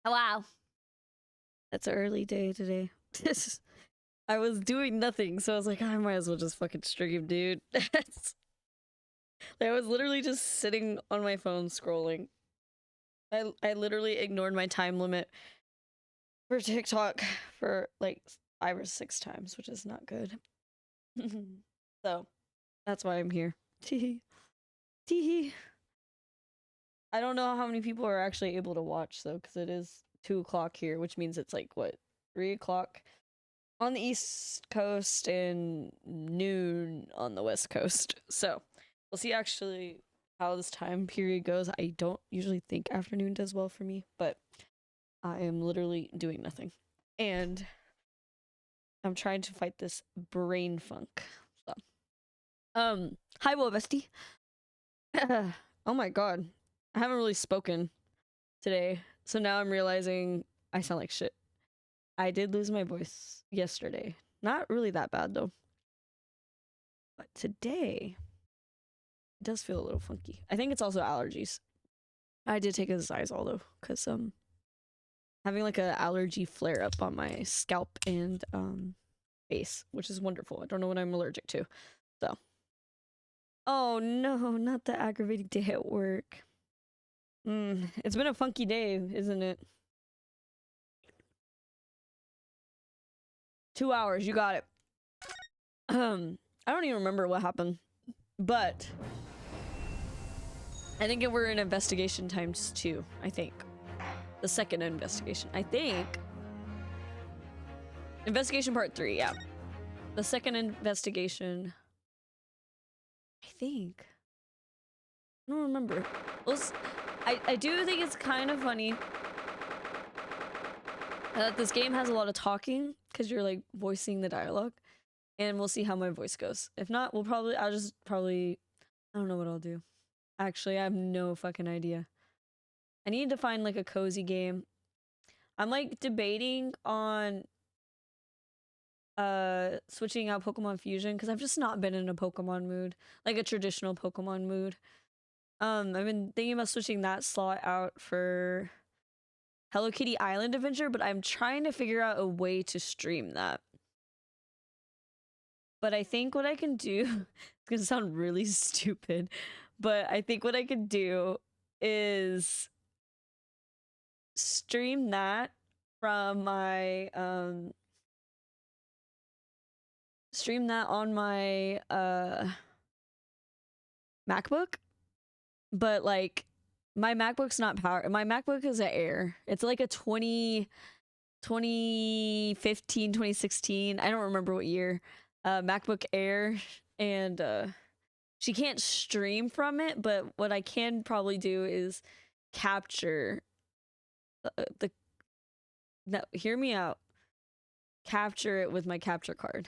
Oh, wow. That's an early day today. I was doing nothing, so I was like, I might as well just fucking stream, dude. I was literally just sitting on my phone scrolling. I literally ignored my time limit for TikTok for like 5 or 6 times, which is not good. So that's why I'm here. Teehee. Teehee. I don't know how many people are actually able to watch though, because it is 2 o'clock here, which means it's like what, 3 o'clock on the East Coast and noon on the West Coast. So we'll see actually how this time period goes. I don't usually think afternoon does well for me, but I am literally doing nothing. And I'm trying to fight this brain funk. So hi Will Bestie. Oh my god. I haven't really spoken today. So now I'm realizing I sound like shit. I did lose my voice yesterday. Not really that bad though. But today it does feel a little funky. I think it's also allergies. I did take a Zysol though, because having like an allergy flare up on my scalp and face, which is wonderful. I don't know what I'm allergic to. So oh no, not the aggravating day at work. It's been a funky day, isn't it? 2 hours, you got it. I don't even remember what happened, but I think we're in investigation times 2, I think. The second investigation, I think. Investigation part 3, yeah. The second investigation, I think. I don't remember. I do think it's kind of funny that this game has a lot of talking, because you're like voicing the dialogue. And we'll see how my voice goes. If not, I'll just probably, I don't know what I'll do. Actually, I have no fucking idea. I need to find like a cozy game. I'm like debating on switching out Pokemon Fusion, because I've just not been in a Pokemon mood. Like a traditional Pokemon mood. I've been thinking about switching that slot out for Hello Kitty Island Adventure, but I'm trying to figure out a way to stream that. But I think what I can do, it's gonna sound really stupid, but I think what I could do is stream that from my, stream that on my, MacBook, but like, my MacBook's not my MacBook is an Air. It's like a 2015, 2016, I don't remember what year. MacBook Air, and she can't stream from it, but what I can probably do is capture no, hear me out. Capture it with my capture card.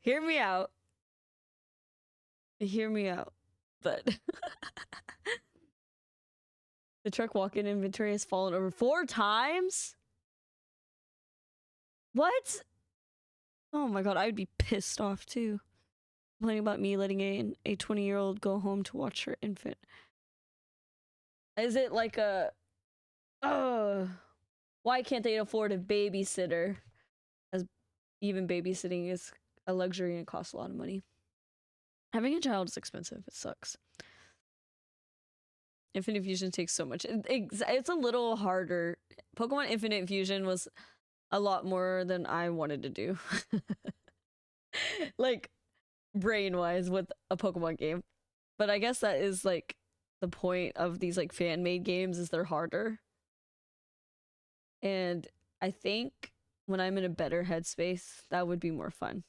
Hear me out. Hear me out. But the truck walk-in inventory has fallen over 4 times? What? Oh my god, I would be pissed off too. Complaining about me letting a 20-year-old go home to watch her infant. Is it like a, why can't they afford a babysitter? As even babysitting is a luxury and it costs a lot of money. Having a child is expensive. It sucks. Infinite Fusion takes so much. It's a little harder. Pokemon Infinite Fusion was a lot more than I wanted to do. Like, brain-wise with a Pokemon game. But I guess that is, like, the point of these, like, fan-made games is they're harder. And I think when I'm in a better headspace, that would be more fun.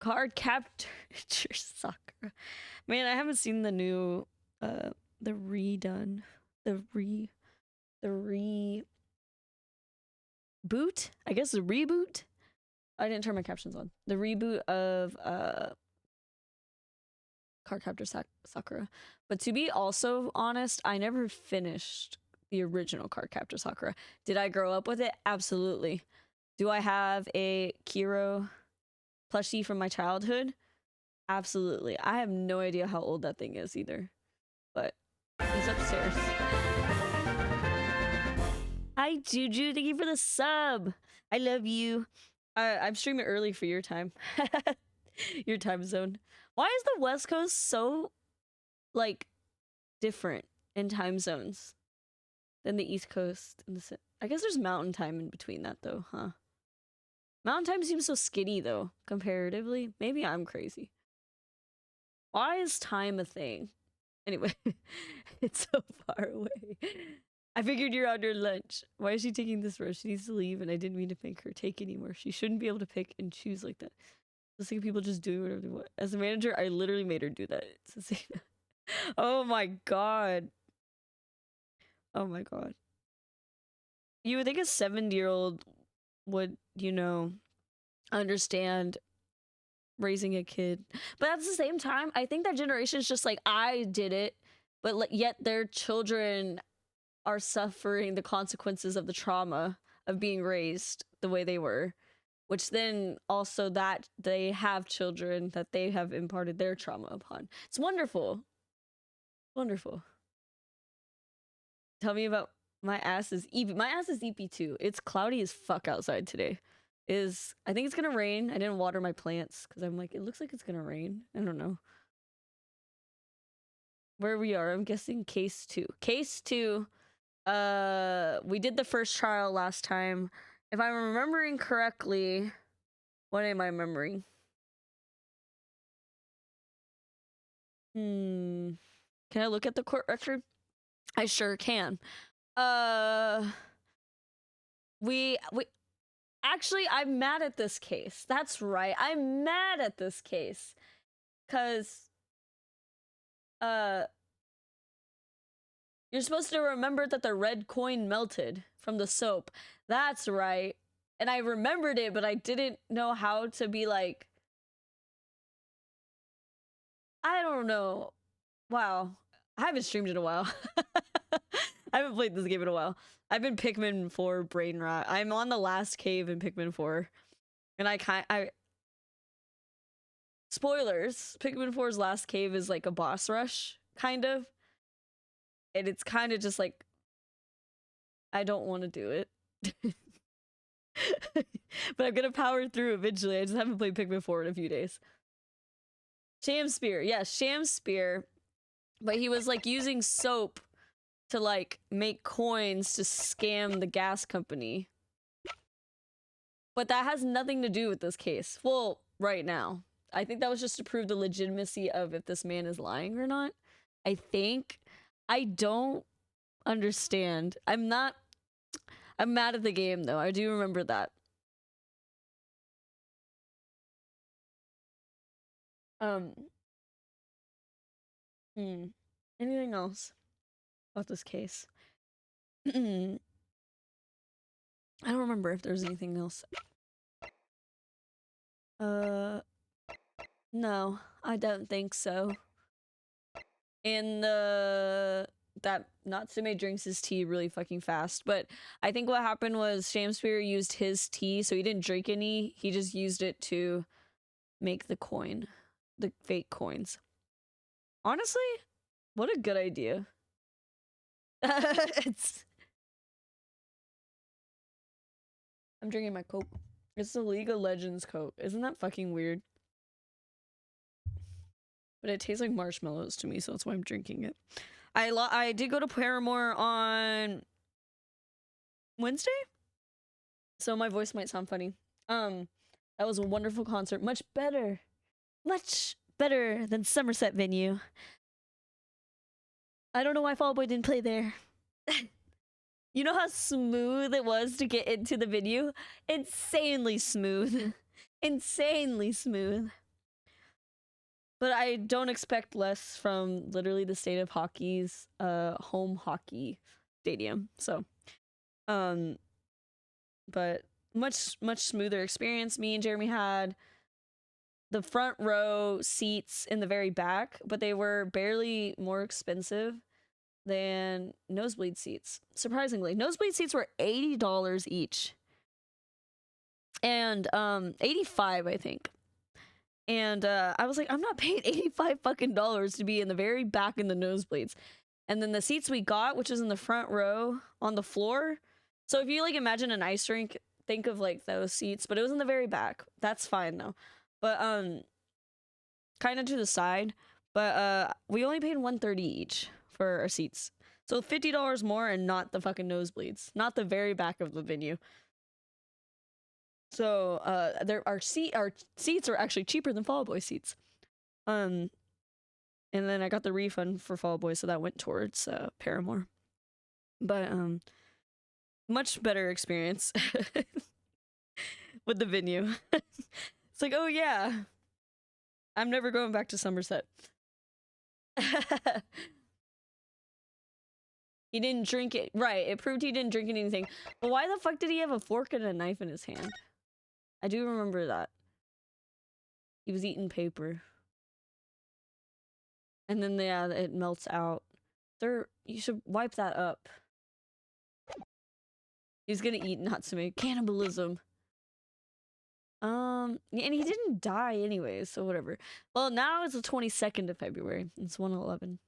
Card Capture Sakura. Man, I haven't seen the new, the reboot? I guess the reboot? I didn't turn my captions on. The reboot of, Card Capture Sakura. But to be also honest, I never finished the original Card Capture Sakura. Did I grow up with it? Absolutely. Do I have a Kiro plushie from my childhood? Absolutely. I have no idea how old that thing is either. But He's upstairs. Hi, Juju. Thank you for the sub. I love you. I'm streaming early for your time. Your time zone. Why is the West Coast so, like, different in time zones than the East Coast? I guess there's mountain time in between that, though, huh? Mountain time seems so skinny, though, comparatively. Maybe I'm crazy. Why is time a thing? Anyway, it's so far away. I figured you're on your lunch. Why is she taking this road? She needs to leave, and I didn't mean to make her take anymore. She shouldn't be able to pick and choose like that. It's like people just do whatever they want. As a manager, I literally made her do that. It's insane. Oh my god. Oh my god. You would think a 70-year-old would, you know, understand raising a kid. But at the same time, I think that generation is just like, I did it, but yet their children are suffering the consequences of the trauma of being raised the way they were, which then also that they have children that they have imparted their trauma upon. It's wonderful. Wonderful. Tell me about my ass is EP. My ass is EP too. It's cloudy as fuck outside today. I think it's gonna rain. I didn't water my plants because I'm like, it looks like it's gonna rain. I don't know. Where we are, I'm guessing case 2. Case 2. We did the first trial last time. If I'm remembering correctly, what am I remembering? Can I look at the court record? I sure can. We actually, I'm mad at this case. That's right. I'm mad at this case. 'Cause you're supposed to remember that the red coin melted from the soap. That's right. And I remembered it, but I didn't know how to be like, I don't know. Wow. I haven't streamed in a while. I haven't played this game in a while. I've been Pikmin 4 brain rot. I'm on the last cave in Pikmin 4. And spoilers, Pikmin 4's last cave is like a boss rush, kind of. And it's kind of just like, I don't want to do it. But I'm gonna power through eventually. I just haven't played Pikmin 4 in a few days. Sham Spear. Yes, Sham Spear. But he was like using soap to like make coins to scam the gas company. But that has nothing to do with this case. Well, right now. I think that was just to prove the legitimacy of if this man is lying or not. I think. I don't understand. I'm mad at the game though. I do remember that. Anything else about this case? I don't remember if there's anything else. No, I don't think so. And that Natsume drinks his tea really fucking fast, but I think what happened was Shamspear used his tea, so he didn't drink any. He just used it to make the coin, the fake coins. Honestly, what a good idea. I'm drinking my Coke. It's the League of Legends Coke. Isn't that fucking weird? But it tastes like marshmallows to me, so that's why I'm drinking it. I did go to Paramore on Wednesday, so my voice might sound funny. That was a wonderful concert. Much better than Somerset venue. I don't know why Fall Out Boy didn't play there. You know how smooth it was to get into the venue? Insanely smooth. Insanely smooth. But I don't expect less from literally the state of hockey's home hockey stadium. So but much smoother experience. Me and Jeremy had the front row seats in the very back, but they were barely more expensive than nosebleed seats. Surprisingly, nosebleed seats were $80 each. And $85, I think. And I was like, I'm not paying $85 fucking to be in the very back in the nosebleeds. And then the seats we got, which is in the front row on the floor. So if you like imagine an ice rink, think of like those seats, but it was in the very back. That's fine though. But kind of to the side. But we only paid $130 each for our seats. So $50 more and not the fucking nosebleeds. Not the very back of the venue. So our seats are actually cheaper than Fall Out Boy seats. And then I got the refund for Fall Out Boy, so that went towards Paramore. But much better experience with the venue. It's like, oh yeah, I'm never going back to Somerset. He didn't drink it. Right, it proved he didn't drink anything. But why the fuck did he have a fork and a knife in his hand? I do remember that. He was eating paper. And then, yeah, it melts out. You should wipe that up. He's gonna eat Natsume. Cannibalism. And he didn't die anyways, so whatever. Well, now it's the 22nd of February. It's 1/11.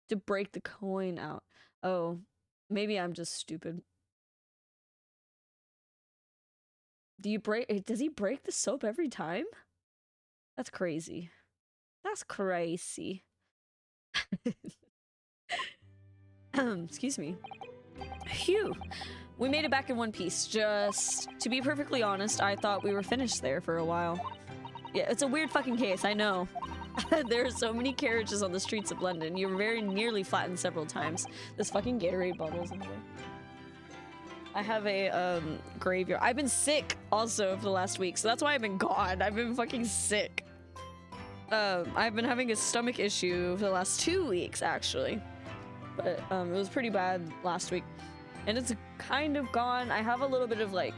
To break the coin out. Oh, maybe I'm just stupid. Does he break the soap every time? That's crazy. That's crazy. Excuse me. Phew. We made it back in one piece. Just to be perfectly honest, I thought we were finished there for a while. Yeah, it's a weird fucking case, I know. There are so many carriages on the streets of London. You were very nearly flattened several times. This fucking Gatorade bottle's in the way. I have a graveyard. I've been sick also for the last week, so that's why I've been gone. I've been fucking sick. I've been having a stomach issue for the last 2 weeks, actually. But it was pretty bad last week. And it's kind of gone. I have a little bit of like...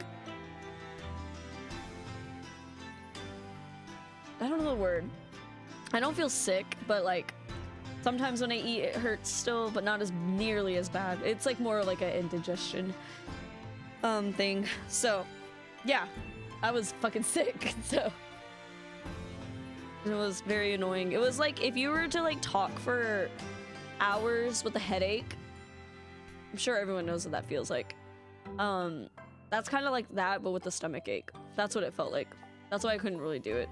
I don't know the word. I don't feel sick, but like sometimes when I eat it hurts still, but not as nearly as bad. It's like more like an indigestion thing. So yeah, I was fucking sick. So it was very annoying. It was like if you were to like talk for hours with a headache. I'm sure everyone knows what that feels like. That's kind of like that, but with the stomach ache. That's what it felt like. That's why I couldn't really do it.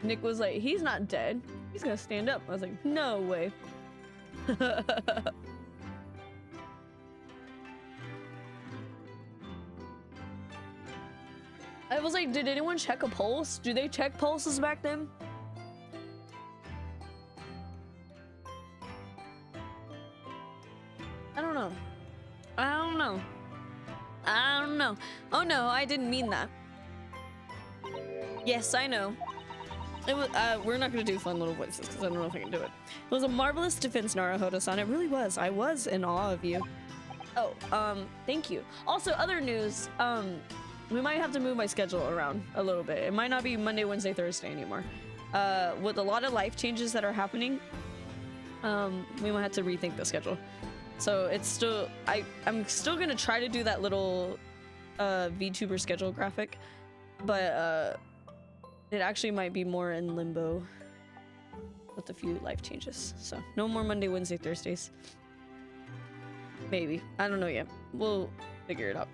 Nick was like, he's not dead. He's gonna stand up. I was like, no way. I was like, did anyone check a pulse? Do they check pulses back then? I don't know. I don't know. I don't know. Oh no, I didn't mean that. Yes, I know. It was, we're not gonna do fun little voices because I don't know if I can do it. It was a marvelous defense, Naruhodo-san. It really was. I was in awe of you. Oh, thank you. Also, other news, we might have to move my schedule around a little bit. It might not be Monday, Wednesday, Thursday anymore. With a lot of life changes that are happening, we might have to rethink the schedule. So it's still, I'm still gonna try to do that little VTuber schedule graphic, but it actually might be more in limbo with a few life changes. So no more Monday, Wednesday, Thursdays. Maybe. I don't know yet. We'll figure it out.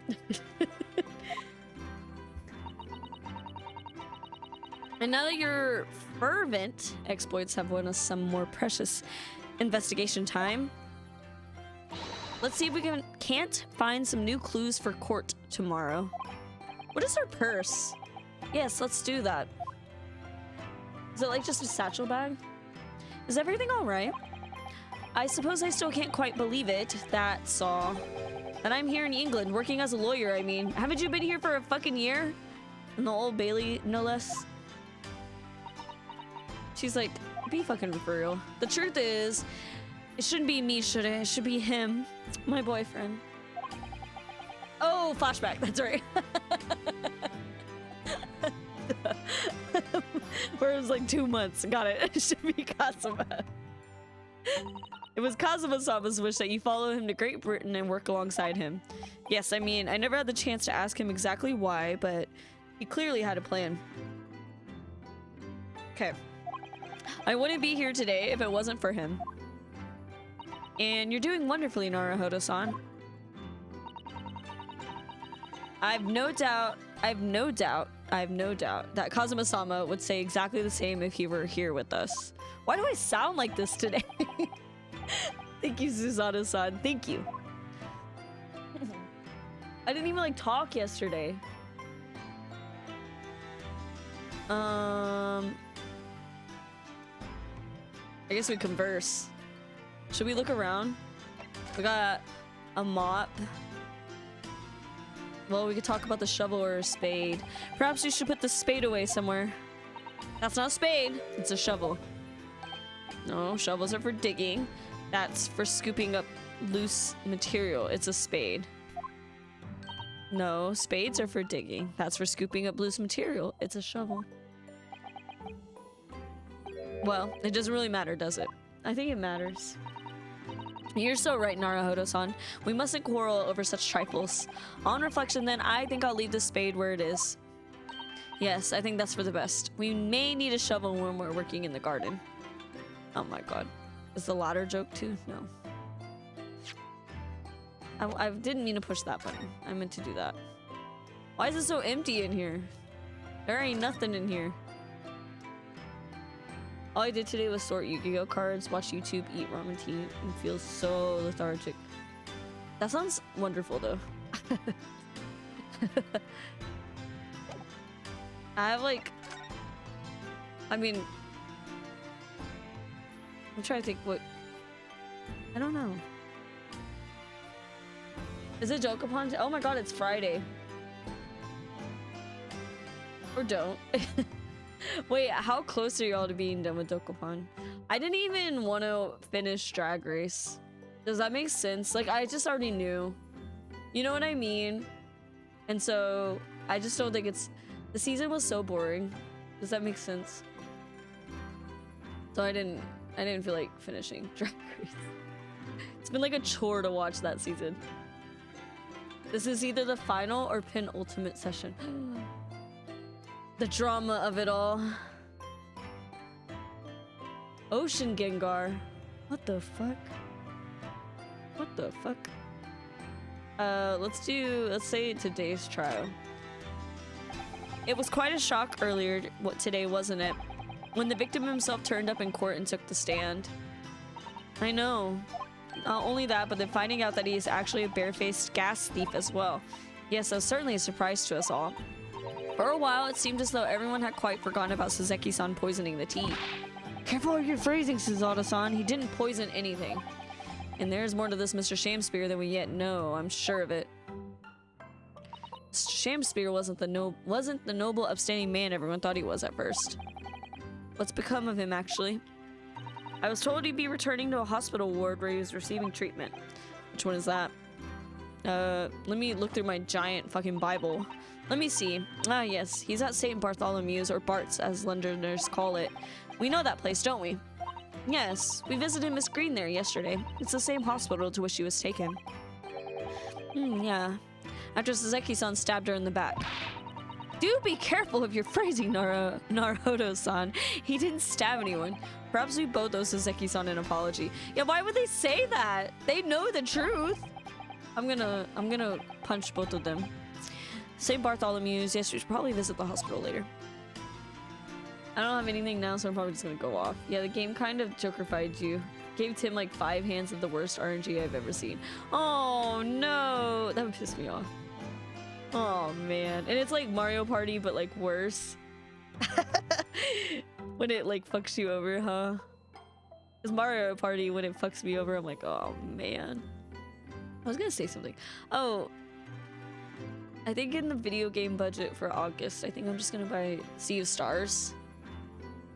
And now that your fervent exploits have won us some more precious investigation time, let's see if we can't find some new clues for court tomorrow. What is her purse? Yes, let's do that. Is it like just a satchel bag? Is everything all right? I suppose I still can't quite believe it, that's all. And I'm here in England, working as a lawyer, I mean. Haven't you been here for a fucking year? In the Old Bailey, no less. She's like, be fucking for real. The truth is, it shouldn't be me, should it? It should be him, my boyfriend. Oh, flashback, that's right. Where it was like 2 months. Got it. It should be Kazuma. It was Kazuma-sama's wish that you follow him to Great Britain and work alongside him. Yes, I mean, I never had the chance to ask him exactly why, but he clearly had a plan. Okay. I wouldn't be here today if it wasn't for him. And you're doing wonderfully, Naruhodo-san. I've no doubt that Kazuma-sama would say exactly the same if he were here with us. Why do I sound like this today? Thank you, Susanoo-san. Thank you. I didn't even like talk yesterday. I guess we converse. Should we look around? We got a mop. Well, we could talk about the shovel or a spade. Perhaps you should put the spade away somewhere. That's not a spade. It's a shovel. No, shovels are for digging. That's for scooping up loose material. It's a spade. No, spades are for digging. That's for scooping up loose material. It's a shovel. Well, it doesn't really matter, does it? I think it matters. You're so right, Naruhodo-san. We mustn't quarrel over such trifles. On reflection, then, I think I'll leave the spade where it is. Yes, I think that's for the best. We may need a shovel when we're working in the garden. Oh my god. Is the ladder joke too? No. I didn't mean to push that button. I meant to do that. Why is it so empty in here? There ain't nothing in here. All I did today was sort Yu-Gi-Oh cards, watch YouTube, eat ramen tea, and feel so lethargic. That sounds wonderful, though. I have, like... I mean... I'm trying to think what... I don't know. Is it Dokapon? Oh my god, it's Friday. Or don't. Wait, how close are y'all to being done with Dokapon? I didn't even want to finish Drag Race. Does that make sense? Like, I just already knew. You know what I mean? And so, I just don't think it's... The season was so boring. Does that make sense? So I didn't feel like finishing Drag Race. It's been like a chore to watch that season. This is either the final or penultimate session. The drama of it all. Ocean Gengar. What the fuck? What the fuck? Let's say today's trial. It was quite a shock earlier today, wasn't it? When the victim himself turned up in court and took the stand. I know. Not only that, but then finding out that he is actually a barefaced gas thief as well. Yes, that was certainly a surprise to us all. For a while, it seemed as though everyone had quite forgotten about Suzeki-san poisoning the tea. Careful of your phrasing, Susanoo-san. He didn't poison anything. And there's more to this Mr. Shamspear than we yet know, I'm sure of it. Mr. Shamspear wasn't the noble, upstanding man everyone thought he was at first. What's become of him, actually? I was told he'd be returning to a hospital ward where he was receiving treatment. Which one is that? Let me look through my giant fucking Bible. Let me see. Ah, yes. He's at St. Bartholomew's, or Bart's, as Londoners call it. We know that place, don't we? Yes. We visited Miss Green there yesterday. It's the same hospital to which she was taken. Yeah. After Suzeki-san stabbed her in the back. Do be careful of your phrasing, Naruhodo-san. He didn't stab anyone. Perhaps we both owe Suzeki-san an apology. Yeah, why would they say that? They know the truth. I'm gonna punch both of them. St. Bartholomew's. Yes, we should probably visit the hospital later. I don't have anything now, so I'm probably just gonna go off. Yeah, the game kind of jokerfied you. Gave Tim like 5 hands of the worst RNG I've ever seen. Oh no, that would piss me off. Oh man, and it's like Mario Party, but like worse. When it like fucks you over, huh? It's Mario Party when it fucks me over. I'm like, oh man. I was gonna say something. Oh, I think in the video game budget for August, I think I'm just gonna buy Sea of Stars.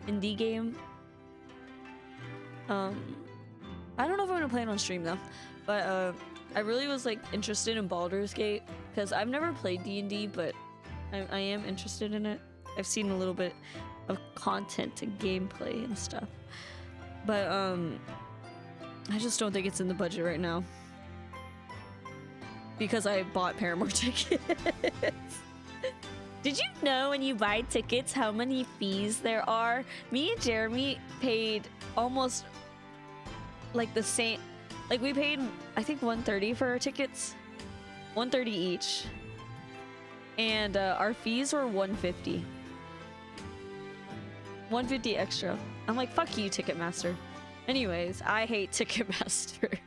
Indie game. I don't know if I'm gonna play it on stream though, but I really was like interested in Baldur's Gate because I've never played D&D, but I am interested in it. I've seen a little bit of content and gameplay and stuff, but I just don't think it's in the budget right now because I bought Paramore tickets. Did you know when you buy tickets how many fees there are? Me and Jeremy paid almost like the same. Like we paid, I think 130 for our tickets, 130 each, and our fees were 150. 150 extra. I'm like, fuck you, Ticketmaster. Anyways, I hate Ticketmaster.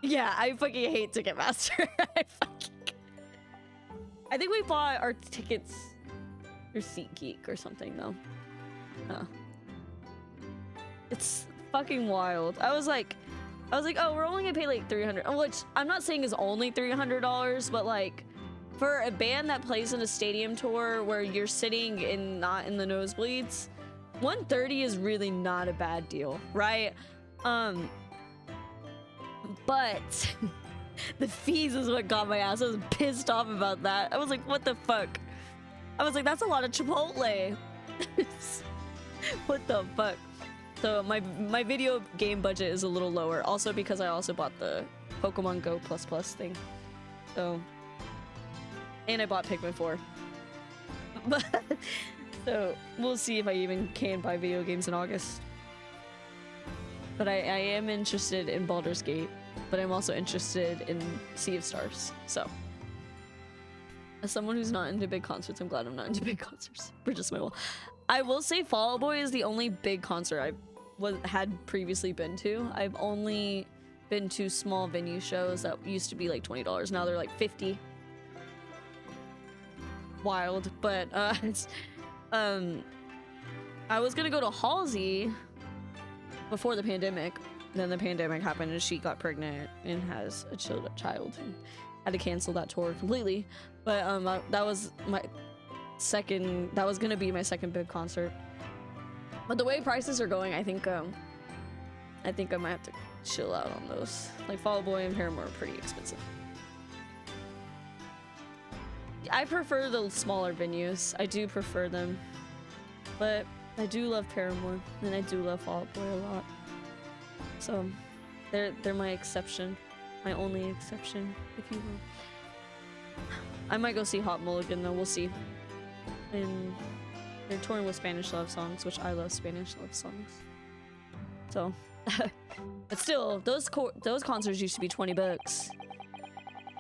Yeah, I fucking hate Ticketmaster. I think we bought our tickets through SeatGeek or something though. It's fucking wild. I was like, oh, we're only gonna pay like $300, which I'm not saying is only $300, but like for a band that plays in a stadium tour where you're sitting in not in the nosebleeds, 130 is really not a bad deal, right? But the fees is what got my ass. I was pissed off about that. I was like, what the fuck? I was like, that's a lot of Chipotle. What the fuck? So my video game budget is a little lower, also because I also bought the Pokemon Go Plus thing. So, and I bought Pikmin 4. But so we'll see if I even can buy video games in August. But I am interested in Baldur's Gate, but I'm also interested in Sea of Stars. So, as someone who's not into big concerts, I'm glad I'm not into big concerts. Bridget Smith. I will say Fall Out Boy is the only big concert I had previously been to. I've only been to small venue shows that used to be like $20. Now they're like $50. Wild, but I was gonna go to Halsey before the pandemic. Then the pandemic happened and she got pregnant and has a child and had to cancel that tour completely. But that was my second, that was gonna be my second big concert. But the way prices are going, I think I might have to chill out on those. Like Fall Out Boy and Paramore are pretty expensive. I prefer the smaller venues. I do prefer them. But I do love Paramore and I do love Fall Out Boy a lot. So they're my exception. My only exception, if you will. I might go see Hot Mulligan though, we'll see. And they're touring with Spanish love songs, which I love Spanish love songs. So, but still, those concerts used to be $20.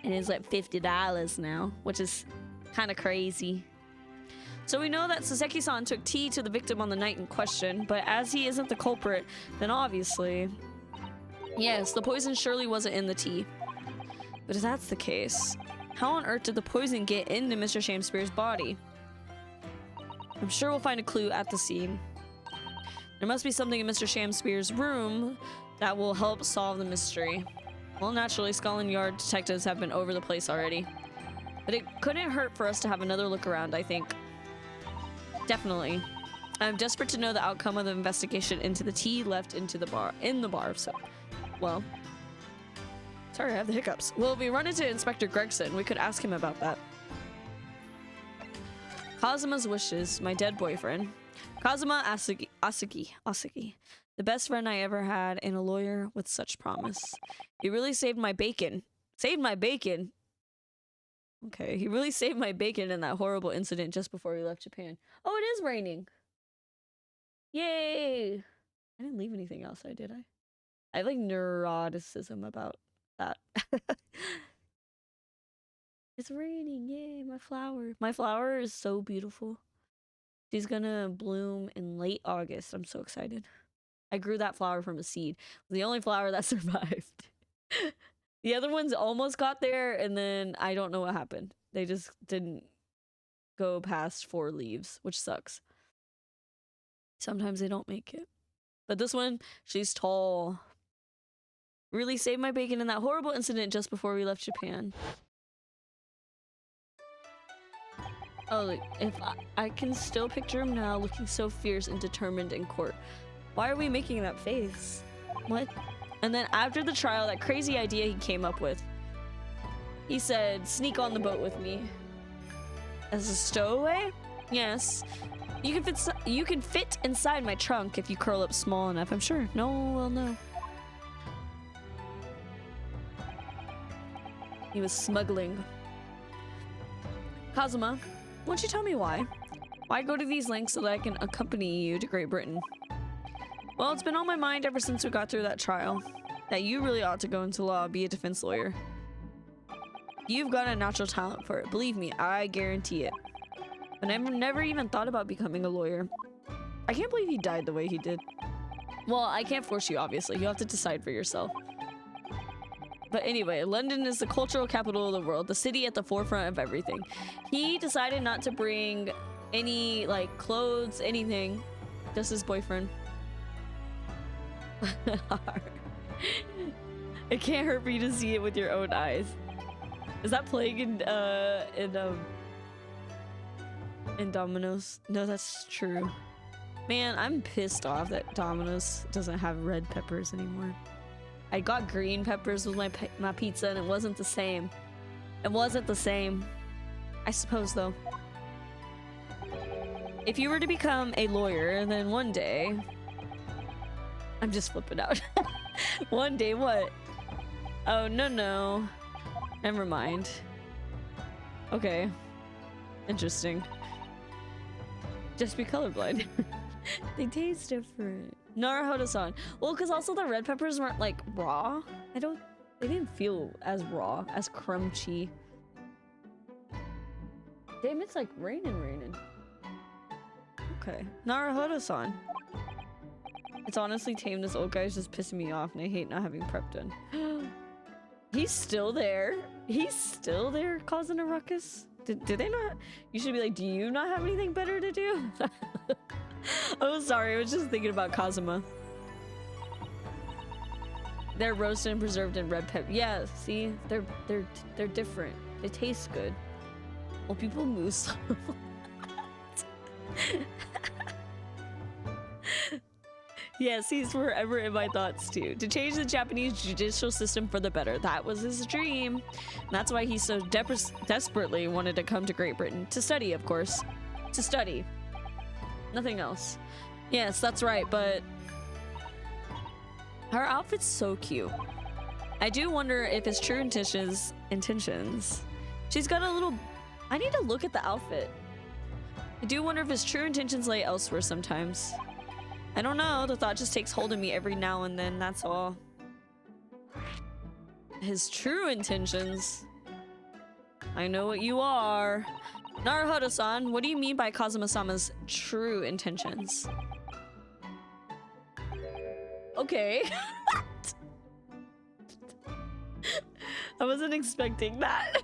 And it's like $50 now, which is kind of crazy. So we know that Soseki-san took tea to the victim on the night in question, but as he isn't the culprit, then obviously... Yes, the poison surely wasn't in the tea. But if that's the case, how on earth did the poison get into Mr. Shamspeare's body? I'm sure we'll find a clue at the scene. There must be something in Mr. Shamspeare's room that will help solve the mystery. Well, naturally, Scotland Yard detectives have been over the place already. But it couldn't hurt for us to have another look around, I think. Definitely. I'm desperate to know the outcome of the investigation into the tea left in the bar, so... Well... Sorry, I have the hiccups. Well, if we run into Inspector Gregson, we could ask him about that. Kazuma's wishes, my dead boyfriend. Kazuma Asagi. The best friend I ever had and a lawyer with such promise. He really saved my bacon. Saved my bacon? Okay, he really saved my bacon in that horrible incident just before we left Japan. Oh, it is raining! Yay! I didn't leave anything outside, did I? I have like neuroticism about that. It's raining, yay, my flower. My flower is so beautiful. She's gonna bloom in late August. I'm so excited. I grew that flower from a seed. It was the only flower that survived. The other ones almost got there, and then I don't know what happened. They just didn't go past 4 leaves, which sucks. Sometimes they don't make it. But this one, she's tall. Really saved my bacon in that horrible incident just before we left Japan. Oh, if I can still picture him now looking so fierce and determined in court. Why are we making that face? What? And then after the trial, that crazy idea he came up with. He said, sneak on the boat with me. As a stowaway? Yes. You can fit inside my trunk if you curl up small enough, I'm sure. No one will know. He was smuggling. Kazuma, won't you tell me why? Why go to these lengths so that I can accompany you to Great Britain? Well, it's been on my mind ever since we got through that trial. That you really ought to go into law, be a defense lawyer. You've got a natural talent for it. Believe me, I guarantee it. But I've never even thought about becoming a lawyer. I can't believe he died the way he did. Well, I can't force you, obviously. You have to decide for yourself. But anyway, London is the cultural capital of the world, the city at the forefront of everything. He decided not to bring any, like, clothes, anything. Just his boyfriend. It can't hurt for you to see it with your own eyes. Is that playing in Domino's? No, that's true. Man, I'm pissed off that Domino's doesn't have red peppers anymore. I got green peppers with my pizza and it wasn't the same. It wasn't the same. I suppose, though. If you were to become a lawyer, then one day... I'm just flipping out. One day what? Oh, no. Never mind. Okay. Interesting. Just be colorblind. They taste different. Naruhodo-san. Well, because also the red peppers weren't, like, raw. They didn't feel as raw, as crunchy. Damn, it's like raining. Okay. Naruhodo-san. It's honestly tame. This old guy's just pissing me off, and I hate not having prep done. He's still there. He's still there causing a ruckus. Did they not? You should be like, do you not have anything better to do? Oh, sorry. I was just thinking about Kazuma. They're roasted and preserved in red pepper. Yeah, see? They're different. They taste good. Well, people moose. Yes, he's forever in my thoughts too. To change the Japanese judicial system for the better. That was his dream. And that's why he so desperately wanted to come to Great Britain. To study, of course. To study. Nothing else. Yes, that's right, but... her outfit's so cute. I do wonder if his true intentions... She's got a little... I need to look at the outfit. I do wonder if his true intentions lay elsewhere sometimes. I don't know, the thought just takes hold of me every now and then, that's all. His true intentions? I know what you are. Naruhodo-san, what do you mean by Kazuma-sama's true intentions? Okay. I wasn't expecting that.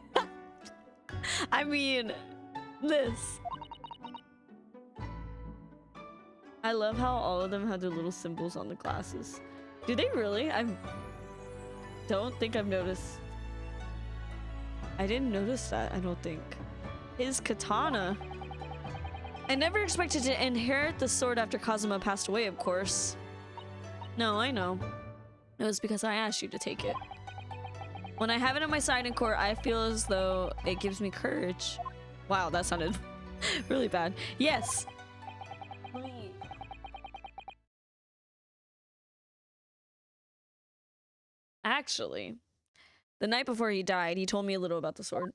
I mean, this. I love how all of them have their little symbols on the glasses. Do they really? I don't think I've noticed. I didn't notice that, I don't think. His katana. I never expected to inherit the sword after Kazuma passed away, of course. No, I know. It was because I asked you to take it. When I have it on my side in court, I feel as though it gives me courage. Wow, that sounded really bad. Yes. Please. Actually, the night before he died, he told me a little about the sword.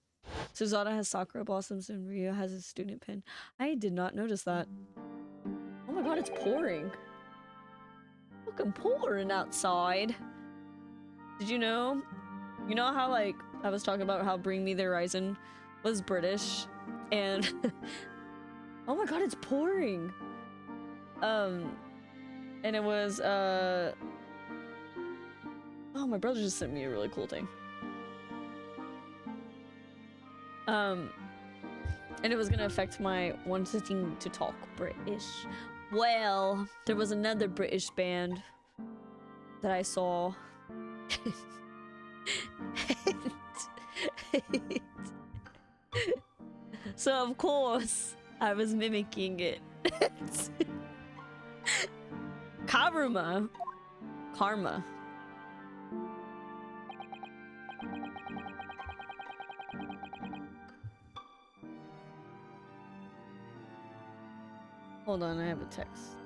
Suzada has sakura blossoms and Ryo has his student pin. I did not notice that. Oh my god, it's pouring. Fucking pouring outside. Did you know? You know how, like, I was talking about how Bring Me the Horizon was British? And... oh my god, it's pouring! And it was, oh, my brother just sent me a really cool thing. And it was gonna affect my wanting to talk British. Well, there was another British band that I saw. So of course, I was mimicking it. Karma. Hold on, I have a text.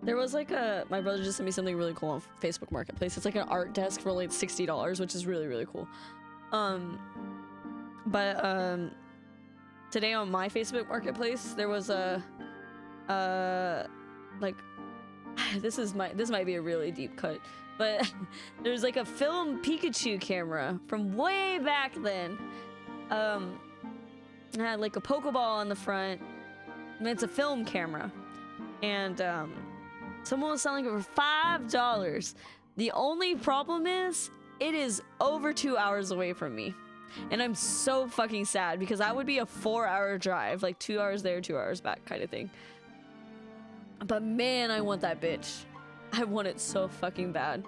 There was like my brother just sent me something really cool on Facebook Marketplace. It's like an art desk for like $60, which is really, really cool. But today on my Facebook Marketplace, there was a, like, this might be a really deep cut, but there's like a film Pikachu camera from way back then. It had like a Pokeball on the front. And it's a film camera. And, someone was selling it for $5. The only problem is, it is over 2 hours away from me. And I'm so fucking sad because that would be a 4-hour drive. Like 2 hours there, 2 hours back kind of thing. But man, I want that bitch. I want it so fucking bad.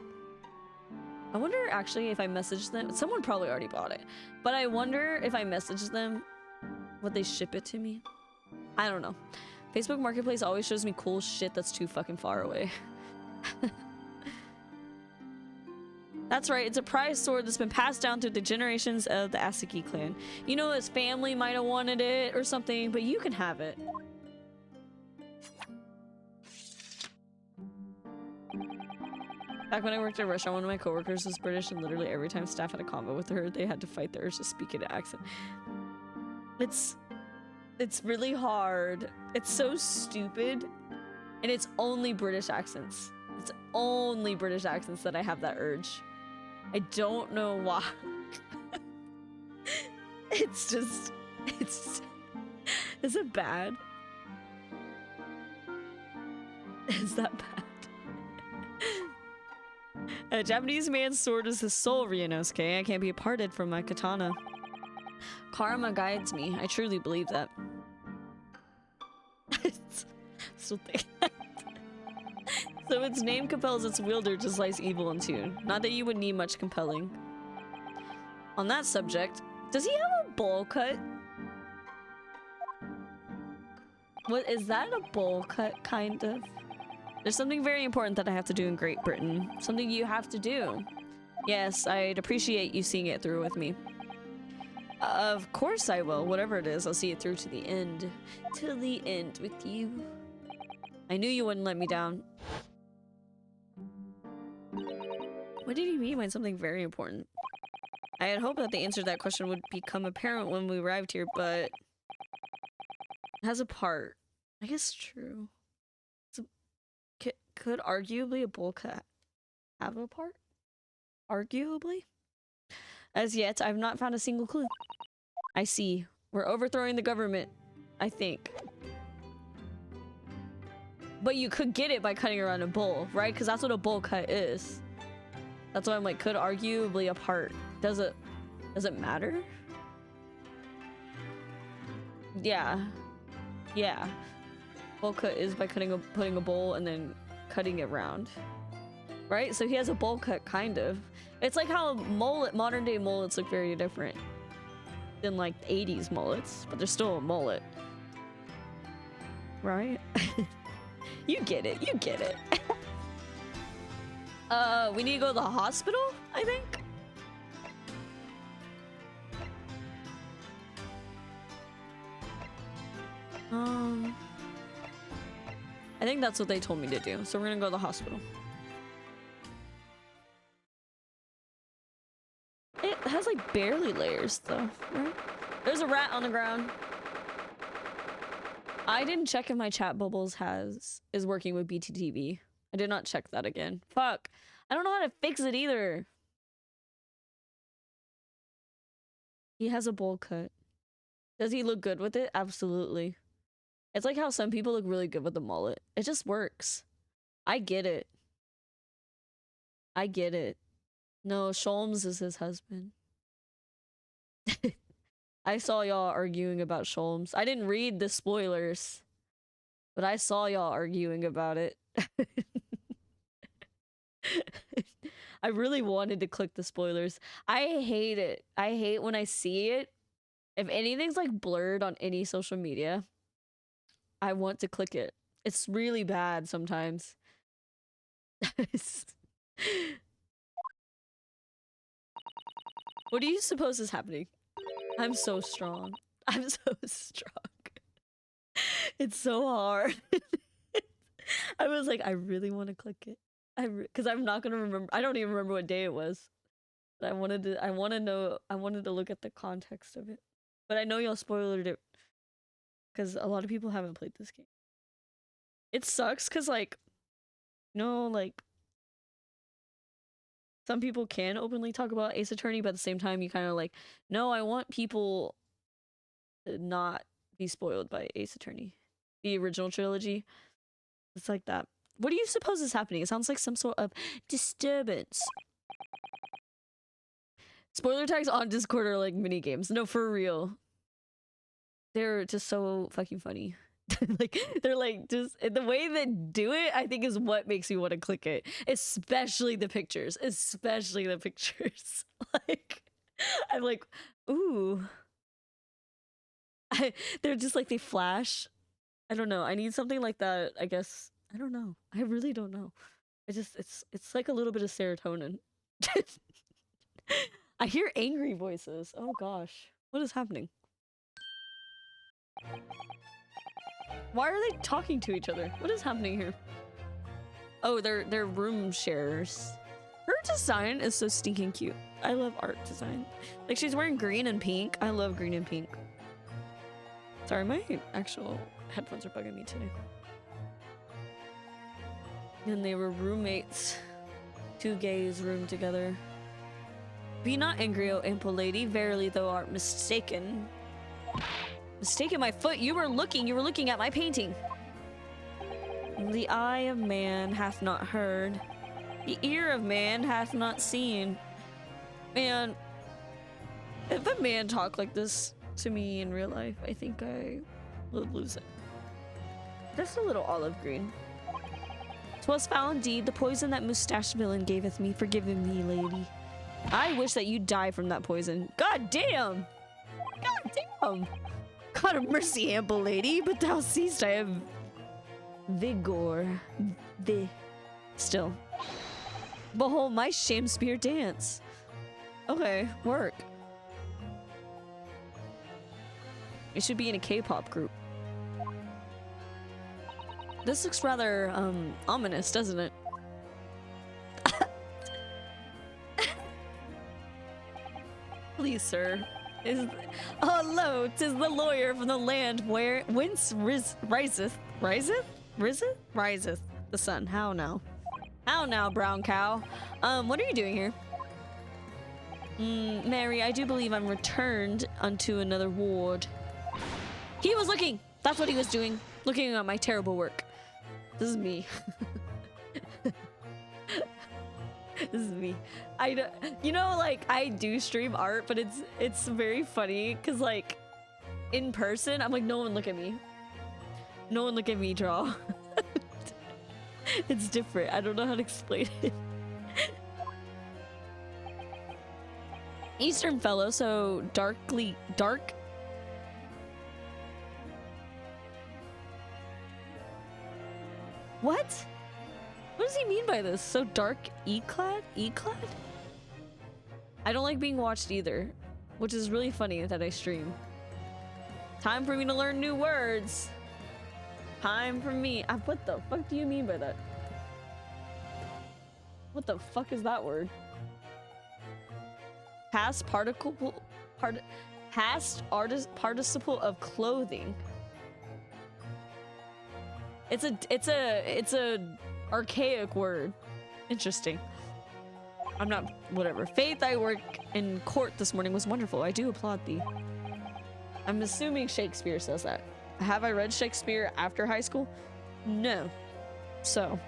I wonder actually if I message them. Someone probably already bought it. But I wonder if I message them, would they ship it to me? I don't know. Facebook Marketplace always shows me cool shit that's too fucking far away. That's right, it's a prized sword that's been passed down through the generations of the Asaki clan. You know, his family might have wanted it or something, but you can have it. Back when I worked at a restaurant, one of my coworkers was British, and literally every time staff had a convo with her, they had to fight the urge to speak in an accent. It's really hard. It's so stupid. And it's only British accents. It's only British accents that I have that urge. I don't know why. It's is it bad? Is that bad? A Japanese man's sword is his soul, Ryunosuke. I can't be parted from my katana. Karma guides me. I truly believe that. Still think that. So its name compels its wielder to slice evil in two. Not that you would need much compelling. On that subject, does he have a bowl cut? What is that, a bowl cut, kind of? There's something very important that I have to do in Great Britain. Something you have to do. Yes, I'd appreciate you seeing it through with me. Of course I will. Whatever it is, I'll see it through to the end. To the end with you. I knew you wouldn't let me down. What did he mean by something very important? I had hoped that the answer to that question would become apparent when we arrived here, but... It has a part. I guess true. Could arguably a bowl cut have a part? Arguably? As yet, I've not found a single clue. I see. We're overthrowing the government, I think. But you could get it by cutting around a bowl, right? Because that's what a bowl cut is. That's why I'm like, could arguably a part. Does it matter? Yeah. Yeah. Bowl cut is by putting a bowl and then cutting it round. Right? So he has a bowl cut, kind of. It's like how modern day mullets look very different than like 80s mullets, but they're still a mullet. Right? You get it. You get it. We need to go to the hospital, I think. I think that's what they told me to do. So we're gonna go to the hospital. It has like barely layers though, right? There's a rat on the ground. I didn't check if my chat bubbles is working with BTTV. I did not check that again. Fuck. I don't know how to fix it either. He has a bowl cut. Does he look good with it? Absolutely. It's like how some people look really good with the mullet. It just works. I get it. I get it. No, Sholmes is his husband. I saw y'all arguing about Sholmes. I didn't read the spoilers, but I saw y'all arguing about it. I really wanted to click the spoilers. I hate it. I hate when I see it. If anything's like blurred on any social media, I want to click it. It's really bad sometimes. What do you suppose is happening? I'm so strong. I'm so strong. It's so hard. I was like, I really want to click it. Because I'm not gonna remember. I don't even remember what day it was. But I wanted to. I want to know. I wanted to look at the context of it. But I know y'all spoiled it because a lot of people haven't played this game. It sucks because like, like some people can openly talk about Ace Attorney, but at the same time, you kind of like, no, I want people to not be spoiled by Ace Attorney, the original trilogy. It's like that. What do you suppose is happening? It sounds like some sort of disturbance. Spoiler tags on Discord are like mini games. No, for real. They're just so fucking funny. Like they're like just the way they do it, I think is what makes you want to click it. Especially the pictures. Especially the pictures. Like I'm like, ooh. They're just like they flash. I don't know. I need something like that, I guess. I don't know. I really don't know. It's like a little bit of serotonin. I hear angry voices. Oh gosh. What is happening? Why are they talking to each other? What is happening here? Oh, they're room sharers. Her design is so stinking cute. I love art design. Like she's wearing green and pink. I love green and pink. Sorry, my actual headphones are bugging me today. And they were roommates. Two gays roomed together. Be not angry, O ample lady. Verily thou art mistaken. Mistaken my foot. You were looking at my painting. The eye of man hath not heard. The ear of man hath not seen. Man, if a man talked like this to me in real life, I think I would lose it. Just a little olive green. 'Twas foul indeed, the poison that mustache villain gaveth me, forgiving me, lady. I wish that you die from that poison. God damn! God damn! God of mercy, ample lady, but thou seest I have vigor. Still. Behold my Shakespeare dance. Okay, work. It should be in a K-pop group. This looks rather, ominous, doesn't it? Please, sir. Hello, 'tis the lawyer from the land whence riseth the sun. How now? How now, brown cow? What are you doing here? Mary, I do believe I'm returned unto another ward. He was looking! That's what he was doing. Looking at my terrible work. This is me. This is me. Like I do stream art, but it's very funny because like in person, I'm like, no one look at me. No one look at me draw. It's different. I don't know how to explain it. Eastern fellow, so dark. What? What does he mean by this? So dark E-clad? E-clad? I don't like being watched either, which is really funny that I stream. Time for me to learn new words. Time for me. What the fuck do you mean by that? What the fuck is that word? Past participle of clothing. It's a archaic word. Interesting. I'm not whatever. Faith, I work in court this morning was wonderful. I do applaud thee. I'm assuming Shakespeare says that. Have I read Shakespeare after high school? No. So.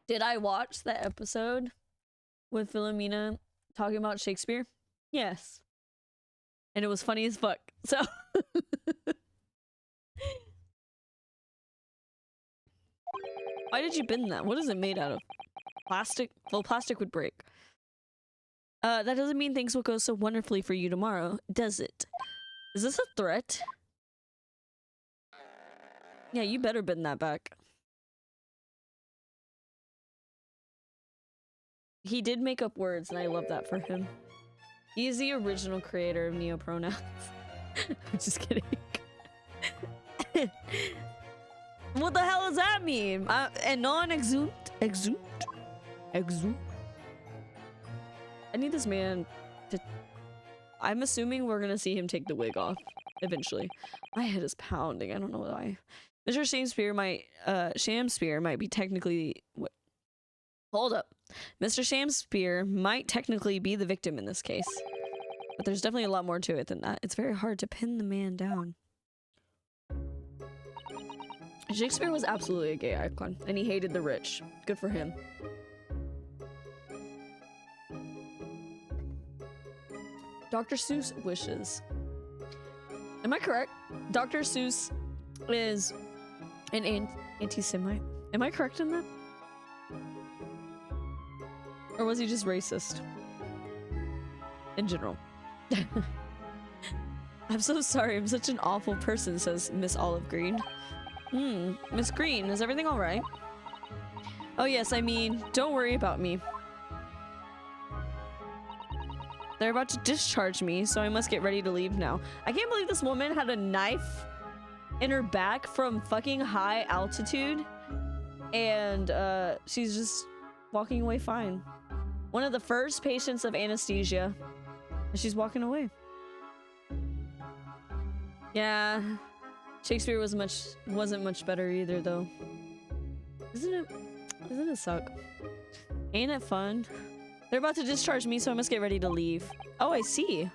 Did I watch that episode with Philomena talking about Shakespeare? Yes. And it was funny as fuck. So. Why did you bend that? What is it made out of? Plastic? Well, plastic would break. That doesn't mean things will go so wonderfully for you tomorrow, does it? Is this a threat? Yeah, you better bend that back. He did make up words, and I love that for him. He is the original creator of neopronouns. I'm just kidding. What the hell does that mean? And non-exude? Exude? Exude? I need this man to... I'm assuming we're gonna see him take the wig off eventually. My head is pounding. I don't know why. Mr. Shamspeare might be technically... What? Hold up. Mr. Shamspeare might technically be the victim in this case. But there's definitely a lot more to it than that. It's very hard to pin the man down. Shakespeare was absolutely a gay icon, and he hated the rich. Good for him. Dr. Seuss wishes. Am I correct? Dr. Seuss is an anti-Semite. Am I correct in that? Or was he just racist? In general. I'm so sorry, I'm such an awful person, says Miss Olive Green. Miss Green, is everything alright? Oh yes, I mean, don't worry about me. They're about to discharge me, so I must get ready to leave now. I can't believe this woman had a knife in her back from fucking high altitude. And she's just walking away fine. One of the first patients of anesthesia. And she's walking away. Yeah. Shakespeare wasn't much better either though. Doesn't it suck? Ain't it fun? They're about to discharge me, so I must get ready to leave. Oh, I see.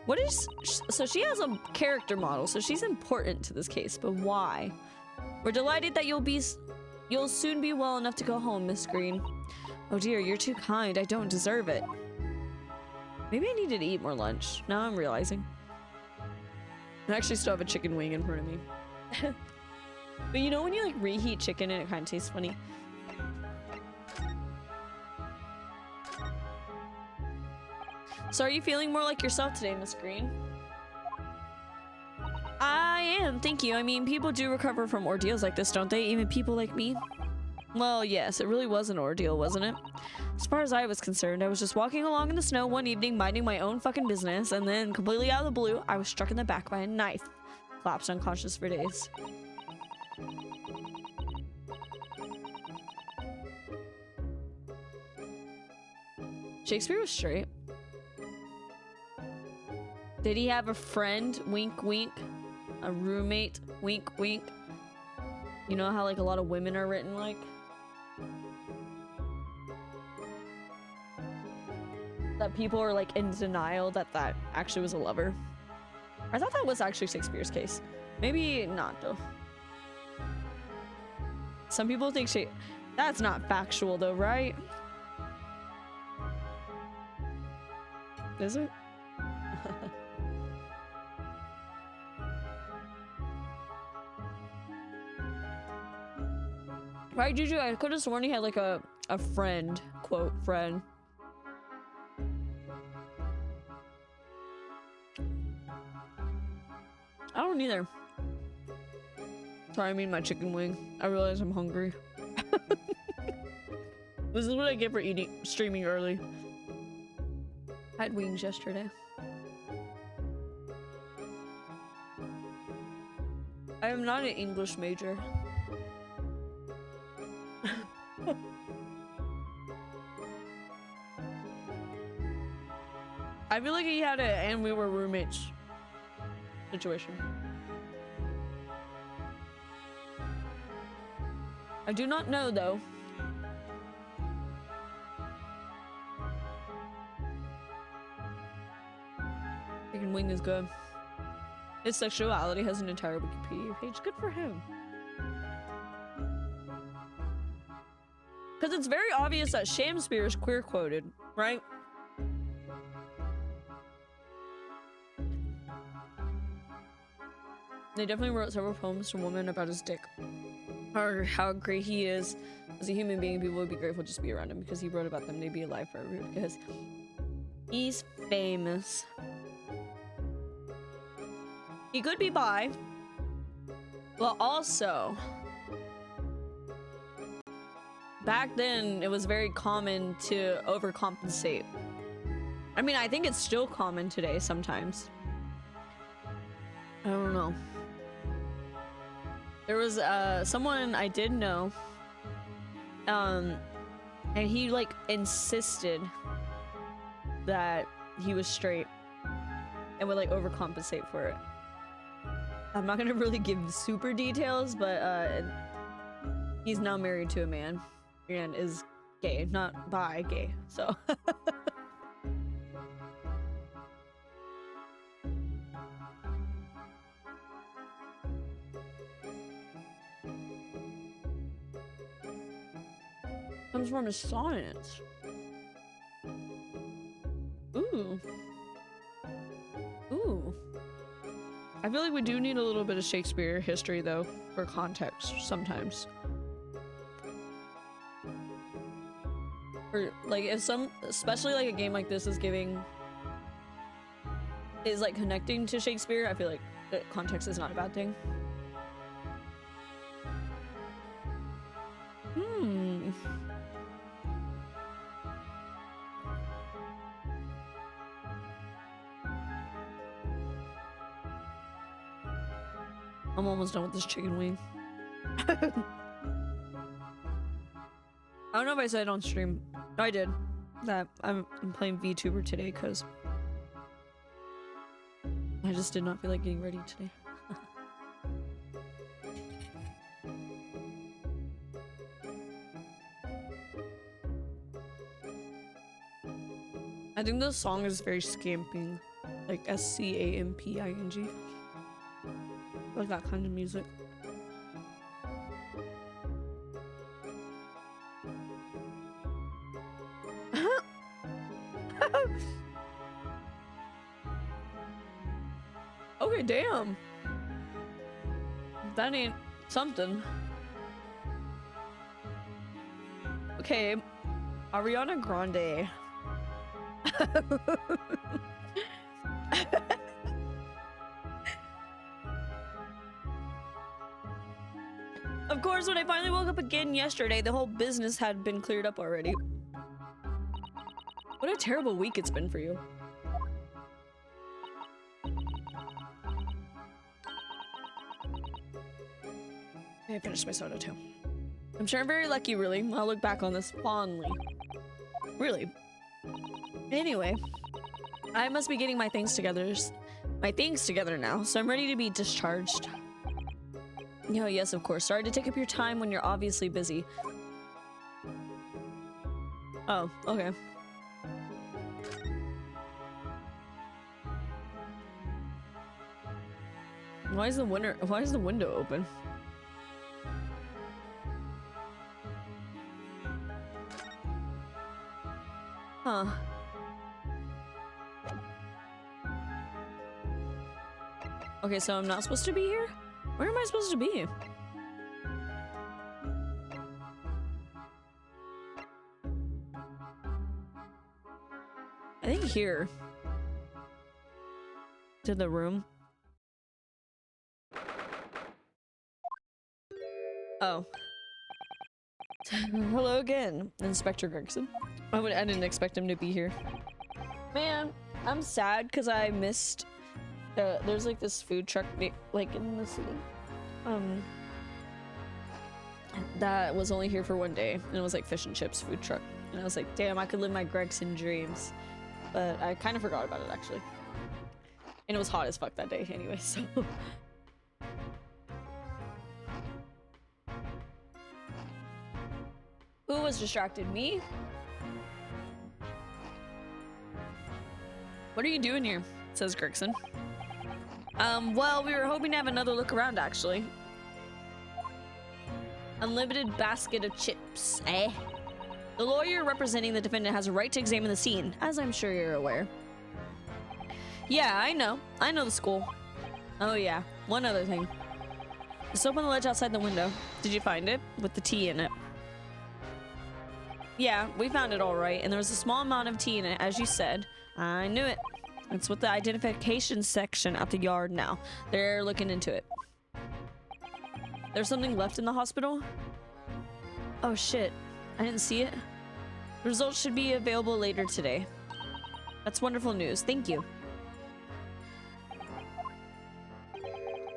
What is... So she has a character model, so she's important to this case, but why? We're delighted that you'll soon be well enough to go home, Miss Green. Oh dear, you're too kind. I don't deserve it. Maybe I needed to eat more lunch. Now I'm realizing. I actually still have a chicken wing in front of me. But you know when you like reheat chicken and it kind of tastes funny? So are you feeling more like yourself today, Miss Green? I am, thank you. I mean, people do recover from ordeals like this, don't they? Even people like me? Well, yes, it really was an ordeal, wasn't it? As far as I was concerned, I was just walking along in the snow one evening, minding my own fucking business, and then, completely out of the blue, I was struck in the back by a knife. Collapsed unconscious for days. Shakespeare was straight. Did he have a friend? Wink, wink. A roommate? Wink, wink. You know how like a lot of women are written like? That people are like in denial that that actually was a lover. I thought that was actually Shakespeare's case. Maybe not though. Some people think that's not factual though, right? Is it? Right, Juju? I could have sworn he had like a friend, quote, friend. I don't either. Sorry, I mean my chicken wing. I realize I'm hungry. This is what I get for streaming early. I had wings yesterday. I am not an English major. I feel like he had it and we were roommates situation. I do not know though. Chicken wing is good. His sexuality has an entire Wikipedia page. Good for him. Because it's very obvious that Shakespeare is queer quoted, right? They definitely wrote several poems to women about his dick. Or how great he is as a human being. People would be grateful just to be around him because he wrote about them. They'd be alive forever because he's famous. He could be bi, but also back then it was very common to overcompensate. I mean, I think it's still common today sometimes. I don't know. There was someone I did know, and he like insisted that he was straight and would like overcompensate for it. I'm not gonna really give super details, but he's now married to a man and is gay, not bi, gay, so. Comes from his sonnets. Ooh. Ooh. I feel like we do need a little bit of Shakespeare history though, for context sometimes. Or like if especially like a game like this is like connecting to Shakespeare, I feel like context is not a bad thing. I'm almost done with this chicken wing. I don't know if I said it on stream. No, I did. That I'm playing VTuber today because I just did not feel like getting ready today. I think the song is very scamping, like SCAMPING. Like that kind of music. Okay, damn. That ain't something. Okay, Ariana Grande. Of course, when I finally woke up again yesterday, the whole business had been cleared up already. What a terrible week it's been for you. I finished my soda too. I'm sure I'm very lucky, really. I'll look back on this fondly. Really. Anyway, I must be getting my things together now, so I'm ready to be discharged. Oh, yes, of course. Sorry to take up your time when you're obviously busy. Oh, okay. Why is the window open? Huh. Okay, so I'm not supposed to be here? Where am I supposed to be? I think here. To the room. Oh. Hello again, Inspector Gregson. I didn't expect him to be here. Man, I'm sad because I missed. There's like this food truck like in the city. That was only here for one day, and it was like fish and chips food truck. And I was like, damn, I could live my Gregson dreams. But I kind of forgot about it actually. And it was hot as fuck that day anyway, so. Who was distracted? Me? What are you doing here? Says Gregson. Well, we were hoping to have another look around, actually. Unlimited basket of chips, eh? The lawyer representing the defendant has a right to examine the scene, as I'm sure you're aware. Yeah, I know. I know the school. Oh yeah, one other thing. The soap on the ledge outside the window. Did you find it? With the tea in it. Yeah, we found it all right, and there was a small amount of tea in it, as you said. I knew it. It's with the identification section at the yard now. They're looking into it. There's something left in the hospital? Oh shit, I didn't see it. Results should be available later today. That's wonderful news, thank you.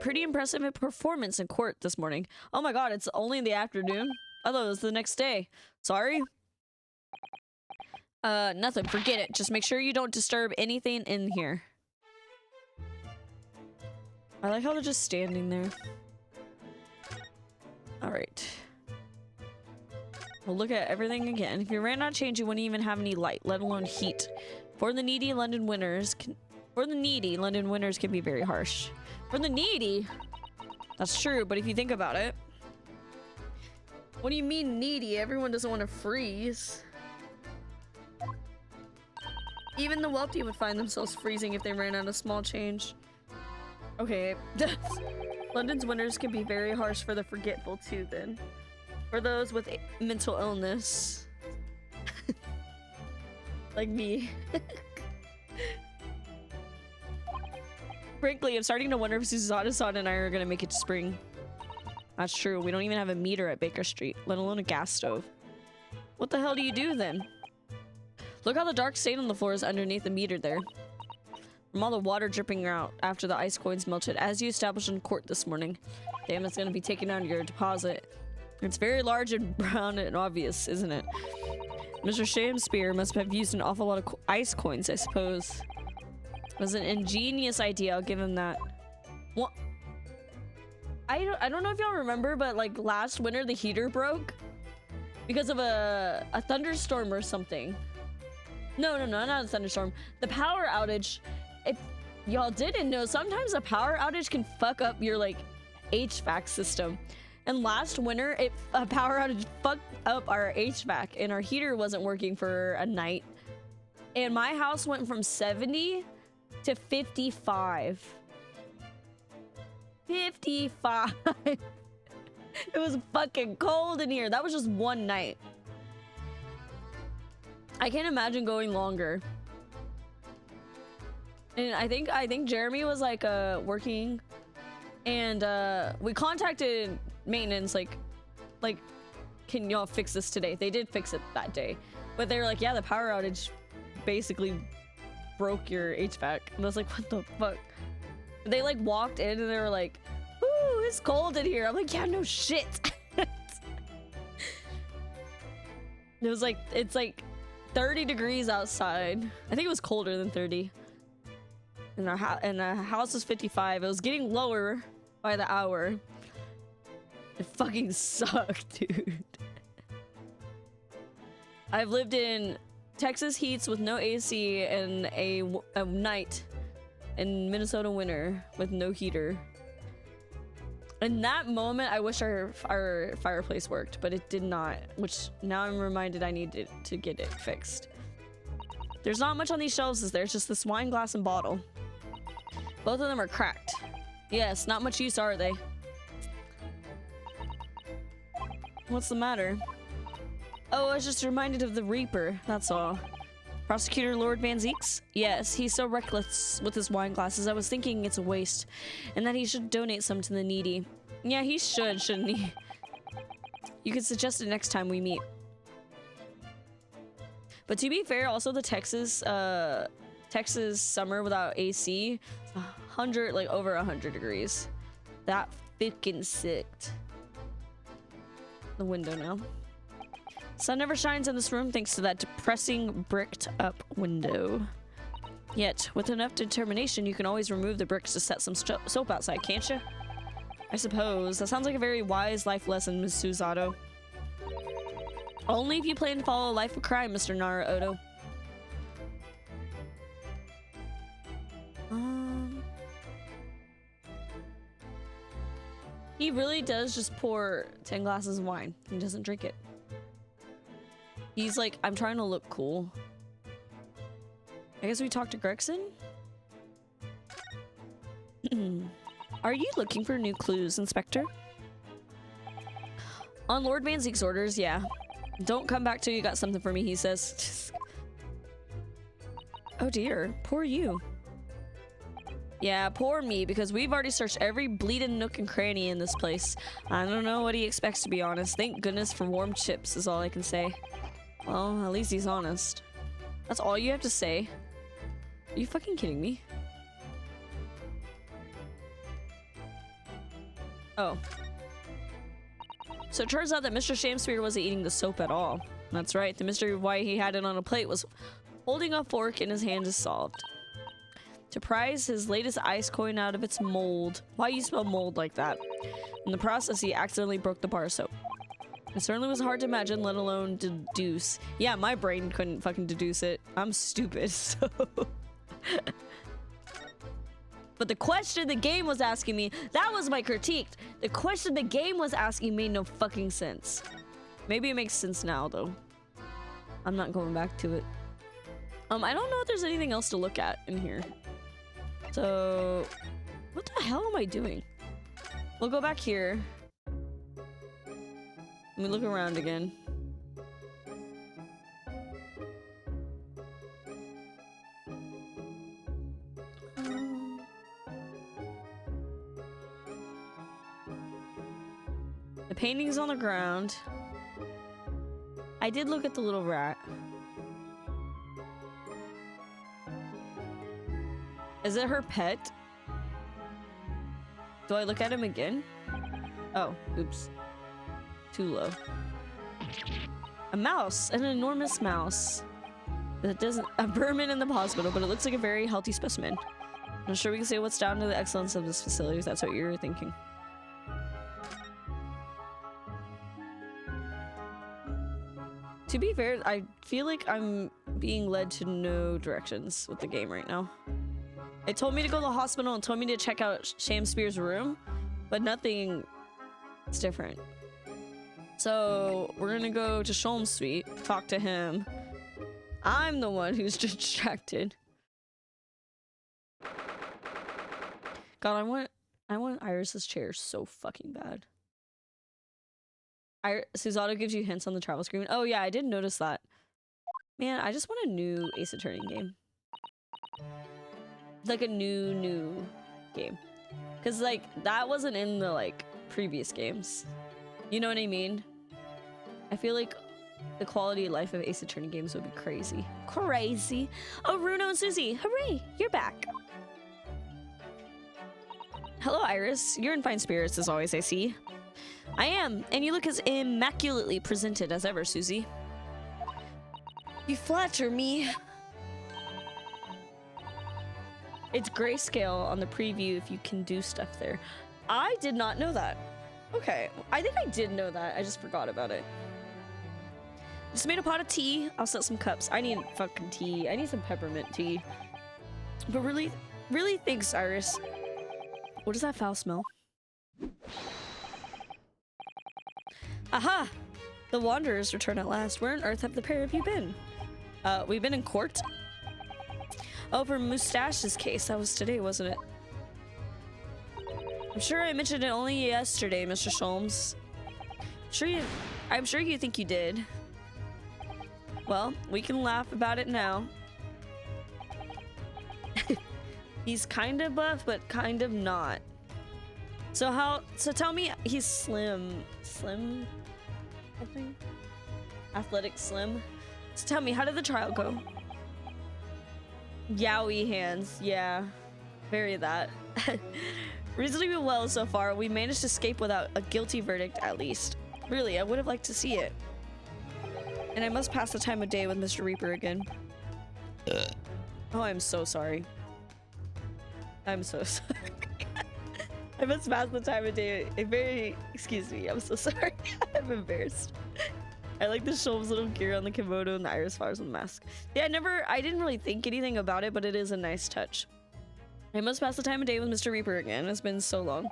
pretty impressive performance in court this morning. Oh my god, it's only in the afternoon? I thought it was the next day. Sorry? Nothing. Forget it. Just make sure you don't disturb anything in here. I like how they're just standing there. Alright. We'll look at everything again. If you ran out of change, you wouldn't even have any light, let alone heat. For the needy, London winters can be very harsh. For the needy? That's true, but if you think about it... What do you mean needy? Everyone doesn't want to freeze. Even the wealthy would find themselves freezing if they ran out of small change. Okay. London's winters can be very harsh for the forgetful too, then. For those with mental illness. Like me. Frankly, I'm starting to wonder if Susanna and I are gonna make it to spring. That's true. We don't even have a meter at Baker Street, let alone a gas stove. What the hell do you do then? Look how the dark stain on the floor is underneath the meter there. From all the water dripping out after the ice coins melted, as you established in court this morning. Damn, it's gonna be taken out of your deposit. It's very large and brown and obvious, isn't it? Mr. Shakespeare must have used an awful lot of ice coins, I suppose. It was an ingenious idea, I'll give him that. What? I don't know if y'all remember, but like last winter the heater broke because of a thunderstorm or something. No, not a thunderstorm. The power outage. If y'all didn't know, sometimes a power outage can fuck up your like HVAC system. And last winter, a power outage fucked up our HVAC and our heater wasn't working for a night. And my house went from 70 to 55. 55. It was fucking cold in here. That was just one night. I can't imagine going longer. And I think Jeremy was like working, and we contacted maintenance like can y'all fix this today? They did fix it that day, but they were like, yeah, the power outage basically broke your HVAC. And I was like, what the fuck? They like walked in and they were like, ooh, it's cold in here. I'm like, yeah, no shit. It was like, it's like 30 degrees outside. I think it was colder than 30. And our house was 55. It was getting lower by the hour. It fucking sucked, dude. I've lived in Texas heats with no AC and a night in Minnesota winter with no heater. In that moment, I wish our fireplace worked, but it did not, which now I'm reminded I needed to get it fixed. There's not much on these shelves, is there? It's just this wine glass and bottle. Both of them are cracked. Yes, not much use, are they? What's the matter? Oh, I was just reminded of the Reaper, that's all. Prosecutor Lord Van Zeeks? Yes, he's so reckless with his wine glasses. I was thinking it's a waste, and that he should donate some to the needy. Yeah, he should, shouldn't he? You could suggest it next time we meet. But to be fair, also the Texas summer without AC, 100, like over 100 degrees. That fucking sicked. The window now. Sun never shines in this room thanks to that depressing bricked up window. Yet, with enough determination, you can always remove the bricks to set some soap outside, can't you? I suppose. That sounds like a very wise life lesson, Ms. Susato. Only if you plan to follow a life of crime, Mr. Naruto. He really does just pour 10 glasses of wine and doesn't drink it. He's like, I'm trying to look cool. I guess we talked to Gregson? Are you looking for new clues, Inspector? On Lord Van Zeek's orders, yeah. Don't come back till you got something for me, he says. Oh dear, poor you. Yeah, poor me, because we've already searched every bleeding nook and cranny in this place. I don't know what he expects, to be honest. Thank goodness for warm chips is all I can say. Well, at least he's honest. That's all you have to say? Are you fucking kidding me? Oh. So it turns out that Mr. Shamspeare wasn't eating the soap at all. That's right. The mystery of why he had it on a plate was holding a fork in his hand is solved. To prise his latest ice coin out of its mold. Why you spell mold like that? In the process, he accidentally broke the bar of soap. It certainly was hard to imagine, let alone deduce. Yeah, my brain couldn't fucking deduce it. I'm stupid, so... But the question the game was asking me, that was my critique. The question the game was asking made no fucking sense. Maybe it makes sense now, though. I'm not going back to it. I don't know if there's anything else to look at in here. So, what the hell am I doing? We'll go back here. Let me look around again. The painting's on the ground. I did look at the little rat. Is it her pet? Do I look at him again? Oh, oops. Too low. A mouse, an enormous mouse. That doesn't a vermin in the hospital, but it looks like a very healthy specimen. I'm sure we can say what's down to the excellence of this facility if that's what you're thinking. To be fair, I feel like I'm being led to no directions with the game right now. It told me to go to the hospital and told me to check out Shamspeare's room, but nothing is different. So we're gonna go to Sholm's suite, talk to him. I'm the one who's distracted. God, I want Iris's chair so fucking bad. Susato gives you hints on the travel screen. Oh yeah, I did notice that. Man, I just want a new Ace Attorney game. Like a new game. Cause like that wasn't in the like previous games. You know what I mean? I feel like the quality of life of Ace Attorney games would be crazy. Crazy. Oh, Runo and Susie, hooray, you're back. Hello, Iris. You're in fine spirits as always, I see. I am, and you look as immaculately presented as ever, Susie. You flatter me. It's grayscale on the preview if you can do stuff there. I did not know that. Okay, I think I did know that. I just forgot about it. Just made a pot of tea. I'll set some cups. I need fucking tea. I need some peppermint tea. But really thanks, Iris. What is that foul smell? Aha! The Wanderers return at last. Where on earth have the pair of you been? We've been in court. Oh, for Mustache's case. That was today, wasn't it? I'm sure I mentioned it only yesterday, Mr. Sholmes. I'm sure you think you did. Well, we can laugh about it now. He's kind of buff, but kind of not. So tell me he's slim, I think? Athletic slim. So tell me, how did the trial go? Yowie hands, yeah. Very that. Reasonably well so far. We managed to escape without a guilty verdict, at least. Really, I would have liked to see it. And I must pass the time of day with Mr. Reaper again. Oh, I'm so sorry. I'm so sorry. I must pass the time of day. Excuse me, I'm so sorry. I'm embarrassed. I like the Sholmes little gear on the kimono and the iris flowers on the mask. Yeah, I didn't really think anything about it, but it is a nice touch. I must pass the time of day with Mr. Reaper again. It's been so long.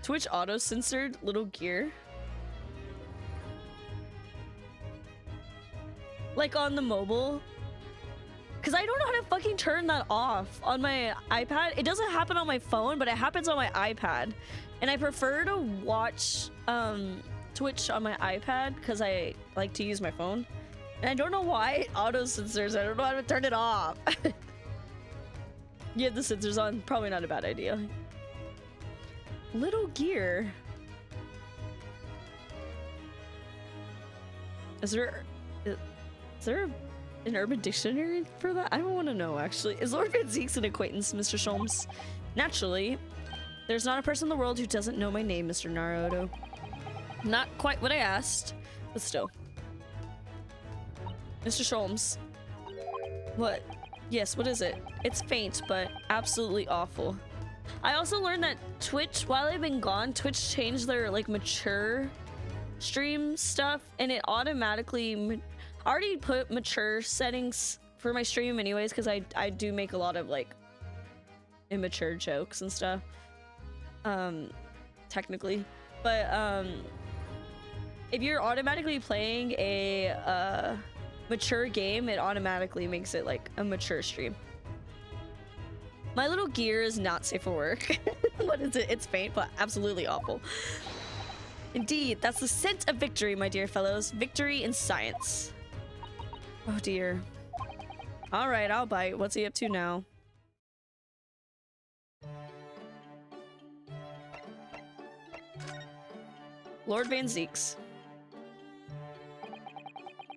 Twitch auto-censored little gear. Like on the mobile. Because I don't know how to fucking turn that off on my iPad. It doesn't happen on my phone, but it happens on my iPad. And I prefer to watch Twitch on my iPad because I like to use my phone. And I don't know why it auto-censors. I don't know how to turn it off. You have the sensors on. Probably not a bad idea. Little gear. Is there an urban dictionary for that? I don't want to know, actually. Is Lord Van Zeke's an acquaintance, Mr. Sholmes? Naturally. There's not a person in the world who doesn't know my name, Mr. Naruto. Not quite what I asked, but still. Mr. Sholmes. What? Yes, what is it? It's faint, but absolutely awful. I also learned that Twitch, while I've been gone, Twitch changed their like mature stream stuff, and it automatically I already put mature settings for my stream anyways, because I do make a lot of like immature jokes and stuff. Technically. But if you're automatically playing a mature game, it automatically makes it like a mature stream. My little gear is not safe for work. What is it? It's faint, but absolutely awful. Indeed, that's the scent of victory, my dear fellows. Victory in science. Oh dear. All right, I'll bite. What's he up to now? Lord Van Zeeks.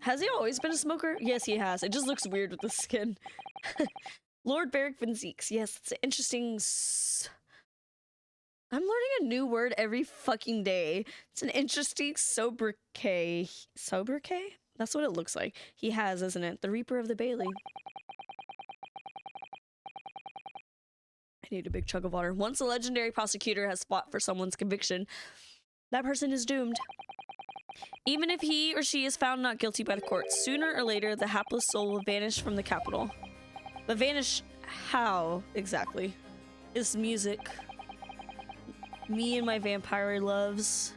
Has he always been a smoker? Yes, he has. It just looks weird with the skin. Lord Beric Van Zeeks. Yes, it's an interesting... I'm learning a new word every fucking day. It's an interesting sobriquet. Sobriquet? That's what it looks like. He has, isn't it? The Reaper of the Bailey. I need a big chug of water. Once a legendary prosecutor has fought for someone's conviction, that person is doomed. Even if he or she is found not guilty by the court, sooner or later the hapless soul will vanish from the capital. But vanish how, exactly? Is music. Me and my vampire loves.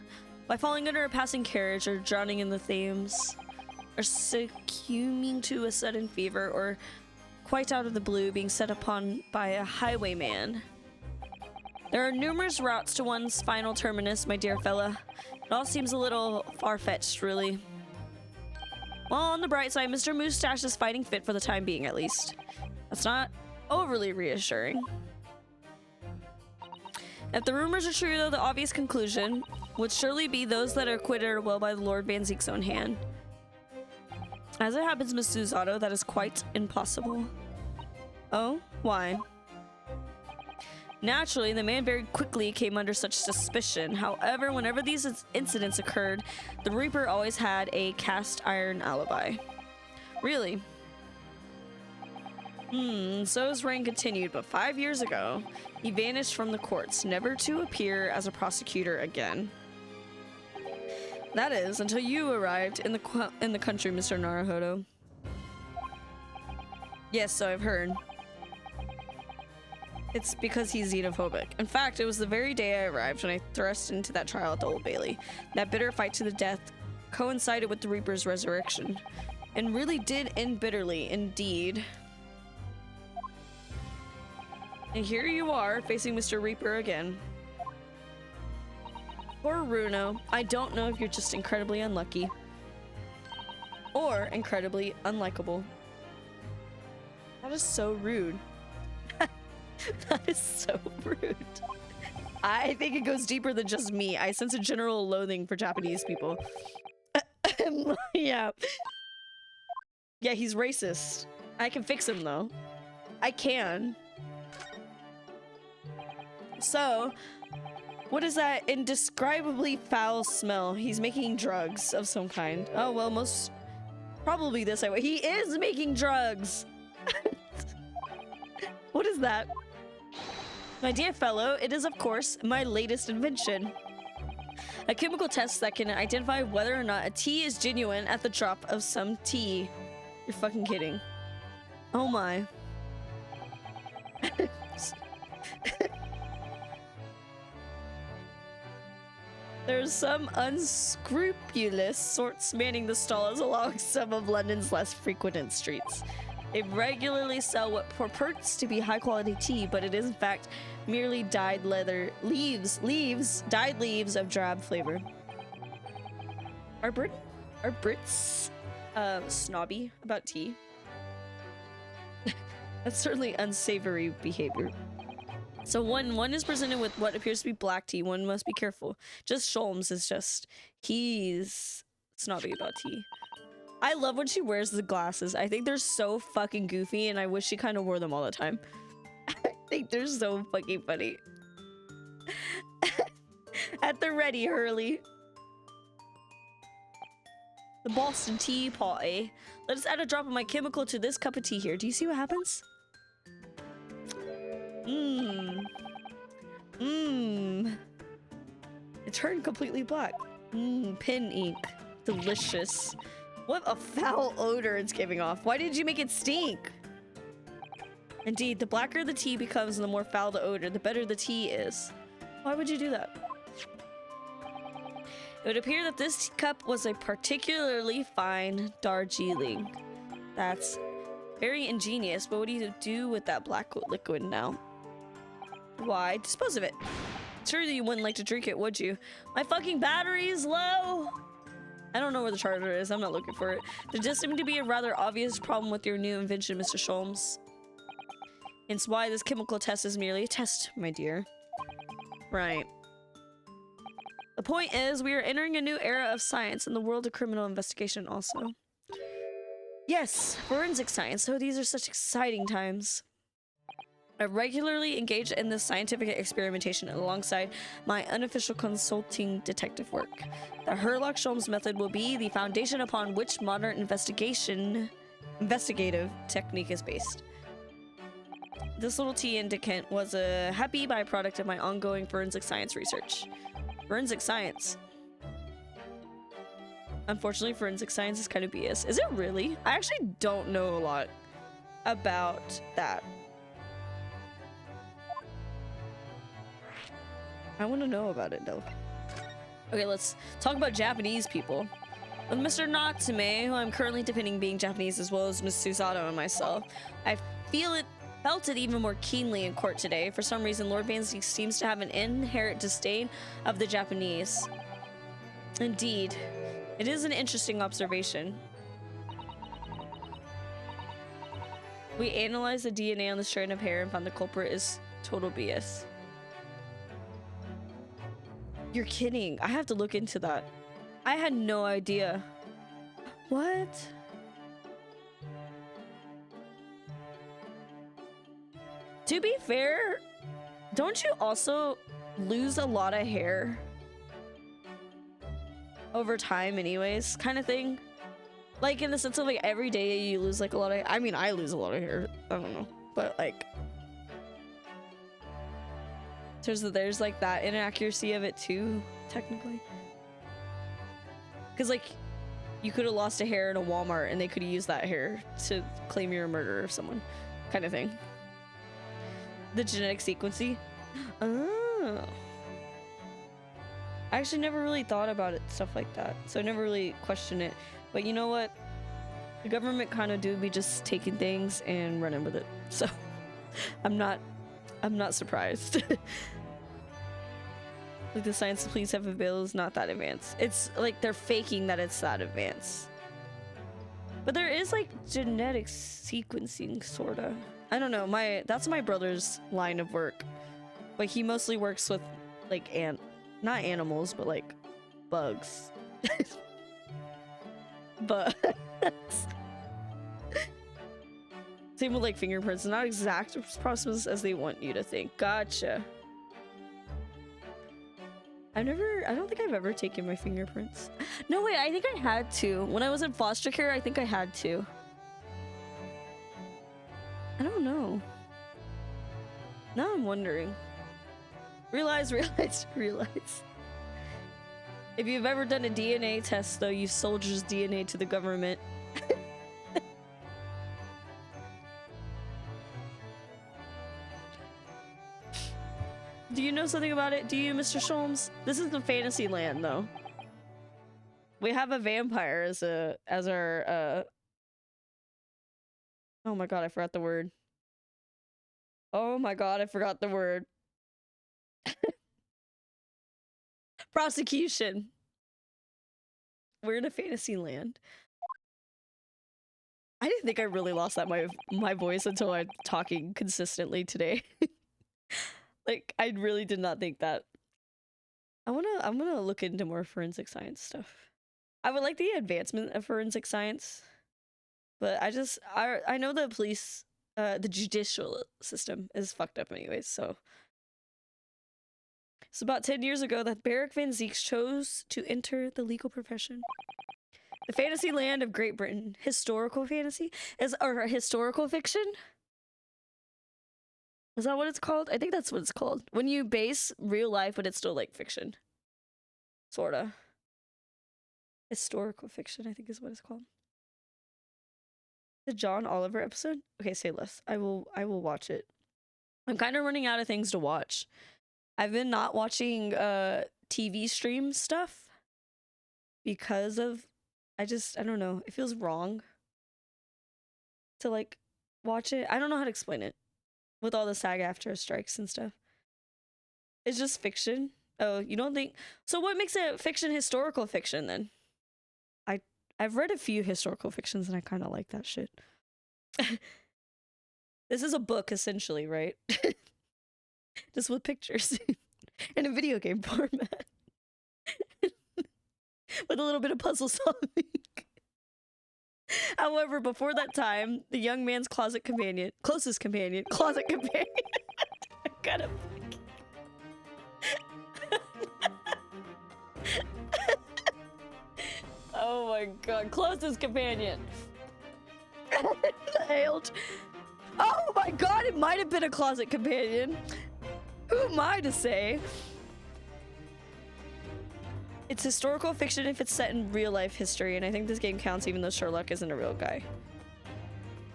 By falling under a passing carriage, or drowning in the Thames, or succumbing to a sudden fever, or quite out of the blue being set upon by a highwayman. There are numerous routes to one's final terminus, my dear fella. It all seems a little far-fetched, really. Well, on the bright side, Mr. Moustache is fighting fit for the time being, at least. That's not overly reassuring. If the rumors are true, though, the obvious conclusion would surely be those that are acquitted are well by the Lord Van Zeek's own hand. As it happens, Miss Susato, that is quite impossible. Oh? Why? Naturally, the man very quickly came under such suspicion. However, whenever these incidents occurred, the Reaper always had a cast iron alibi. Really? So his reign continued, but 5 years ago, he vanished from the courts, never to appear as a prosecutor again. That is, until you arrived in the country, Mr. Naruhodo. Yes, so I've heard. It's because he's xenophobic. In fact, it was the very day I arrived when I thrust into that trial at the Old Bailey. That bitter fight to the death coincided with the Reaper's resurrection, and really did end bitterly, indeed. And here you are, facing Mr. Reaper again. Poor Runo. I don't know if you're just incredibly unlucky, or incredibly unlikable. That is so rude. That is so rude. I think it goes deeper than just me. I sense a general loathing for Japanese people. Yeah. Yeah, he's racist. I can fix him, though. I can. So, what is that indescribably foul smell? He's making drugs of some kind. Oh, well, most probably this way. He is making drugs! What is that? My dear fellow, it is, of course, my latest invention. A chemical test that can identify whether or not a tea is genuine at the drop of some tea. You're fucking kidding. Oh my. There's some unscrupulous sorts manning the stalls along some of London's less frequented streets. They regularly sell what purports to be high-quality tea, but it is in fact merely dyed dyed leaves of drab flavor. Are Brits snobby about tea? That's certainly unsavory behavior. So one is presented with what appears to be black tea. One must be careful. Just Sholmes is just, he's snobby about tea. I love when she wears the glasses. I think they're so fucking goofy, and I wish she kind of wore them all the time. I think they're so fucking funny. At the ready, Hurley. The Boston Tea Party. Let us add a drop of my chemical to this cup of tea here. Do you see what happens? Mmm. Mmm. It turned completely black. Mmm, pin ink. Delicious. What a foul odor it's giving off. Why did you make it stink? Indeed, the blacker the tea becomes and the more foul the odor, the better the tea is. Why would you do that? It would appear that this cup was a particularly fine Darjeeling. That's very ingenious, but what do you do with that black liquid now? Why? Dispose of it. Surely you wouldn't like to drink it, would you? My fucking battery is low! I don't know where the charger is. I'm not looking for it. There does seem to be a rather obvious problem with your new invention, Mr. Sholmes. Hence why this chemical test is merely a test, my dear. Right. The point is, we are entering a new era of science in the world of criminal investigation also. Yes, forensic science. So these are such exciting times. I regularly engage in this scientific experimentation alongside my unofficial consulting detective work. The Herlock-Sholmes method will be the foundation upon which modern investigative technique is based. This little tea indicant was a happy byproduct of my ongoing forensic science research. Forensic science. Unfortunately, forensic science is kind of BS. Is it really? I actually don't know a lot about that. I want to know about it though. Okay, let's talk about Japanese people. With Mr. Natsume, who I'm currently depicting being Japanese, as well as Miss Susato and myself, I felt it even more keenly in court today. For some reason, Lord Vansy seems to have an inherent disdain of the Japanese. Indeed, it is an interesting observation. We analyzed the DNA on the strand of hair and found the culprit is total BS. You're kidding. I have to look into that. I had no idea. What? To be fair, don't you also lose a lot of hair over time anyways, kind of thing? Like in the sense of like every day you lose like a lot of, I mean, I lose a lot of hair. I don't know, but like there's like that inaccuracy of it too, technically. Because like you could have lost a hair in a Walmart and they could have used that hair to claim you're a murderer of someone, kind of thing. The genetic sequencing. Oh. I actually never really thought about it, stuff like that. So I never really questioned it. But you know what? The government kind of do be just taking things and running with it. So I'm not surprised. Like the science the police have available is not that advanced. It's like they're faking that it's that advanced. But there is like genetic sequencing, sorta. I don't know. That's my brother's line of work, but he mostly works with like not animals, but like bugs. Bugs. Same with like fingerprints. Not exact process as they want you to think. Gotcha. I don't think I've ever taken my fingerprints. No, wait, I think I had to. When I was in foster care, I think I had to. I don't know. Now I'm wondering. Realize. If you've ever done a DNA test, though, you soldier's DNA to the government. Do you know something about it? Do you, Mr. Sholmes? This is the fantasy land, though. We have a vampire as our oh my god, I forgot the word. Oh my god, I forgot the word. Prosecution. We're in a fantasy land. I didn't think I really lost that my voice until I'm talking consistently today. Like, I really did not think that. I'm gonna look into more forensic science stuff. I would like the advancement of forensic science, but I know the police, the judicial system is fucked up anyways, so. It's about 10 years ago that Beric Van Zieks chose to enter the legal profession. The fantasy land of Great Britain. Historical fantasy? Or historical fiction? Is that what it's called? I think that's what it's called. When you base real life, but it's still like fiction. Sorta. Historical fiction, I think is what it's called. The John Oliver episode? Okay, say less. I will watch it. I'm kind of running out of things to watch. I've been not watching TV stream stuff because of I don't know. It feels wrong to like watch it. I don't know how to explain it with all the SAG-AFTRA strikes and stuff. It's just fiction. Oh, you don't think so? What makes it fiction historical fiction then? I've read a few historical fictions and I kind of like that shit. This is a book essentially, right? Just with pictures in a video game format. With a little bit of puzzle solving. However, before that time, the young man's closet companion, closest companion, closet companion. I gotta. Oh my god, closest companion. Hailed. Oh my god, it might have been a closet companion. Who am I to say? It's historical fiction if it's set in real life history, and I think this game counts even though Sherlock isn't a real guy.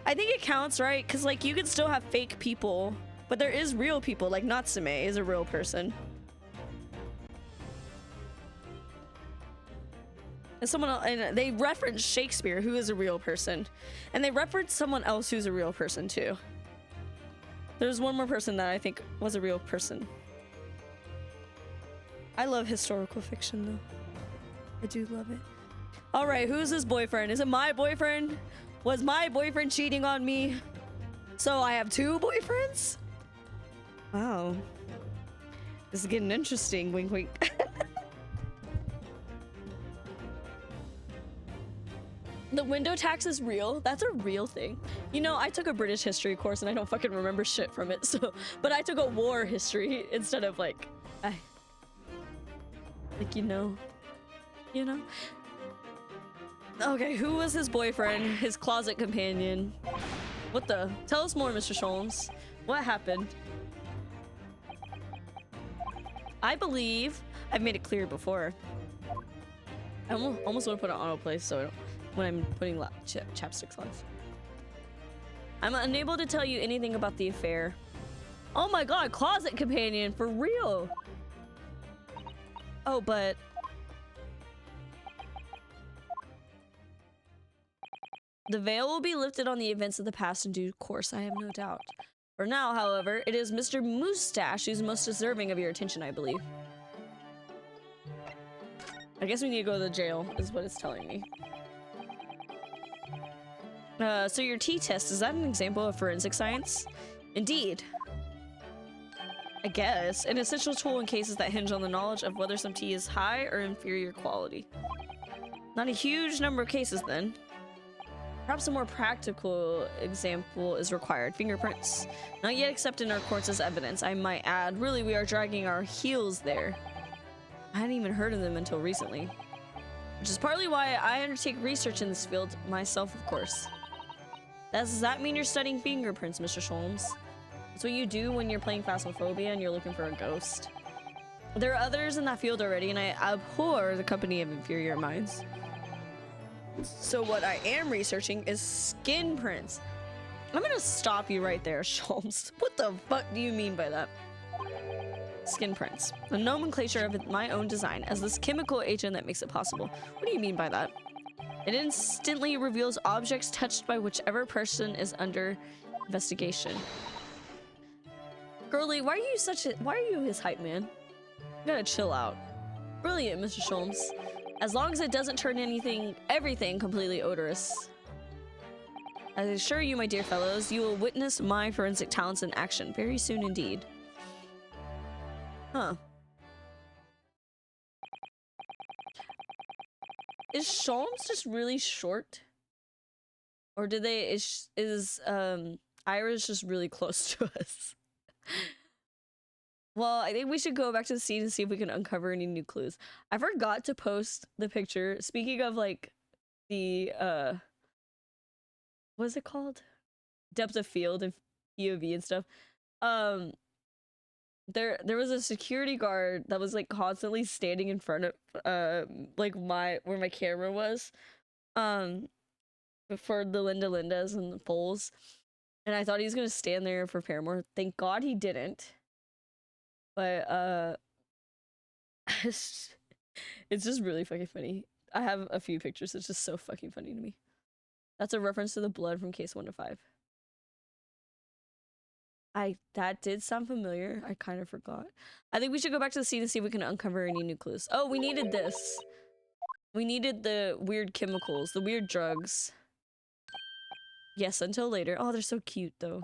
I think it counts, right? Because like you could still have fake people, but there is real people, like Natsume is a real person. And someone else, and they reference Shakespeare, who is a real person. And they reference someone else who's a real person too. There's one more person that I think was a real person. I love historical fiction though. I do love it. All right, who's his boyfriend? Is it my boyfriend? Was my boyfriend cheating on me? So I have two boyfriends? Wow. This is getting interesting, wink wink. The window tax is real. That's a real thing. You know, I took a British history course and I don't fucking remember shit from it. So, but I took a war history instead of like, you know. Okay, who was his boyfriend? His closet companion? What the? Tell us more, Mr. Sholmes. What happened? I believe I've made it clear before. I almost want to put it on autoplay so I don't. When I'm putting chapsticks on. I'm unable to tell you anything about the affair. Oh my god, closet companion, for real. Oh, but... the veil will be lifted on the events of the past in due course, I have no doubt. For now, however, it is Mr. Moustache who's most deserving of your attention, I believe. I guess we need to go to the jail, is what it's telling me. So your T-test, is that an example of forensic science? Indeed. I guess. An essential tool in cases that hinge on the knowledge of whether some tea is high or inferior quality. Not a huge number of cases, then. Perhaps a more practical example is required. Fingerprints. Not yet accepted in our courts as evidence, I might add. Really, we are dragging our heels there. I hadn't even heard of them until recently. Which is partly why I undertake research in this field myself, of course. Does that mean you're studying fingerprints, Mr. Sholmes? That's what you do when you're playing Phasmophobia and you're looking for a ghost. There are others in that field already, and I abhor the company of inferior minds. So what I am researching is skin prints. I'm gonna stop you right there, Sholmes. What the fuck do you mean by that? Skin prints. A nomenclature of my own design as this chemical agent that makes it possible. What do you mean by that? It instantly reveals objects touched by whichever person is under investigation. Girly, why are you his hype man? You gotta chill out. Brilliant, Mr. Sholmes. As long as it doesn't turn everything completely odorous. I assure you, my dear fellows, you will witness my forensic talents in action very soon indeed. Huh. Is Sholmes just really short? Or is Iris just really close to us? Well, I think we should go back to the scene and see if we can uncover any new clues. I forgot to post the picture. Speaking of like the what is it called? Depth of field and POV and stuff. There was a security guard that was like constantly standing in front of like where my camera was for the Lindas and the Foals, and I thought he was gonna stand there for Paramore. Thank God he didn't. But it's just really fucking funny. I have a few pictures. It's just so fucking funny to me. That's a reference to the blood from case 1 to 5. That did sound familiar. I kind of forgot. I think we should go back to the scene and see if we can uncover any new clues. Oh, we needed this. We needed the weird chemicals, the weird drugs. Yes, until later. Oh, they're so cute though.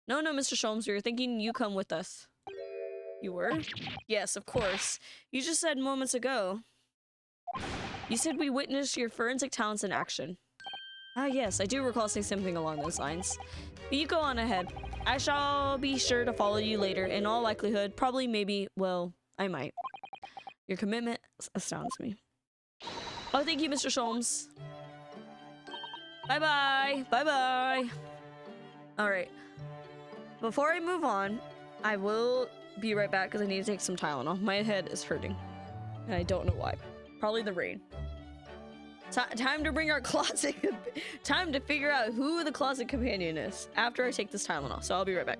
No, Mr. Sholmes, we were thinking you come with us. You were? Yes, of course. You just said moments ago. You said we witnessed your forensic talents in action. Ah, yes, I do recall saying something along those lines. But you go on ahead. I shall be sure to follow you later. In all likelihood, probably, maybe, well, I might. Your commitment astounds me. Oh, thank you, Mr. Sholmes. Bye-bye. Bye-bye. All right. Before I move on, I will be right back because I need to take some Tylenol. My head is hurting, and I don't know why. Probably the rain. Time to bring our closet. Time to figure out who the closet companion is after I take this Tylenol. So I'll be right back.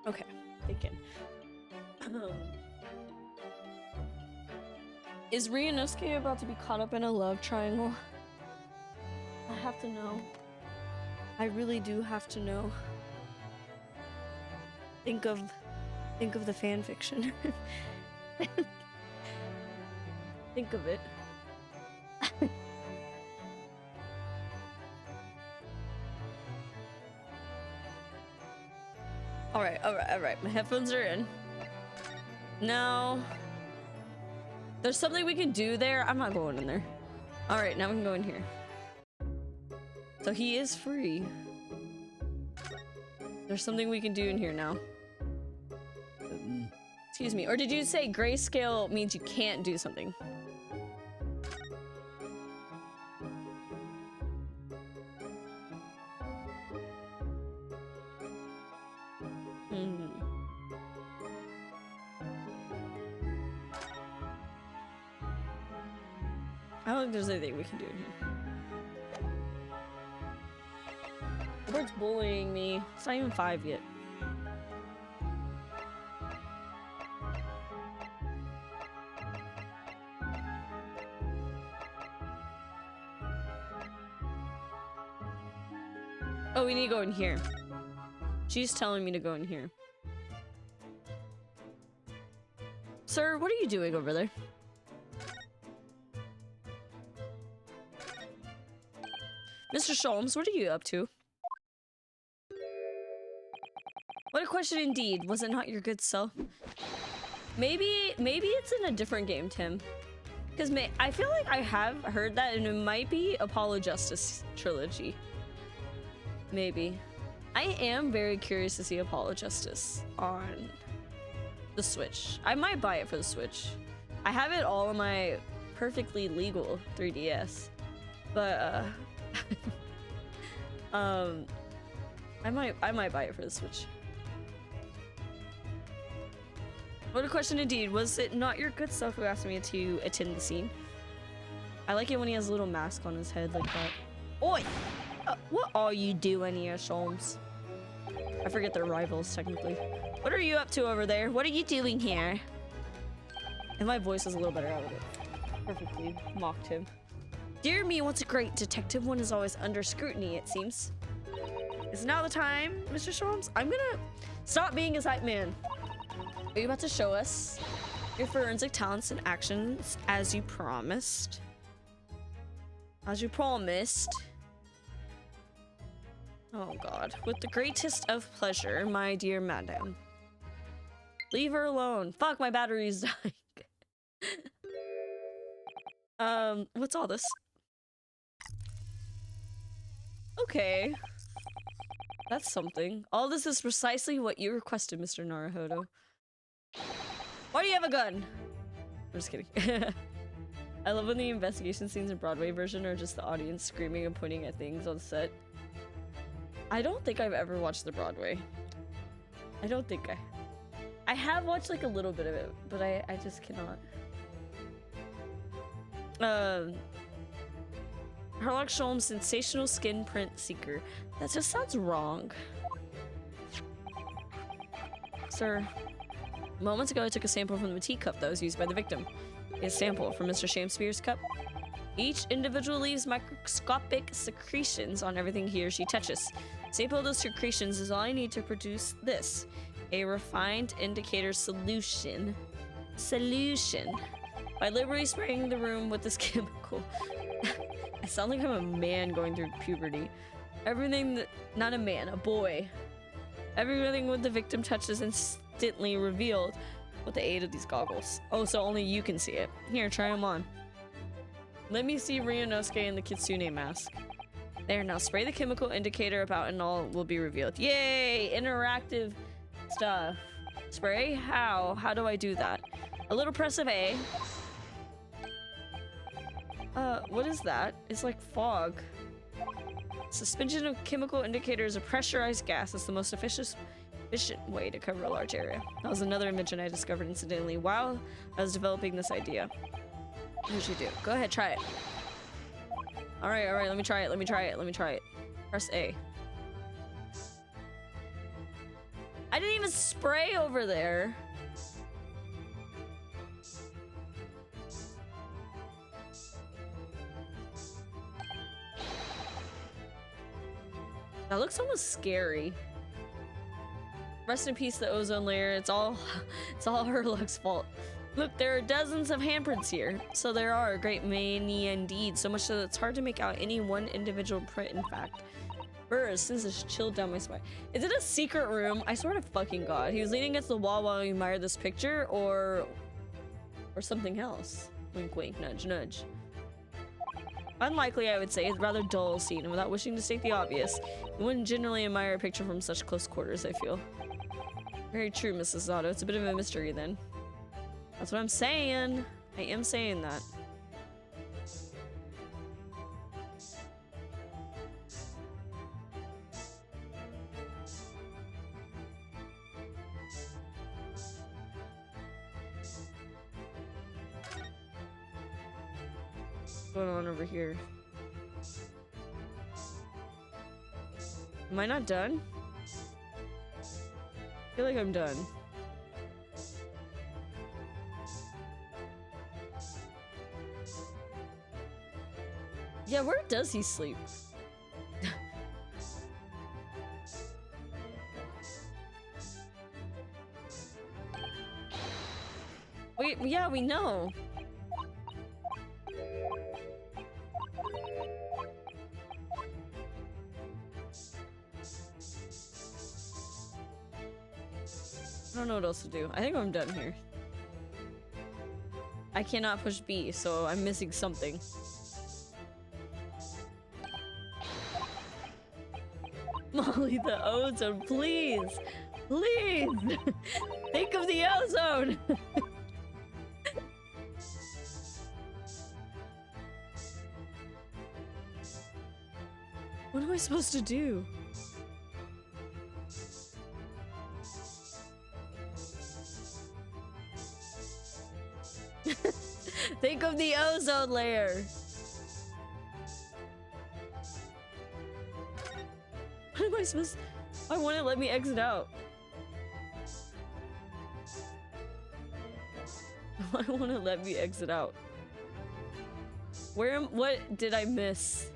Okay, thinking. Is Ryunosuke about to be caught up in a love triangle? I have to know. I really do have to know. Think of the fan fiction. Think of it. All right. My headphones are in. No. There's something we can do there. I'm not going in there. All right, now we can go in here. So he is free. There's something we can do in here now. Excuse me. Or did you say grayscale means you can't do something? I don't think there's anything we can do in here. The bird's bullying me. It's not even 5 yet. Oh, we need to go in here. She's telling me to go in here. Sir, what are you doing over there? Mr. Sholmes, what are you up to? What a question indeed. Was it not your good self? Maybe it's in a different game, Tim. Because I feel like I have heard that, and it might be Apollo Justice Trilogy. Maybe. I am very curious to see Apollo Justice on the Switch. I might buy it for the Switch. I have it all on my perfectly legal 3DS. But, I might buy it for the Switch. What a question indeed. Was it not your good self who asked me to attend the scene? I like it when he has a little mask on his head like that. Oi! What are you doing here, Sholmes? I forget they're rivals, technically. What are you up to over there? What are you doing here? And my voice is a little better out of it. Perfectly mocked him. Dear me, what's a great detective? One is always under scrutiny, it seems. Is now the time, Mr. Sholmes? I'm gonna stop being a hype man. Are you about to show us your forensic talents and actions as you promised? As you promised. Oh god. With the greatest of pleasure, my dear madam. Leave her alone. Fuck, my battery's dying. What's all this? Okay. That's something. All this is precisely what you requested, Mr. Naruhodo. Why do you have a gun? I'm just kidding. I love when the investigation scenes in Broadway version are just the audience screaming and pointing at things on set. I don't think I've ever watched the Broadway. I don't think I have watched like a little bit of it, but I just cannot. Herlock Sholmes, sensational skin print seeker. That just sounds wrong. Sir, moments ago I took a sample from the tea cup that was used by the victim. A sample from Mr. Shakespeare's cup. Each individual leaves microscopic secretions on everything he or she touches. Sample of those secretions is all I need to produce this. A refined indicator solution. By liberally spraying the room with this chemical. I sound like I'm a man going through puberty. Everything that, not a man, a boy. Everything with the victim touches instantly revealed with the aid of these goggles. Oh, so only you can see it. Here, try them on. Let me see Ryunosuke in the Kitsune mask. There, now spray the chemical indicator about and all will be revealed. Yay! Interactive stuff. Spray? How? How do I do that? A little press of A. What is that? It's like fog. Suspension of chemical indicator is a pressurized gas. It's the most efficient way to cover a large area. That was another invention I discovered incidentally while I was developing this idea. What should you do? Go ahead, try it. Alright, let me try it. Press A. I didn't even spray over there. That looks almost scary. Rest in peace, the ozone layer. It's all Herlock's fault. Look, there are dozens of handprints here. So there are a great many indeed. So much so that it's hard to make out any one individual print, in fact. Burrs, since it's chilled down my spine. Is it a secret room? I swear to fucking God. He was leaning against the wall while he admired this picture, or something else. Wink, wink, nudge, nudge. Unlikely, I would say. It's a rather dull scene, and without wishing to state the obvious, you wouldn't generally admire a picture from such close quarters, I feel. Very true, Mrs. Otto. It's a bit of a mystery, then. That's what I'm saying. I am saying that. What's going on over here? Am I not done? I feel like I'm done. Yeah, where does he sleep? Wait, yeah, we know. I don't know what else to do. I think I'm done here. I cannot push B, so I'm missing something. Molly, the ozone, please! Please! Think of the ozone! What am I supposed to do? Think of the ozone layer. What am I supposed? I want to let me exit out. I want to let me exit out. Where am? What did I miss?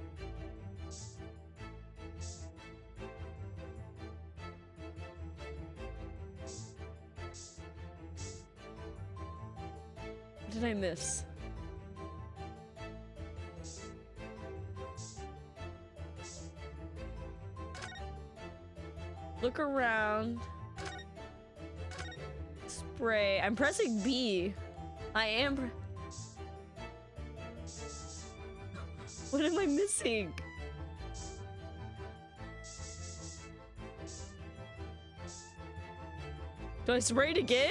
What did I miss? Look around. Spray. I'm pressing B. I am. What am I missing? Do I spray it again?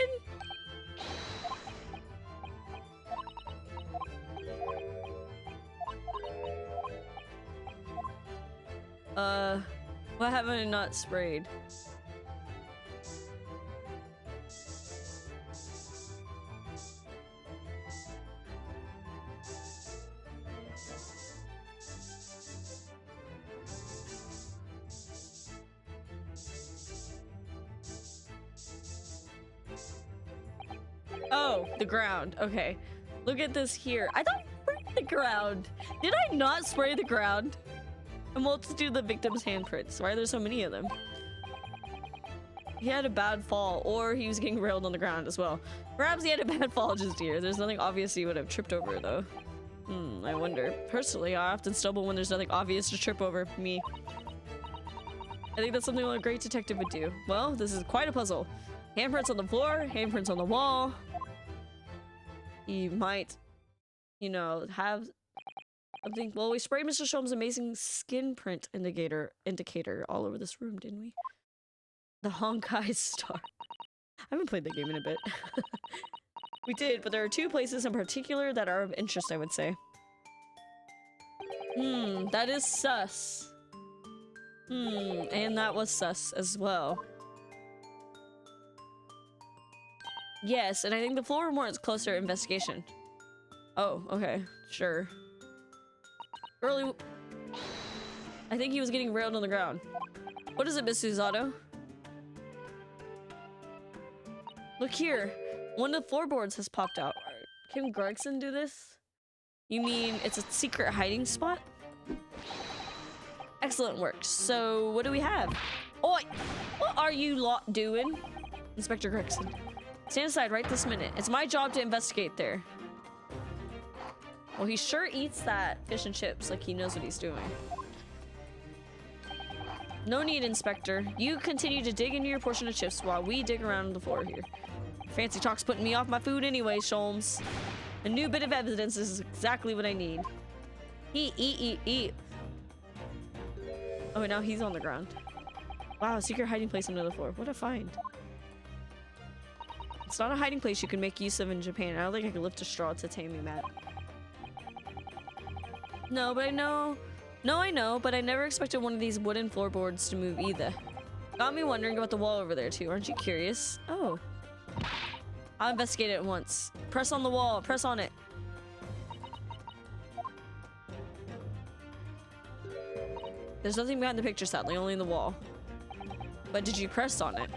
Why haven't I not sprayed? Oh, the ground. Okay. Look at this here. I thought I sprayed the ground. Did I not spray the ground? And we'll just do the victim's handprints. Why are there so many of them? He had a bad fall, or he was getting railed on the ground as well. Perhaps he had a bad fall just here. There's nothing obvious he would have tripped over, though. I wonder. Personally, I often stumble when there's nothing obvious to trip over. Me. I think that's something a great detective would do. Well, this is quite a puzzle. Handprints on the floor, handprints on the wall. He might, you know, have something. Well, we sprayed Mr. Sholmes' amazing skin print indicator all over this room, didn't we? The Honkai Star. I haven't played that game in a bit. We did, but there are two places in particular that are of interest, I would say. That is sus. And that was sus as well. Yes, and I think the floor warrants closer investigation. Oh, okay. Sure. Early... I think he was getting railed on the ground. What is it, Miss Susato? Look here. One of the floorboards has popped out. Can Gregson do this? You mean it's a secret hiding spot? Excellent work. So, what do we have? Oi! What are you lot doing? Inspector Gregson. Stand aside right this minute. It's my job to investigate there. Well, he sure eats that fish and chips like he knows what he's doing. No need, Inspector. You continue to dig into your portion of chips while we dig around on the floor here. Fancy talk's putting me off my food anyway, Sholmes. A new bit of evidence is exactly what I need. Eat. Oh, and now he's on the ground. Wow, secret hiding place under the floor. What a find. It's not a hiding place you can make use of in Japan. I don't think I could lift a straw to tame you, Matt. No, but I know. No, I know, but I never expected one of these wooden floorboards to move either. Got me wondering about the wall over there, too. Aren't you curious? Oh. I'll investigate it at once. Press on the wall. Press on it. There's nothing behind the picture, sadly. Only in the wall. But did you press on it?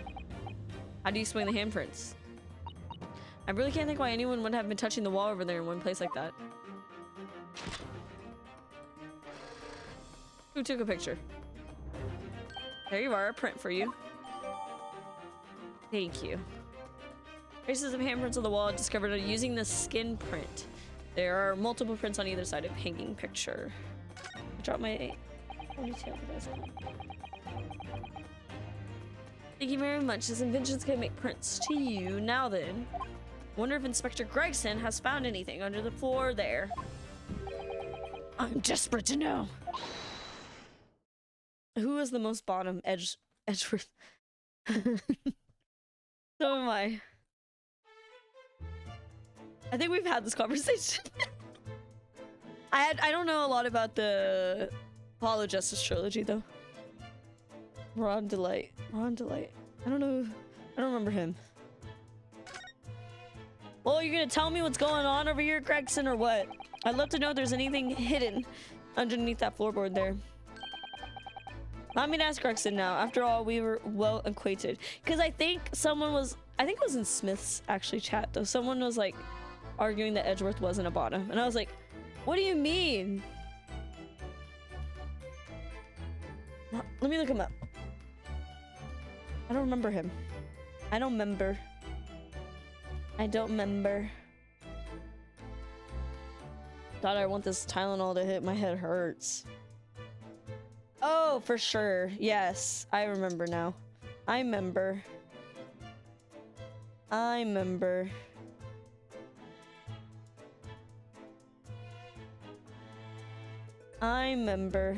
How do you explain the handprints? I really can't think why anyone would have been touching the wall over there in one place like that. Who took a picture? There you are, a print for you. Thank you. Traces of handprints on the wall discovered using the skin print. There are multiple prints on either side of hanging picture. I dropped my ponytail. Thank you very much. This invention's gonna make prints to you. Now then, wonder if Inspector Gregson has found anything under the floor there. I'm desperate to know. Who is the most bottom edge? So am I. I think we've had this conversation. I don't know a lot about the Apollo Justice trilogy though. Ron Delight. I don't know. I don't remember him. Well, you're gonna tell me what's going on over here, Gregson, or what? I'd love to know if there's anything hidden underneath that floorboard there. Not me to ask Gregson now. After all, we were well acquainted. Because I think someone was... I think it was in Smith's, actually, chat, though. Someone was, like, arguing that Edgeworth wasn't a bottom. And I was like, what do you mean? Let me look him up. I don't remember him. I don't remember. I don't remember. God, I want this Tylenol to hit. My head hurts. Oh, for sure. Yes, I remember now. I remember. I remember. I remember.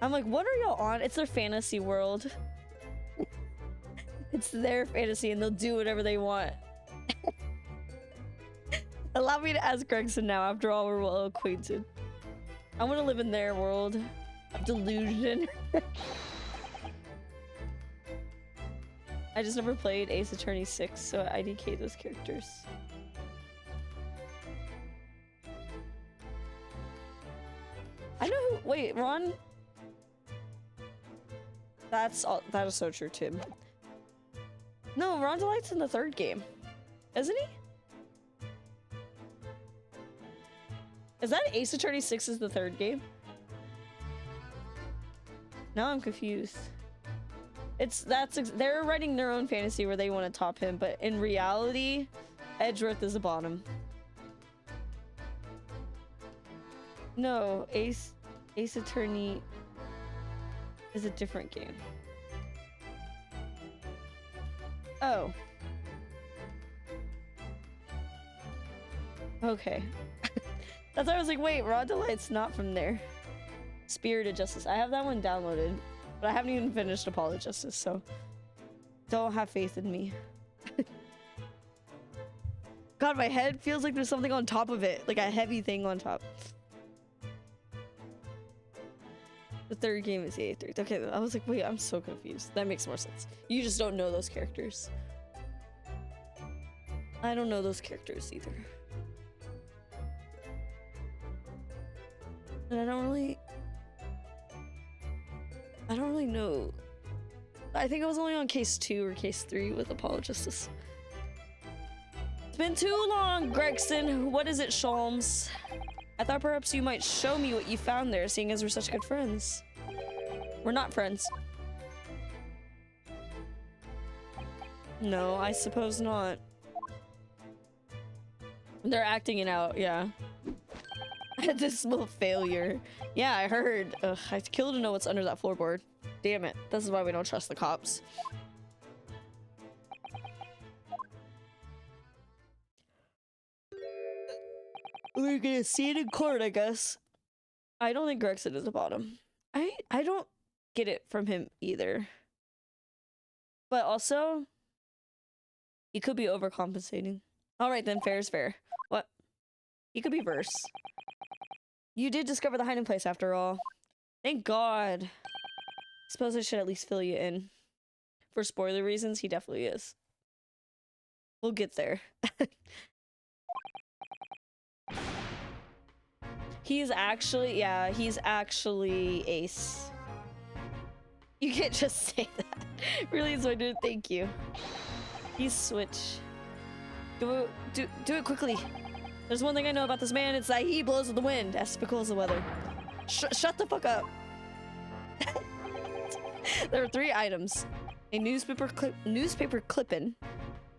I'm like, what are y'all on? It's their fantasy world. It's their fantasy and they'll do whatever they want. Allow me to ask Gregson now, after all, we're well acquainted. I want to live in their world of delusion. I just never played Ace Attorney 6, so I IDK those characters. I know who- wait, Ron? That is so true, Tim. No, Ron Delight's in the third game. Isn't he? Is that Ace Attorney 6 is the third game? Now I'm confused. They're writing their own fantasy where they want to top him, but in reality, Edgeworth is the bottom. No, Ace Attorney is a different game. Oh. Okay. That's why I was like, wait, Raw Delight's not from there. Spirited Justice. I have that one downloaded, but I haven't even finished Apollo Justice, so don't have faith in me. God, my head feels like there's something on top of it, like a heavy thing on top. The third game is the A3. Okay, I was like, wait, I'm so confused. That makes more sense. You just don't know those characters. I don't know those characters either. And I don't really know. I think I was only on case 2 or case 3 with Apollo Justice. It's been too long, Gregson. What is it, Sholmes? I thought perhaps you might show me what you found there, seeing as we're such good friends. We're not friends. No, I suppose not. They're acting it out, yeah. Dismal failure. Yeah, I heard. Ugh, I'd kill to know what's under that floorboard. Damn it. This is why we don't trust the cops. We're gonna see it in court, I guess. I don't think Gregson is the bottom. I don't get it from him either. But also, he could be overcompensating. Alright then, fair is fair. What? He could be verse. You did discover the hiding place after all. Thank God. Suppose I should at least fill you in. For spoiler reasons, he definitely is. We'll get there. He's actually, yeah, he's actually Ace. You can't just say that. Really, so I did. Thank you. He's Switch. Do it quickly. There's one thing I know about this man. It's that he blows with the wind. As typical as the weather. Shut the fuck up. There are 3 items: a newspaper clipping,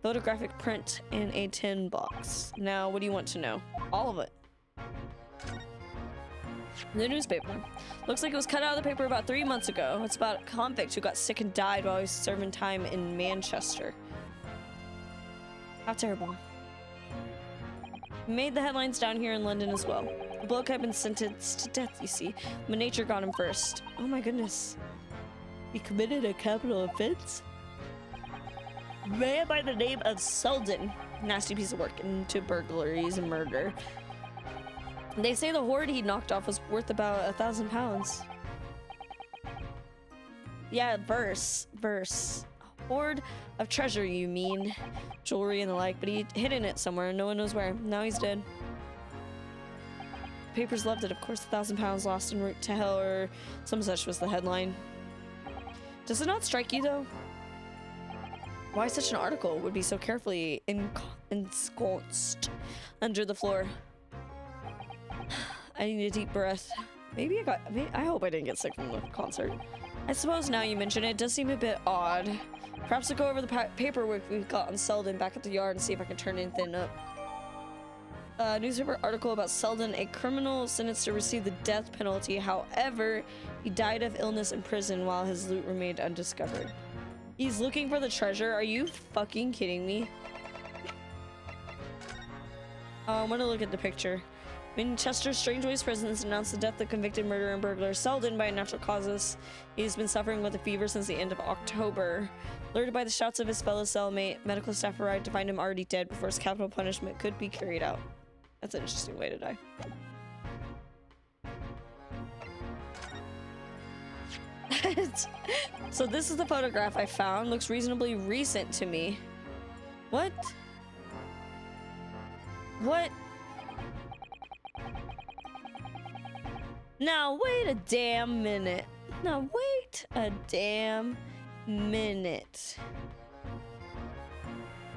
photographic print, and a tin box. Now, what do you want to know? All of it. The newspaper. Looks like it was cut out of the paper about 3 months ago. It's about a convict who got sick and died while he was serving time in Manchester. How terrible. Made the headlines down here in London as well. The bloke had been sentenced to death, you see, but nature got him first. Oh my goodness. He committed a capital offense? Man by the name of Selden. Nasty piece of work into burglaries and murder. They say the hoard he knocked off was worth about £1,000. Yeah, verse. Oh, Hoard of treasure, you mean? Jewelry and the like, but he'd hidden it somewhere and no one knows where. Now he's dead. Papers loved it, of course. 1,000 pounds lost en route to hell, or some such was the headline. Does it not strike you, though? Why such an article would be so carefully ensconced under the floor? I need a deep breath. I hope I didn't get sick from the concert. I suppose now you mention it, it does seem a bit odd. Perhaps I'll go over the paperwork we've got on Selden back at the yard and see if I can turn anything up. Newspaper article about Selden, a criminal sentenced to receive the death penalty. However, he died of illness in prison while his loot remained undiscovered. He's looking for the treasure? Are you fucking kidding me? I'm gonna look at the picture. Manchester's Strangeways prison has announced the death of the convicted murderer and burglar Selden by natural causes. He's been suffering with a fever since the end of October. Alerted by the shouts of his fellow cellmate, medical staff arrived to find him already dead before his capital punishment could be carried out. That's an interesting way to die. So this is the photograph I found. Looks reasonably recent to me. What? What? Now wait a damn minute. Now wait a damn minute.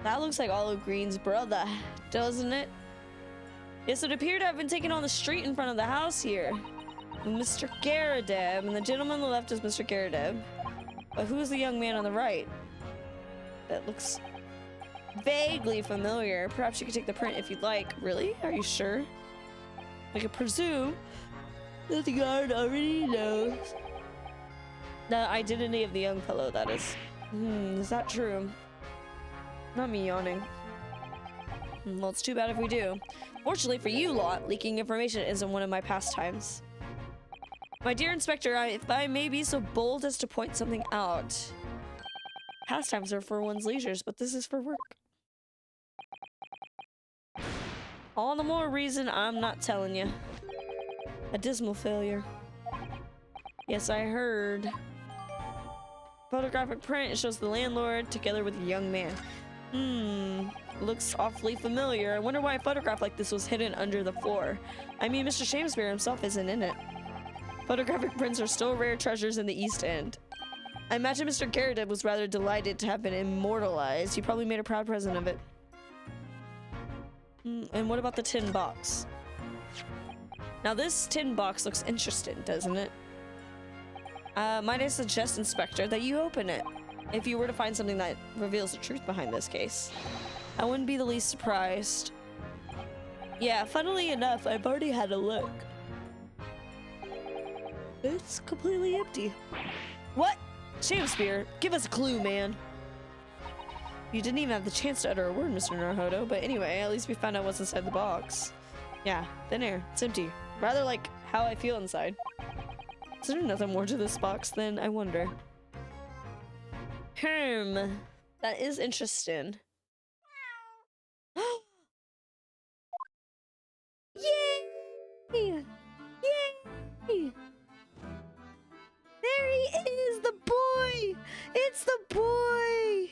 That looks like Olive Green's brother, doesn't it? Yes, it appeared to have been taken on the street in front of the house here. Mr. Garadeb, and the gentleman on the left is Mr. Garadeb. But who's the young man on the right? That looks vaguely familiar. Perhaps you could take the print if you'd like. Really? Are you sure? I could presume that the guard already knows the identity of the young fellow, that is. Is that true? Not me yawning. Well, it's too bad if we do. Fortunately for you lot, leaking information isn't one of my pastimes. My dear Inspector, if I may be so bold as to point something out. Pastimes are for one's leisures, but this is for work. All the more reason I'm not telling you. A dismal failure. Yes, I heard. Photographic print shows the landlord together with a young man. Looks awfully familiar. I wonder why a photograph like this was hidden under the floor. I mean, Mr. Shakespeare himself isn't in it. Photographic prints are still rare treasures in the East End. I imagine Mr. Garadeb was rather delighted to have been immortalized. He probably made a proud present of it. And what about the tin box? Now this tin box looks interesting, doesn't it? Might I suggest, Inspector, that you open it if you were to find something that reveals the truth behind this case. I wouldn't be the least surprised. Yeah, funnily enough, I've already had a look. It's completely empty. What? Shakespeare, give us a clue, man. You didn't even have the chance to utter a word, Mr. Naruhodo, but anyway, at least we found out what's inside the box. Yeah, thin air. It's empty. Rather like how I feel inside. Is there nothing more to this box then? I wonder. That is interesting. Yay! Yay! There he is, the boy! It's the boy!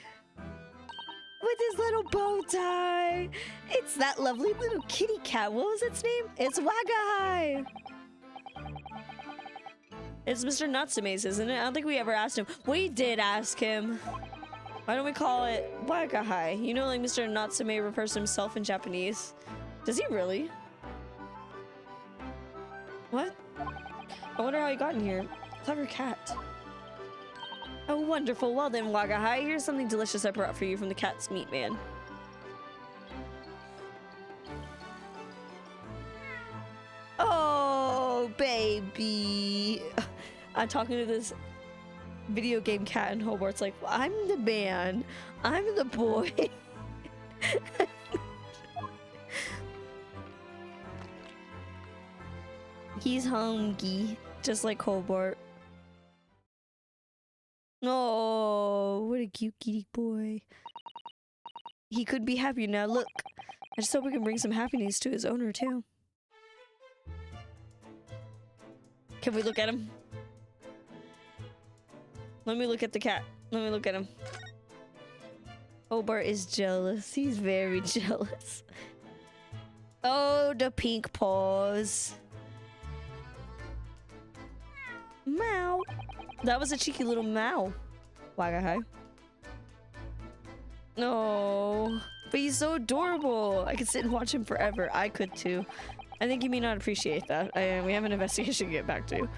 With his little bow tie! It's that lovely little kitty cat. What was its name? It's Wagahai! It's Mr. Natsume's, isn't it? I don't think we ever asked him. We did ask him. Why don't we call it Wagahai? You know, like Mr. Natsume refers to himself in Japanese. Does he really? What? I wonder how he got in here. Clever cat. Oh, wonderful. Well then, Wagahai, here's something delicious I brought for you from the cat's meat man. Oh, baby. I'm talking to this video game cat in Hogwarts like, well, I'm the man. I'm the boy. He's hungry, just like Hobart. Oh, what a cute kitty boy. He could be happy now. Look, I just hope we can bring some happiness to his owner too. Can we look at him? Let me look at the cat. Let me look at him. Hobart is jealous. He's very jealous. Oh, the pink paws. Meow. That was a cheeky little meow. Wagga hi. No. But he's so adorable. I could sit and watch him forever. I could too. I think you may not appreciate that. We have an investigation to get back to.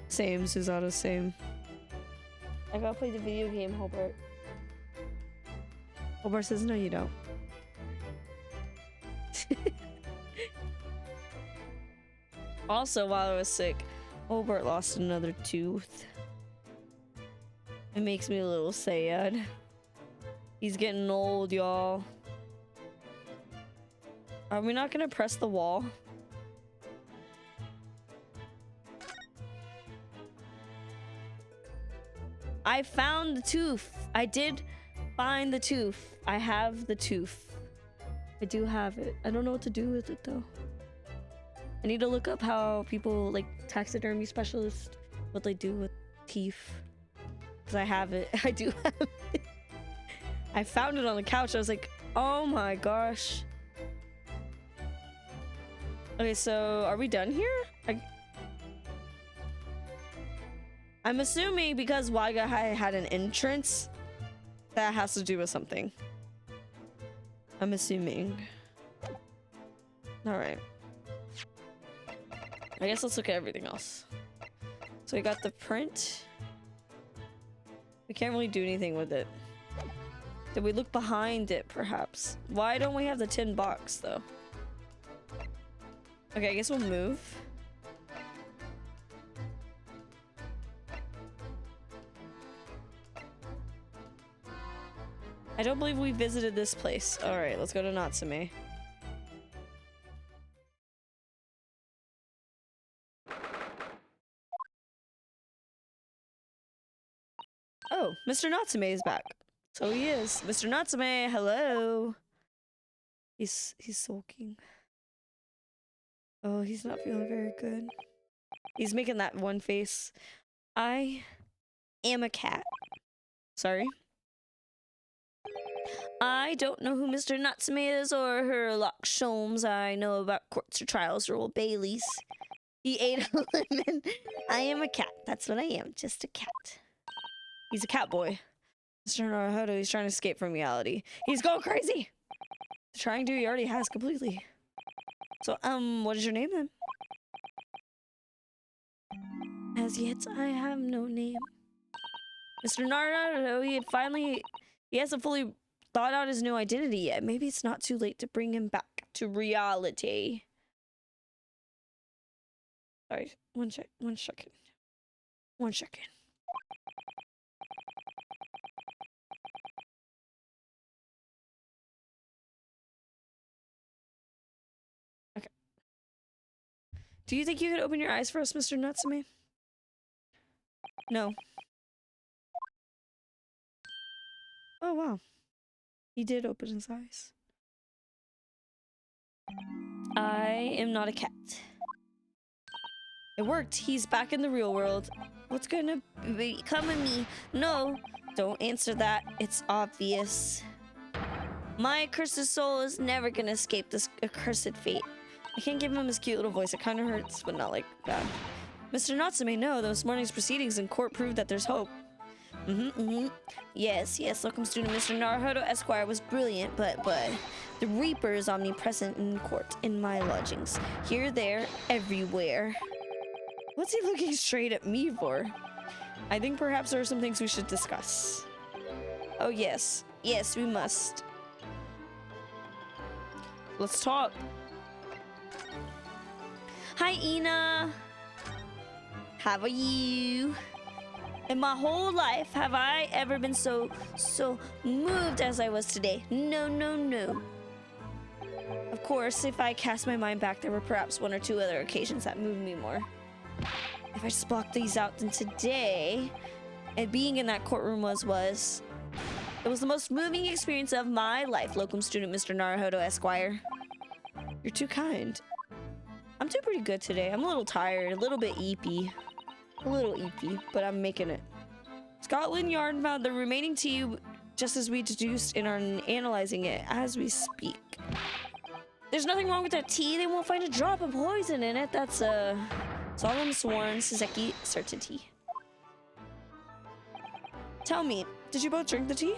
Same, Susanna, same. I gotta play the video game, Hobart. Hobart says, no, you don't. Also, while I was sick, Hobart lost another tooth. It makes me a little sad. He's getting old, y'all. Are we not gonna press the wall? I found the tooth. I did find the tooth. I have the tooth. I do have it. I don't know what to do with it though. I need to look up how people, like taxidermy specialists, what they do with teeth. Because I have it. I do have it. I found it on the couch. I was like, oh my gosh. Okay, so are we done here? I'm assuming because Waiga had an entrance, that has to do with something. I'm assuming. Alright. I guess let's look at everything else. So we got the print. We can't really do anything with it. Did we look behind it, perhaps? Why don't we have the tin box, though? Okay, I guess we'll move. I don't believe we visited this place. Alright, let's go to Natsume. Oh, Mr. Natsume is back. So he is. Mr. Natsume, hello. He's sulking. Oh, he's not feeling very good. He's making that one face. I am a cat. Sorry. I don't know who Mr. Natsume is or Herlock Sholmes. I know about courts or trials or Old Baileys. He ate a lemon. I am a cat. That's what I am. Just a cat. He's a cat boy. Mr. Naruhodo, he's trying to escape from reality. He's going crazy! Trying to, he already has completely. So, what is your name then? As yet, I have no name. Mr. Naruhodo, he hasn't fully thought out his new identity yet. Maybe it's not too late to bring him back to reality. Sorry, one second. Okay. Do you think you could open your eyes for us, Mr. Natsume? No. Oh, wow. He did open his eyes. I am not a cat. It worked. He's back in the real world. What's gonna become of me? No, don't answer that. It's obvious. My accursed soul is never gonna escape this accursed fate. I can't give him his cute little voice. It kind of hurts, but not like bad. Mr. Natsume, no. This morning's proceedings in court prove that there's hope. Yes, locum student Mr. Naruhodo Esquire was brilliant, but the Reaper is omnipresent in court, in my lodgings. Here, there, everywhere. What's he looking straight at me for? I think perhaps there are some things we should discuss. Oh, yes. Yes, we must. Let's talk. Hi, Ina. How are you? In my whole life, have I ever been so moved as I was today? No. Of course, if I cast my mind back, there were perhaps one or two other occasions that moved me more. If I just block these out, then today, and being in that courtroom it was the most moving experience of my life, locum student Mr. Naruhodo Esquire. You're too kind. I'm doing pretty good today. I'm a little tired, a little bit eepy. A little eepy, but I'm making it. Scotland Yard found the remaining just as we deduced and are analyzing it as we speak. There's nothing wrong with that tea. They won't find a drop of poison in it. That's a solemn sworn Suzeki certainty. Tell me, did you both drink the tea?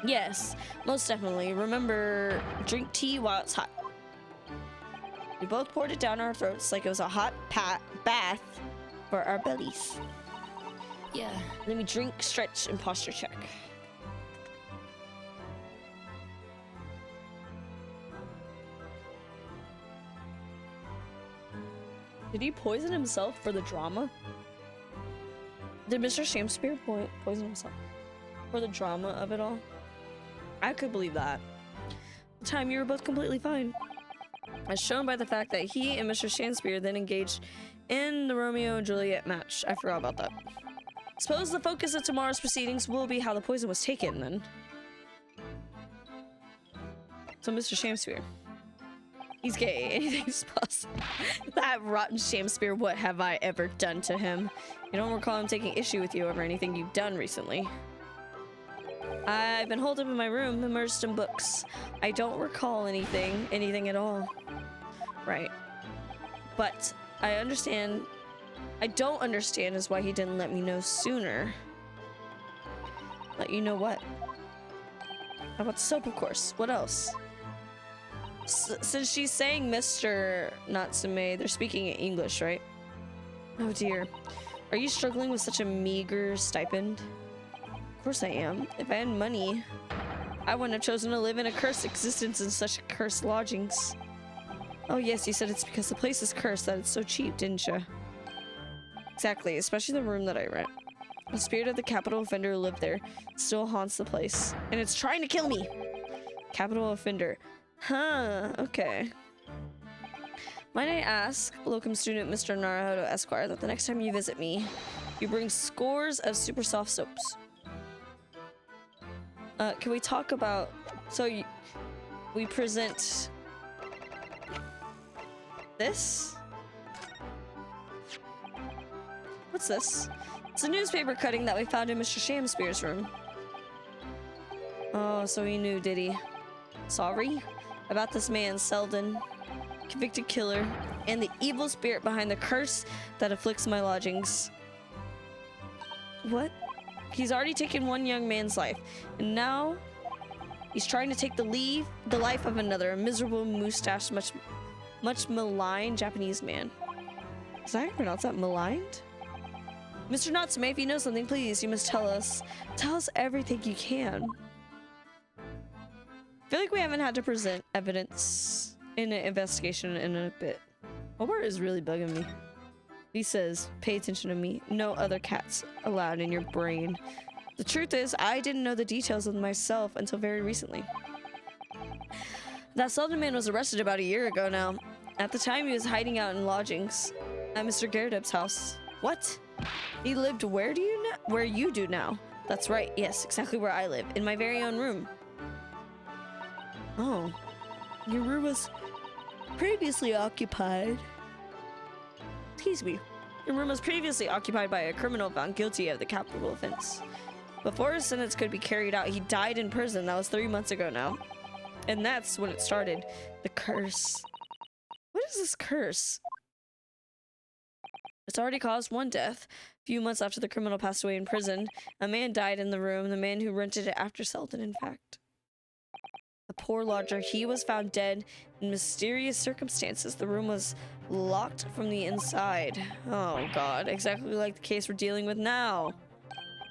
Yes, most definitely. Remember, drink tea while it's hot. We both poured it down our throats like it was a hot bath for our bellies. Yeah, let me drink, stretch, and posture check. Did he poison himself for the drama? Did Mr. Shakespeare poison himself for the drama of it all? I could believe that. The time you were both completely fine. As shown by the fact that he and Mr. Shakespeare then engaged in the Romeo and Juliet match. I forgot about that. Suppose the focus of tomorrow's proceedings will be how the poison was taken, then. So, Mr. Shakespeare. He's gay. Anything's possible. That rotten Shakespeare, what have I ever done to him? You don't recall him taking issue with you over anything you've done recently. I've been holed up in my room, immersed in books. I don't recall anything at all. Right. But I don't understand is why he didn't let me know sooner. Let you know what? How about soap, of course. What else? Since she's saying Mr. Natsume, they're speaking in English, right? Oh dear. Are you struggling with such a meager stipend? Of course I am. If I had money, I wouldn't have chosen to live in a cursed existence in such cursed lodgings. Oh yes, you said it's because the place is cursed that it's so cheap, didn't you? Exactly, especially the room that I rent. The spirit of the capital offender who lived there. It still haunts the place. And it's trying to kill me! Capital offender. Huh, okay. Might I ask, locum student Mr. Naruhodo Esquire, that the next time you visit me, you bring scores of super soft soaps. Can we talk about... So, we present... this? What's this? It's a newspaper cutting that we found in Mr. Shakespeare's room. Oh, so he knew, did he? Sorry? About this man, Selden. Convicted killer. And the evil spirit behind the curse that afflicts my lodgings. What? He's already taken one young man's life. And now... he's trying to take the life of another. A miserable, mustached, much maligned Japanese man. Is that how you pronounce that? Maligned? Mr. Natsume, if you know something, please, you must tell us. Tell us everything you can. I feel like we haven't had to present evidence in an investigation in a bit. Hobart is really bugging me. He says, pay attention to me. No other cats allowed in your brain. The truth is, I didn't know the details of myself until very recently. That Selden man was arrested about a year ago now. At the time, he was hiding out in lodgings at Mr. Gerardub's house. What? He lived where you do now? That's right, yes, exactly where I live. In my very own room. Oh. Your room was previously occupied. Excuse me. Your room was previously occupied by a criminal found guilty of the capital offense. Before his sentence could be carried out, he died in prison. That was 3 months ago now. And that's when it started. The curse. What is this curse? It's already caused one death. A few months after the criminal passed away in prison, a man died in the room, the man who rented it after Selden, in fact. The poor lodger, he was found dead in mysterious circumstances. The room was locked from the inside. Oh god, exactly like the case we're dealing with now.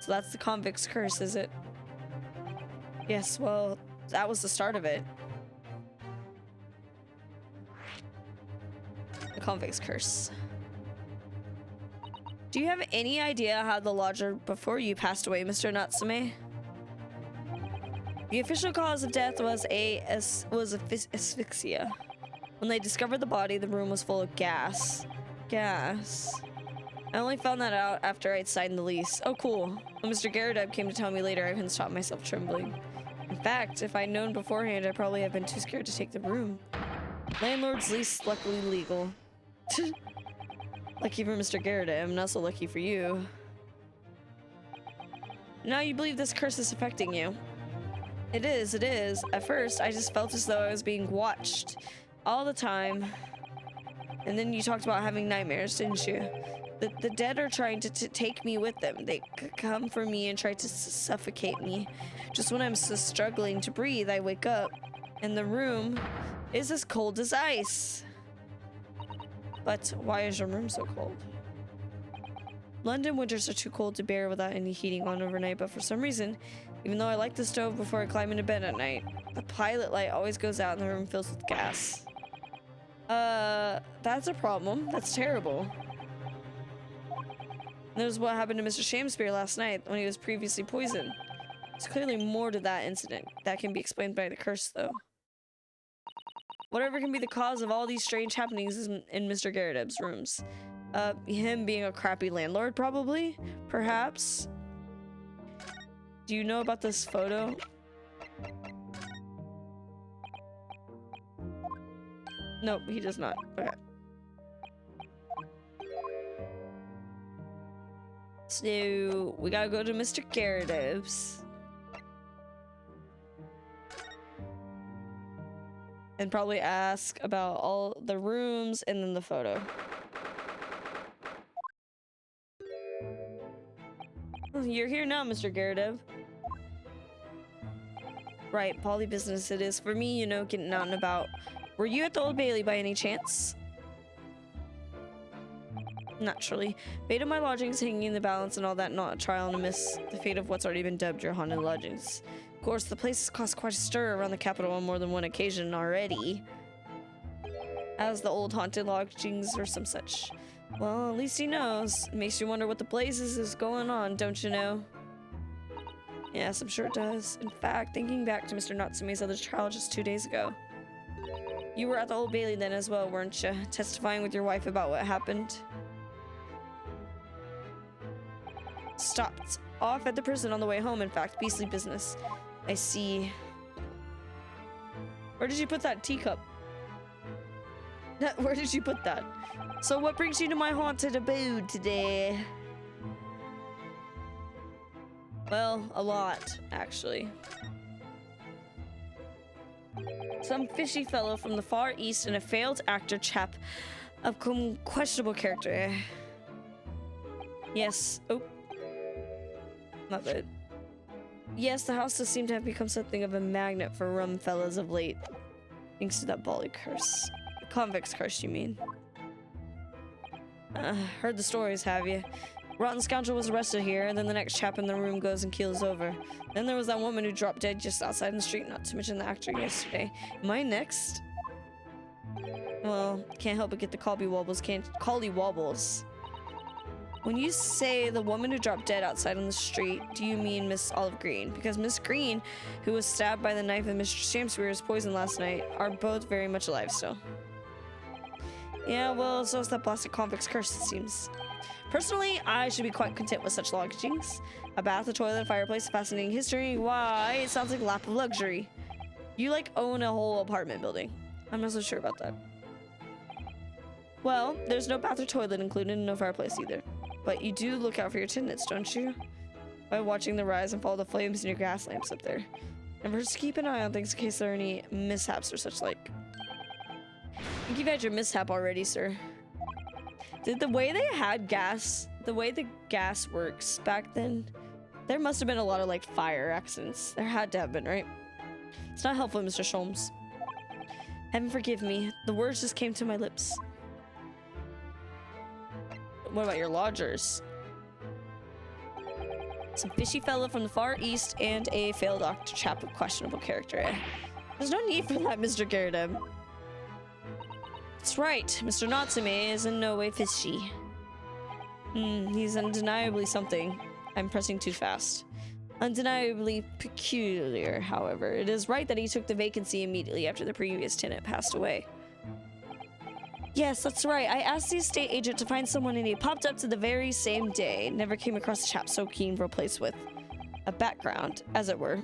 So that's the convict's curse, is it? Yes, well, that was the start of it. The convict's curse. Do you have any idea how the lodger before you passed away, Mr. Natsume? The official cause of death was asphyxia. When they discovered the body, the room was full of gas. Gas. I only found that out after I'd signed the lease. Oh, cool. When Mr. Gerardub came to tell me later, I couldn't stop myself trembling. In fact, if I'd known beforehand, I'd probably have been too scared to take the room. Landlord's lease, luckily legal. Lucky for Mr. Gerardub, not so lucky for you. Now you believe this curse is affecting you. It is, it is. At first, I just felt as though I was being watched all the time. And then you talked about having nightmares, didn't you? The dead are trying to take me with them. They come for me and try to suffocate me. Just when I'm struggling to breathe, I wake up. And the room is as cold as ice. But why is your room so cold? London winters are too cold to bear without any heating on overnight, but for some reason, even though I like the stove before I climb into bed at night, the pilot light always goes out and the room fills with gas. That's a problem. That's terrible. That was what happened to Mr. Shakespeare last night when he was previously poisoned. There's clearly more to that incident. That can be explained by the curse, though. Whatever can be the cause of all these strange happenings is in Mr. Garrett's rooms. Him being a crappy landlord, probably? Perhaps? Do you know about this photo? Nope, he does not. Okay. So, we gotta go to Mr. Garrett's. And probably ask about all the rooms and then the photo. You're here now, Mr. Garrett. Right, poly business it is for me, you know, getting out and about. Were you at the Old Bailey by any chance? Naturally. Fate of my lodgings hanging in the balance and all that, not a trial to miss the fate of what's already been dubbed your haunted lodgings. Of course, the place has caused quite a stir around the capital on more than one occasion already. As the old haunted lodgings or some such. Well, at least he knows. It makes you wonder what the blazes is going on, don't you know? Yes, I'm sure it does. In fact, thinking back to Mr. Natsume's other trial just 2 days ago. You were at the Old Bailey then as well, weren't you? Testifying with your wife about what happened? Stopped off at the prison on the way home, in fact. Beastly business. I see. Where did you put that teacup? Where did you put that? So what brings you to my haunted abode today? Well, a lot, actually. Some fishy fellow from the Far East and a failed actor chap of questionable character. Yes. Oh. Not good. Yes, the house does seem to have become something of a magnet for rum fellas of late. Thanks to that Bali curse. The convict's curse, you mean? Heard the stories, have you? Rotten scoundrel was arrested here, and then the next chap in the room goes and keels over. Then there was that woman who dropped dead just outside in the street, not to mention the actor yesterday. Am I next? Well, can't help but get the collie wobbles. When you say the woman who dropped dead outside on the street, do you mean Miss Olive Green? Because Miss Green, who was stabbed by the knife and Mr. Shamsweir's poisoned last night, are both very much alive still. Yeah, well, so is that blasted convict's curse, it seems. Personally, I should be quite content with such lodgings. A bath, a toilet, a fireplace, a fascinating history. Why, it sounds like a lap of luxury. You, like, own a whole apartment building. I'm not so sure about that. Well, there's no bath or toilet included and no fireplace either. But you do look out for your tenants, don't you? By watching the rise and fall of the flames in your gas lamps up there. Never just keep an eye on things in case there are any mishaps or such like. I think you've had your mishap already, sir. Did the way they had gas, the way the gas works back then, there must have been a lot of like fire accidents. There had to have been, right? It's not helpful, Mr. Sholmes. Heaven forgive me. The words just came to my lips. What about your lodgers? Some fishy fellow from the Far East and a failed doctor chap of questionable character. There's no need for that, Mr. Garrett. That's right. Mr. Natsume is in no way fishy. He's undeniably something. I'm pressing too fast. Undeniably peculiar, however. It is right that he took the vacancy immediately after the previous tenant passed away. Yes, that's right. I asked the estate agent to find someone and he popped up to the very same day. Never came across a chap so keen for a place with a background, as it were.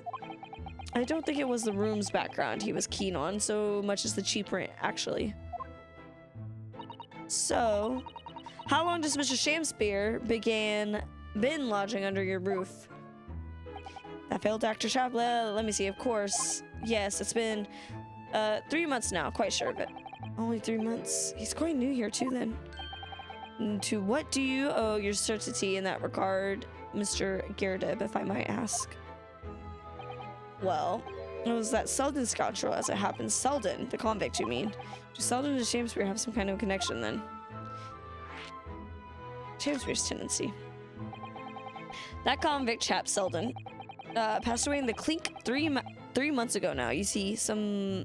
I don't think it was the room's background he was keen on so much as the cheap rent, actually. So, how long does Mr. Shamspear been lodging under your roof? That failed Dr. Chap? Let me see, of course. Yes, it's been 3 months now, quite sure of it. Only 3 months? He's quite new here too then. And to what do you owe your certainty in that regard, Mr. Girdeb, if I might ask? Well, it was that Selden scoundrel, as it happens. Selden, the convict, you mean? Do Selden and Shakespeare have some kind of connection then? Shakespeare's tendency. That convict chap, Selden, passed away in the clink 3 months ago now. You see, some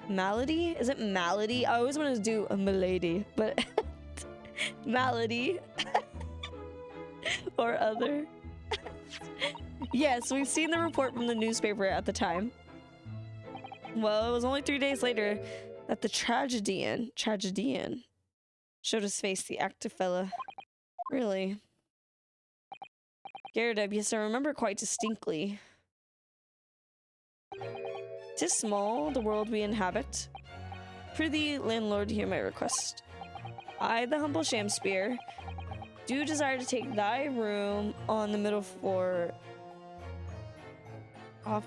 malady? Is it malady? I always wanted to do a milady, but malady or other. Yes, we've seen the report from the newspaper at the time. Well, it was only 3 days later that the tragedian showed his face, the active fella. Really? Girdeb, yes, I remember quite distinctly. 'Tis small, the world we inhabit. Prithee, landlord, hear my request. I, the humble Shakespeare, do desire to take thy room on the middle floor off.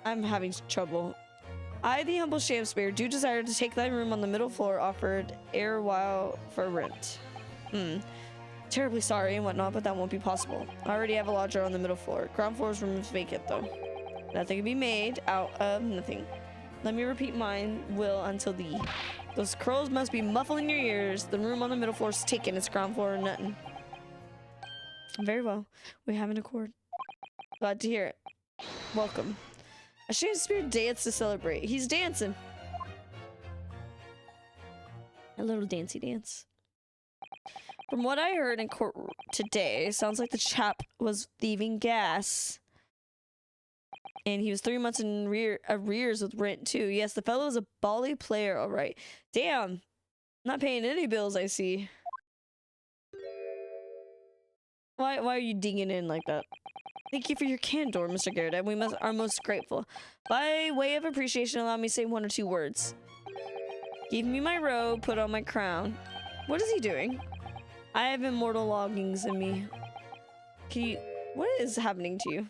I'm having trouble. I, the humble Shakespeare, do desire to take thy room on the middle floor offered erewhile for rent. Terribly sorry and whatnot, but that won't be possible. I already have a lodger on the middle floor. Ground floor's room is vacant, though. Nothing can be made out of nothing. Let me repeat mine will until thee. Those crows must be muffling your ears. The room on the middle floor is taken. It's ground floor or nothing. Very well. We have an accord. Glad to hear it. Welcome. A Shakespeare dance to celebrate. He's dancing. A little dancey dance. From what I heard in court today, sounds like the chap was thieving gas. And he was 3 months in arrears with rent too. Yes, the fellow is a bally player, all right. Damn. Not paying any bills, I see. Why are you digging in like that? Thank you for your candor, Mr. Girdeb. We are most grateful. By way of appreciation, allow me to say 1 or 2 words. Give me my robe, put on my crown. What is he doing? I have immortal longings in me. What is happening to you?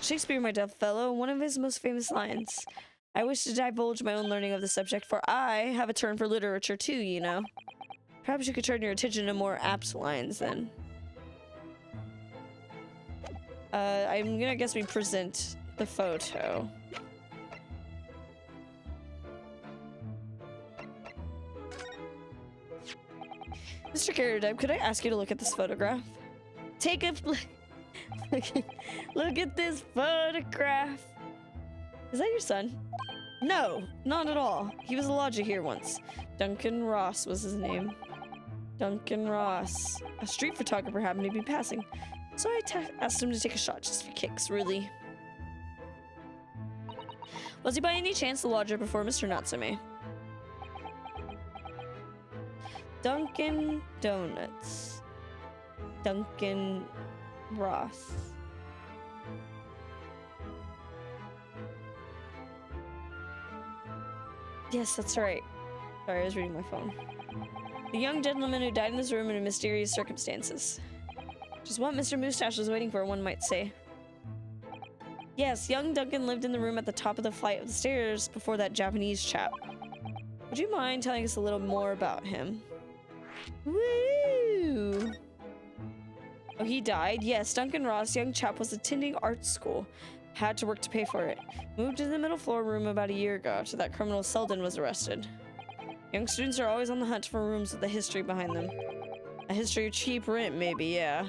Shakespeare, my deaf fellow, one of his most famous lines. I wish to divulge my own learning of the subject, for I have a turn for literature too, you know. Perhaps you could turn your attention to more apt lines then. I'm gonna guess we present the photo. Mr. Girdeb, could I ask you to look at this photograph? Take a look at this photograph. Is that your son? No, not at all. He was a lodger here once. Duncan Ross was his name. Duncan Ross. A street photographer happened to be passing. So I asked him to take a shot just for kicks, really. Was he by any chance the lodger before Mr. Natsume? Dunkin' Donuts. Duncan Ross. Yes, that's right. Sorry, I was reading my phone. The young gentleman who died in this room in mysterious circumstances. Just what Mr. Moustache was waiting for, one might say. Yes, young Duncan lived in the room at the top of the flight of the stairs before that Japanese chap. Would you mind telling us a little more about him? Woo! Oh, he died? Yes, Duncan Ross, young chap, was attending art school. Had to work to pay for it. Moved to the middle floor room about a year ago after that criminal Selden was arrested. Young students are always on the hunt for rooms with a history behind them. A history of cheap rent, maybe, yeah.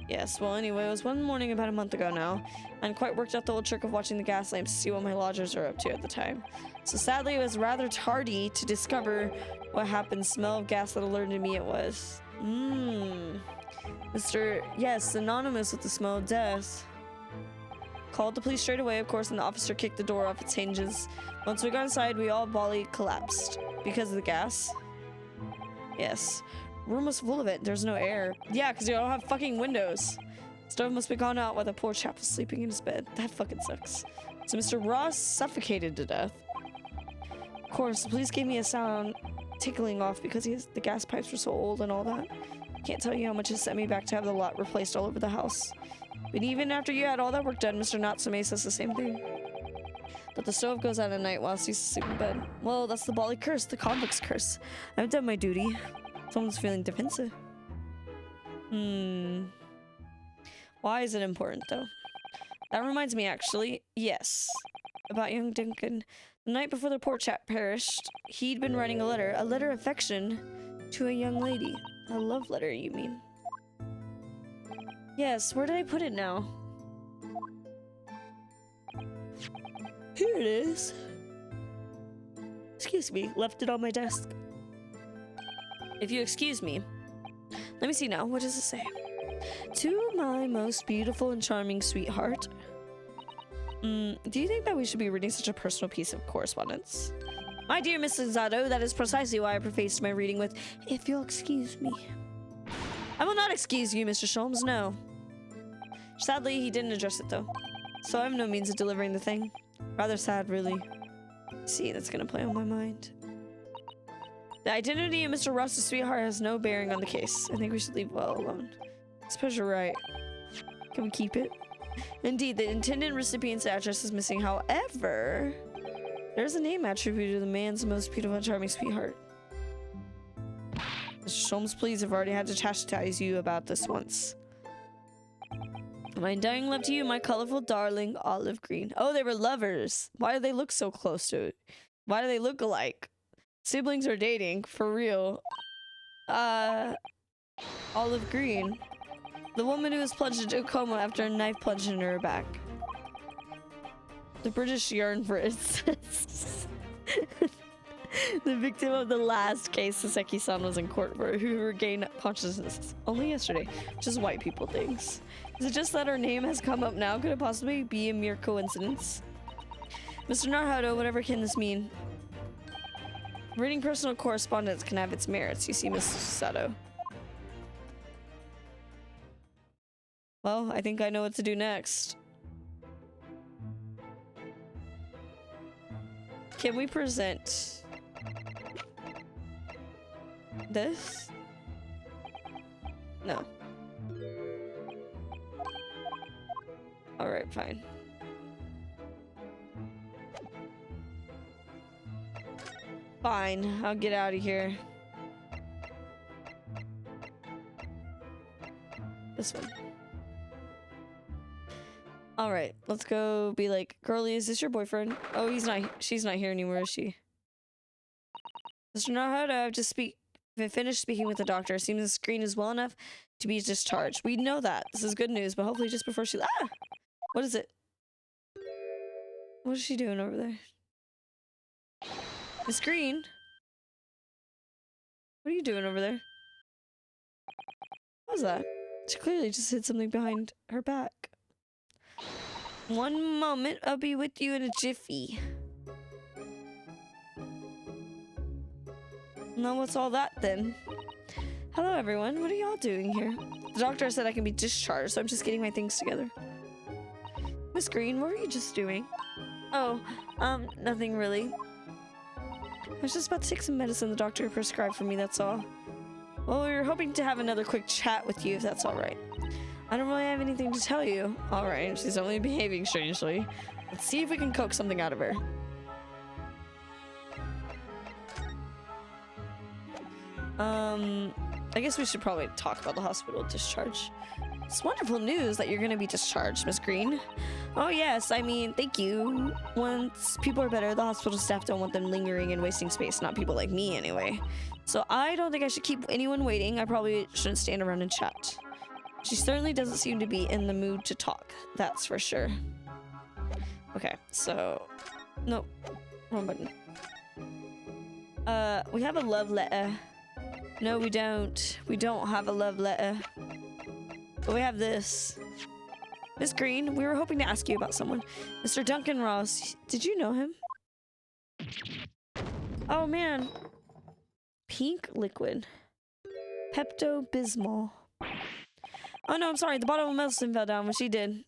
Yes, well, anyway, it was one morning about a month ago now, and quite worked out the old trick of watching the gas lamps to see what my lodgers are up to at the time. So sadly, it was rather tardy to discover what happened. Smell of gas that alerted me it was. Yes, synonymous with the smell of death. Called the police straight away, of course, and the officer kicked the door off its hinges. Once we got inside, we all volley collapsed. Because of the gas? Yes. Room was full of it. There's no air. Yeah, because you don't have fucking windows. Stove must be gone out while the poor chap was sleeping in his bed. That fucking sucks. So Mr. Ross suffocated to death. Of course, the police gave me a sound tickling off because the gas pipes were so old and all that. Can't tell you how much it sent me back to have the lot replaced all over the house. But even after you had all that work done, Mr. Natsume says the same thing. That the stove goes out at night while he's asleep in bed. Well, that's the Bali curse, the convict's curse. I've done my duty. Someone's feeling defensive. Why is it important, though? That reminds me, actually. Yes. About young Duncan. The night before the poor chap perished, he'd been writing a letter of affection to a young lady. A love letter, you mean? Yes, where did I put it now? Here it is. Excuse me, left it on my desk. If you excuse me. Let me see now, what does it say? To my most beautiful and charming sweetheart. Do you think that we should be reading such a personal piece of correspondence? My dear Mrs. Zato, that is precisely why I prefaced my reading with, if you'll excuse me. I will not excuse you, Mr. Sholmes, no. Sadly, he didn't address it, though. So I have no means of delivering the thing. Rather sad, really. See, that's gonna play on my mind. The identity of Mr. Ross's sweetheart has no bearing on the case. I think we should leave well alone. I suppose you're right. Can we keep it? Indeed, the intended recipient's address is missing. However, there's a name attributed to the man's most beautiful and charming sweetheart. Mr. Sholmes, please, I've already had to chastise you about this once. My dying love to you, my colorful darling, Olive Green. Oh, they were lovers. Why do they look so close to it? Why do they look alike? Siblings are dating, for real. Olive Green. The woman who was plunged into a coma after a knife plunged in her back. The British yearn for it. The victim of the last case Saseki-san was in court for, who regained consciousness only yesterday. Just white people things. Is it just that her name has come up now? Could it possibly be a mere coincidence? Mr. Naruhodo, whatever can this mean? Reading personal correspondence can have its merits, you see, Mrs. Sato. Well, I think I know what to do next. Can we present this? No. Alright, fine. Fine, I'll get out of here. This one. Alright, let's go be like, girlie, is this your boyfriend? Oh, she's not here anymore, is she? Mr. Naruhodo, I've just finished speaking with the doctor. Seems the screen is well enough to be discharged. We know that. This is good news, but hopefully just before she... Ah! What is it? What is she doing over there? Miss Green? What are you doing over there? What was that? She clearly just hid something behind her back. One moment, I'll be with you in a jiffy. Now what's all that then? Hello everyone, what are y'all doing here? The doctor said I can be discharged, so I'm just getting my things together. Miss Green, what were you just doing? Oh, nothing really. I was just about to take some medicine the doctor prescribed for me, that's all. Well, we were hoping to have another quick chat with you, if that's alright. I don't really have anything to tell you. Alright, she's only behaving strangely. Let's see if we can coax something out of her. I guess we should probably talk about the hospital discharge. It's wonderful news that you're gonna be discharged, Miss Green. Oh yes, I mean, thank you. Once people are better, the hospital staff don't want them lingering and wasting space, not people like me anyway. So I don't think I should keep anyone waiting. I probably shouldn't stand around and chat. She certainly doesn't seem to be in the mood to talk, that's for sure. Okay, so... Nope, wrong button. We have a love letter. No, we don't. We don't have a love letter. But we have this. Miss Green, we were hoping to ask you about someone. Mr. Duncan Ross, did you know him? Oh man. Pink liquid. Pepto-Bismol. Oh no, I'm sorry. The bottle of medicine fell down when she did.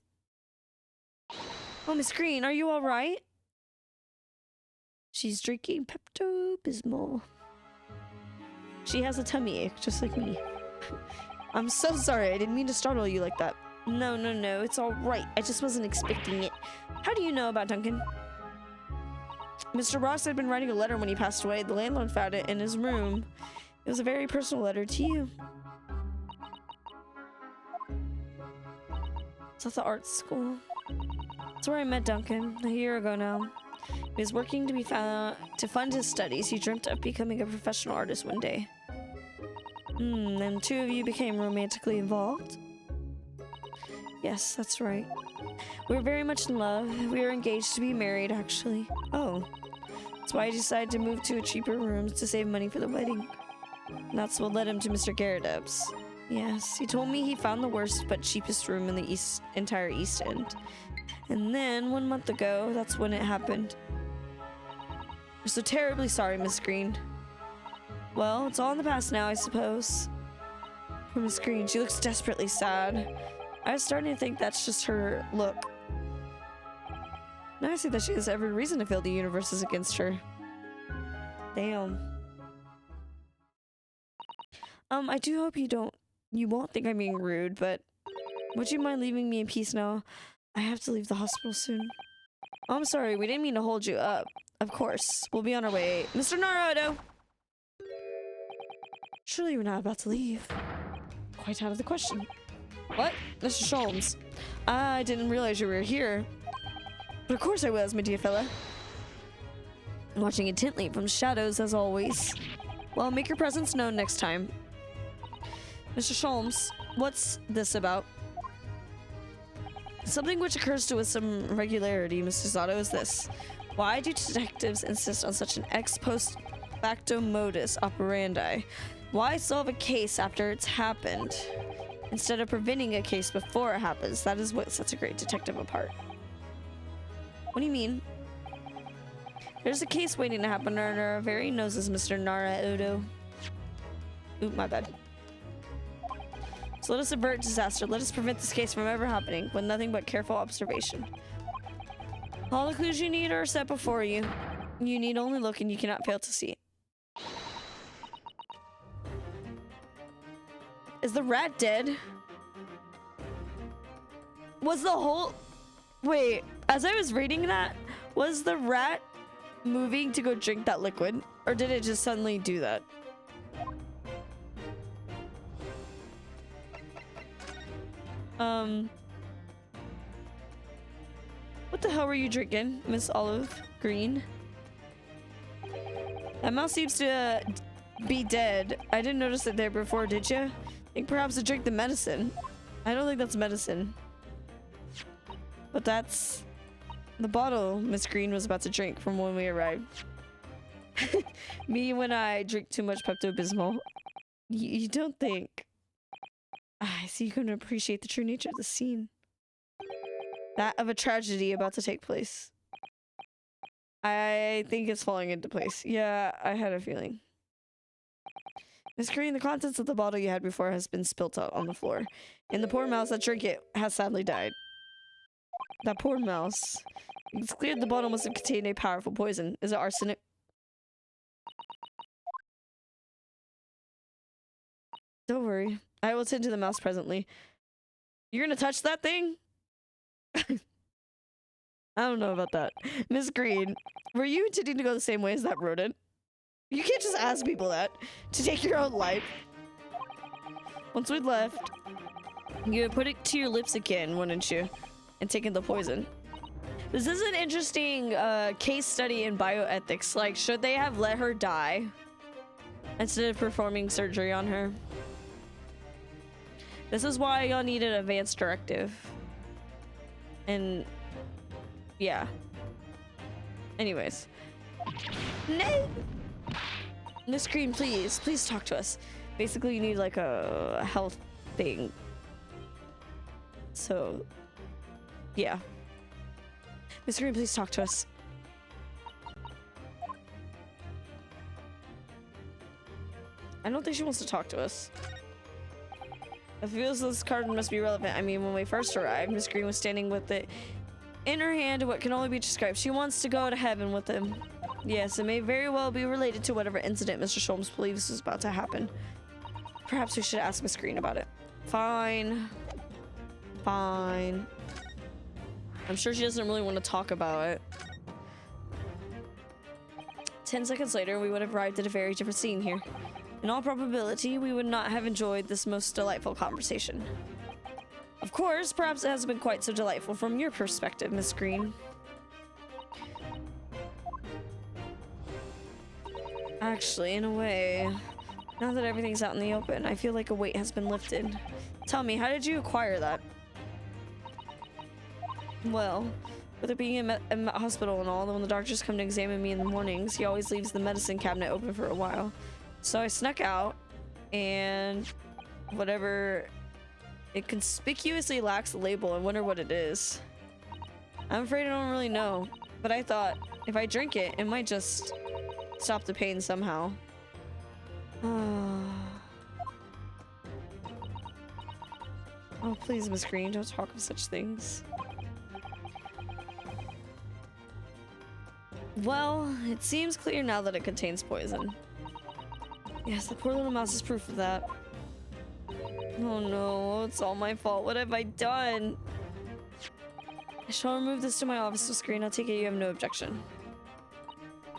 Oh, Miss Green, are you alright? She's drinking Pepto-Bismol. She has a tummy ache, just like me. I'm so sorry. I didn't mean to startle you like that. No, no, no, it's all right. I just wasn't expecting it. How do you know about Duncan? Mr. Ross had been writing a letter when he passed away. The landlord found it in his room. It was a very personal letter to you. It's at the art school. That's where I met Duncan a year ago now. He was working to fund his studies. He dreamt of becoming a professional artist one day. And two of you became romantically involved? Yes, that's right. We were very much in love. We were engaged to be married, actually. Oh. That's why I decided to move to a cheaper room to save money for the wedding. And that's what led him to Mr. Garrideb's. Yes, he told me he found the worst but cheapest room in the entire East End. And then, 1 month ago, that's when it happened. We're so terribly sorry, Miss Green. Well, it's all in the past now, I suppose. Poor Miss Green, she looks desperately sad. I was starting to think that's just her look. Now I see that she has every reason to feel the universe is against her. Damn. I do hope you won't think I'm being rude, but would you mind leaving me in peace now? I have to leave the hospital soon. Oh, I'm sorry, we didn't mean to hold you up. Of course, we'll be on our way. Mr. Naruto! Surely you're not about to leave. Quite out of the question. What? Mr. Sholmes. I didn't realize you were here. But of course I was, my dear fella. Watching intently from shadows as always. Well, make your presence known next time. Mr. Sholmes, what's this about? Something which occurs to us some regularity, Mr. Zato, is this. Why do detectives insist on such an ex post facto modus operandi? Why solve a case after it's happened, instead of preventing a case before it happens? That is what sets a great detective apart. What do you mean? There's a case waiting to happen under our very noses, Mr. Naruto. Oop, my bad. So let us avert disaster. Let us prevent this case from ever happening with nothing but careful observation. All the clues you need are set before you. You need only look and you cannot fail to see. Is the rat dead? Was the whole... Wait, as I was reading that, was the rat moving to go drink that liquid? Or did it just suddenly do that? What the hell were you drinking, Miss Olive Green? That mouse seems to be dead. I didn't notice it there before, did you? I think perhaps to drink the medicine. I don't think that's medicine. But that's the bottle Miss Green was about to drink from when we arrived. Me when I drink too much Pepto-Bismol. You don't think... I see you couldn't appreciate the true nature of the scene. That of a tragedy about to take place. I think it's falling into place. Yeah, I had a feeling. Miss Green, the contents of the bottle you had before has been spilt out on the floor. And the poor mouse that drank it has sadly died. That poor mouse. It's clear the bottle must have contained a powerful poison. Is it arsenic? Don't worry. I will tend to the mouse presently. You're gonna touch that thing? I don't know about that. Miss Green, were you intending to go the same way as that rodent? You can't just ask people that to take your own life. Once we left, you would put it to your lips again, wouldn't you? And taken the poison. This is an interesting case study in bioethics. Like, should they have let her die instead of performing surgery on her? This is why y'all need an advance directive. And yeah. Anyways. No! Miss Green, please talk to us. Basically, you need like a health thing. So, yeah. Miss Green, please talk to us. I don't think she wants to talk to us. It feels this card must be relevant. I mean, when we first arrived, Miss Green was standing with it in her hand, what can only be described. She wants to go to heaven with him. Yes, it may very well be related to whatever incident Mr. Sholmes believes is about to happen. Perhaps we should ask Miss Green about it. Fine. Fine. I'm sure she doesn't really want to talk about it. 10 seconds later, we would have arrived at a very different scene here. In all probability, we would not have enjoyed this most delightful conversation. Of course, perhaps it hasn't been quite so delightful from your perspective, Miss Green. Actually, in a way, now that everything's out in the open, I feel like a weight has been lifted. Tell me, how did you acquire that? Well, with it being in a hospital and all, when the doctors come to examine me in the mornings, he always leaves the medicine cabinet open for a while. So I snuck out, and whatever, it conspicuously lacks a label. I wonder what it is. I'm afraid I don't really know, but I thought if I drink it, it might just stop the pain somehow. Oh, please, Miss Green, don't talk of such things. Well, it seems clear now that it contains poison. Yes, the poor little mouse is proof of that. Oh no, it's all my fault. What have I done? I shall remove this to my office with Green. I'll take it you have no objection.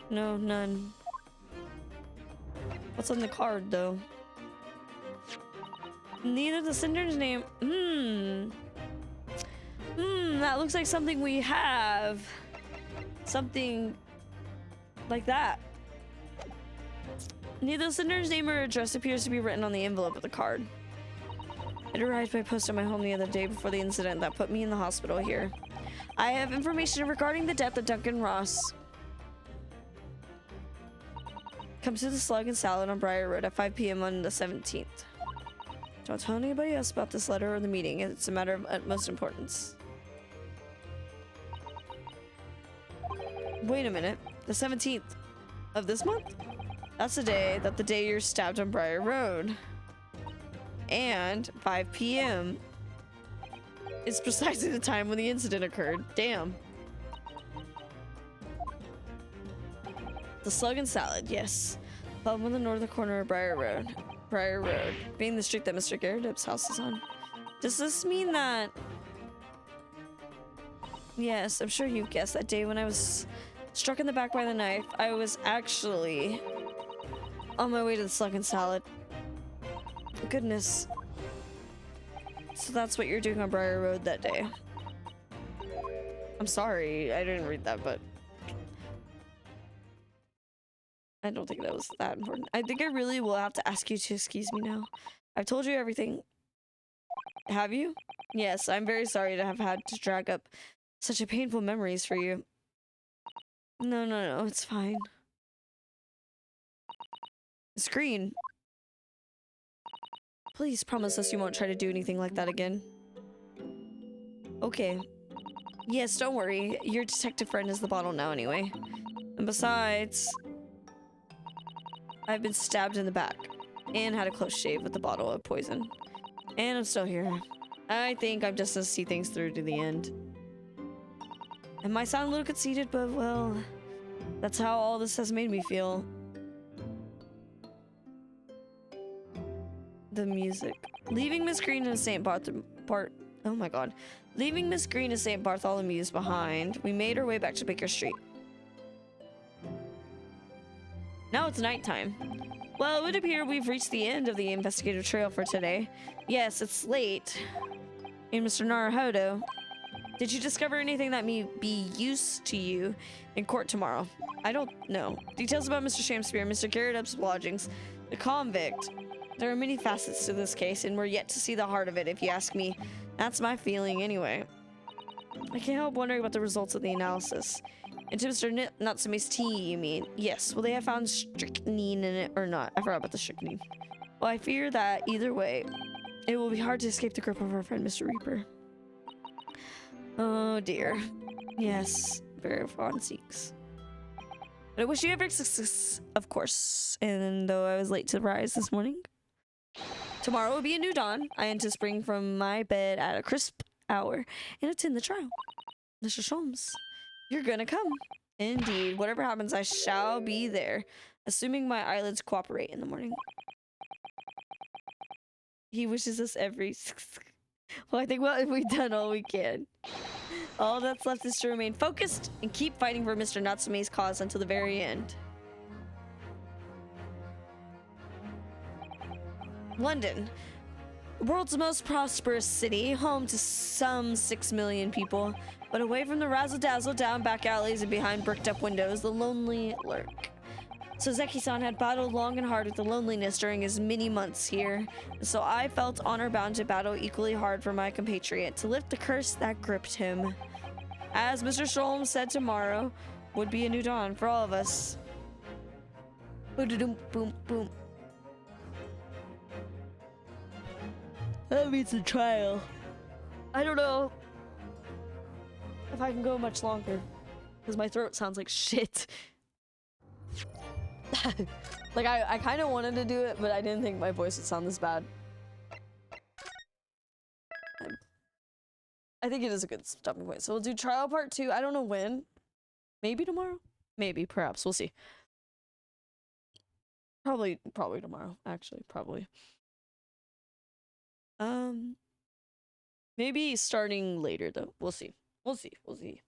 No, none. What's on the card, though? Neither the sender's name. That looks like something we have. Something like that. Neither the sender's name or address appears to be written on the envelope of the card. It arrived by post at my home the other day before the incident that put me in the hospital here. I have information regarding the death of Duncan Ross. Come to the Slug and Salad on Briar Road at 5 p.m. on the 17th. Don't tell anybody else about this letter or the meeting. It's a matter of utmost importance. Wait a minute. The 17th of this month? That's the day you're stabbed on Briar Road. And 5 p.m. is precisely the time when the incident occurred. Damn. The Slug and Salad, yes. Pub on the northern corner of Briar Road. Briar Road, being the street that Mr. Garrett's house is on. Does this mean that... Yes, I'm sure you've guessed that day when I was struck in the back by the knife, I was actually on my way to the Slug and Salad. Goodness. So that's what you're doing on Briar Road that day. I'm sorry, I didn't read that, but I don't think that was that important. I think I really will have to ask you to excuse me now. I've told you everything. Have you? Yes, I'm very sorry to have had to drag up such a painful memories for you. No, it's fine. Screen. Please promise us you won't try to do anything like that again. Okay. Yes, don't worry. Your detective friend is the bottle now anyway. And besides, I've been stabbed in the back and had a close shave with the bottle of poison. And I'm still here. I think I'm just gonna see things through to the end. It might sound a little conceited, but well, that's how all this has made me feel. The music. Leaving Miss Green and Leaving Miss Green and St. Bartholomew's behind, we made our way back to Baker Street. Now it's nighttime. Well, it would appear we've reached the end of the investigative trail for today. Yes, it's late. And Mr. Naruhodo, did you discover anything that may be use to you in court tomorrow? I don't know. Details about Mr. Shamspeare, Mr. Garrett's lodgings, the convict. There are many facets to this case, and we're yet to see the heart of it, if you ask me. That's my feeling, anyway. I can't help wondering about the results of the analysis. And to Mr. Natsume's tea, you mean? Yes. Will they have found strychnine in it or not? I forgot about the strychnine. Well, I fear that, either way, it will be hard to escape the grip of our friend, Mr. Reaper. Oh, dear. Yes. Very fond seeks. But I wish you every success, of course. And though I was late to rise this morning, tomorrow will be a new dawn. I am to spring from my bed at a crisp hour and attend the trial. Mr. Sholmes, you're gonna come. Indeed. Whatever happens, I shall be there, assuming my eyelids cooperate in the morning. He wishes us every Well, I think we've done all we can. All that's left is to remain focused and keep fighting for Mr. Natsume's cause until the very end. London. The world's most prosperous city, home to some 6 million people. But away from the razzle-dazzle, down back alleys and behind bricked-up windows, the lonely lurk. Sozeki-san had battled long and hard with the loneliness during his many months here, so I felt honor-bound to battle equally hard for my compatriot, to lift the curse that gripped him. As Mr. Sholm said, tomorrow would be a new dawn for all of us. Boom, boom, boom. That means a trial. I don't know if I can go much longer, because my throat sounds like shit. Like, I kind of wanted to do it, but I didn't think my voice would sound this bad. I think it is a good stopping point. So we'll do trial part 2. I don't know when. Maybe tomorrow? Maybe, perhaps. We'll see. Probably tomorrow, actually. Probably. Maybe starting later, though. We'll see. We'll see. We'll see.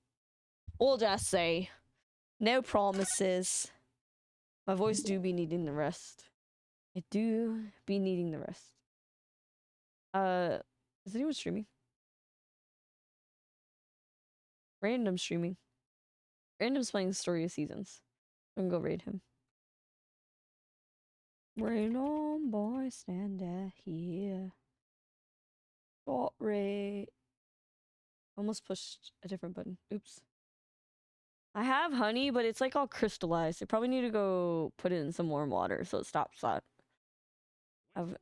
We'll just say. No promises. My voice do be needing the rest. I do be needing the rest. Is anyone streaming? Random streaming. Random's playing Story of Seasons. I'm gonna go raid him. Rain on, boy, stand here. Got raid. Almost pushed a different button. Oops. I have honey, but it's like all crystallized. I probably need to go put it in some warm water so it stops that.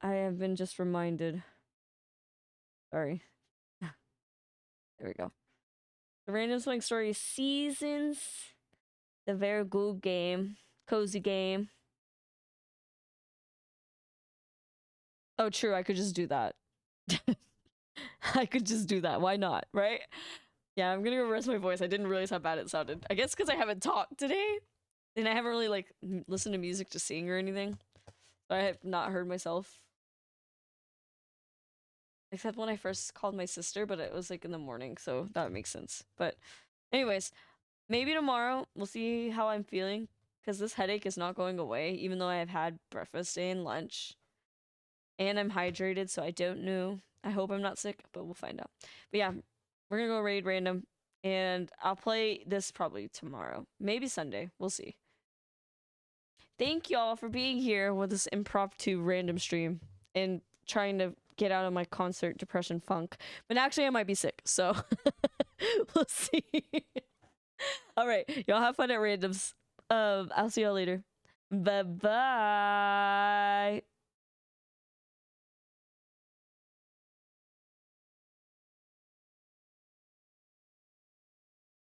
I have been just reminded. Sorry. There we go. The Random Swing Story Seasons. The very good game. Cozy game. Oh, true. I could just do that. I could just do that. Why not? Right? Yeah, I'm gonna go rest my voice. I didn't realize how bad it sounded. I guess because I haven't talked today. And I haven't really, like, listened to music to sing or anything. So I have not heard myself. Except when I first called my sister, but it was, like, in the morning. So that makes sense. But anyways, maybe tomorrow we'll see how I'm feeling. Because this headache is not going away. Even though I have had breakfast and lunch. And I'm hydrated, so I don't know. I hope I'm not sick, but we'll find out. But yeah, we're gonna go raid random. And I'll play this probably tomorrow. Maybe Sunday. We'll see. Thank y'all for being here with this impromptu random stream. And trying to get out of my concert depression funk. But actually, I might be sick, so we'll see. Alright, y'all have fun at randoms. I'll see y'all later. Bye-bye.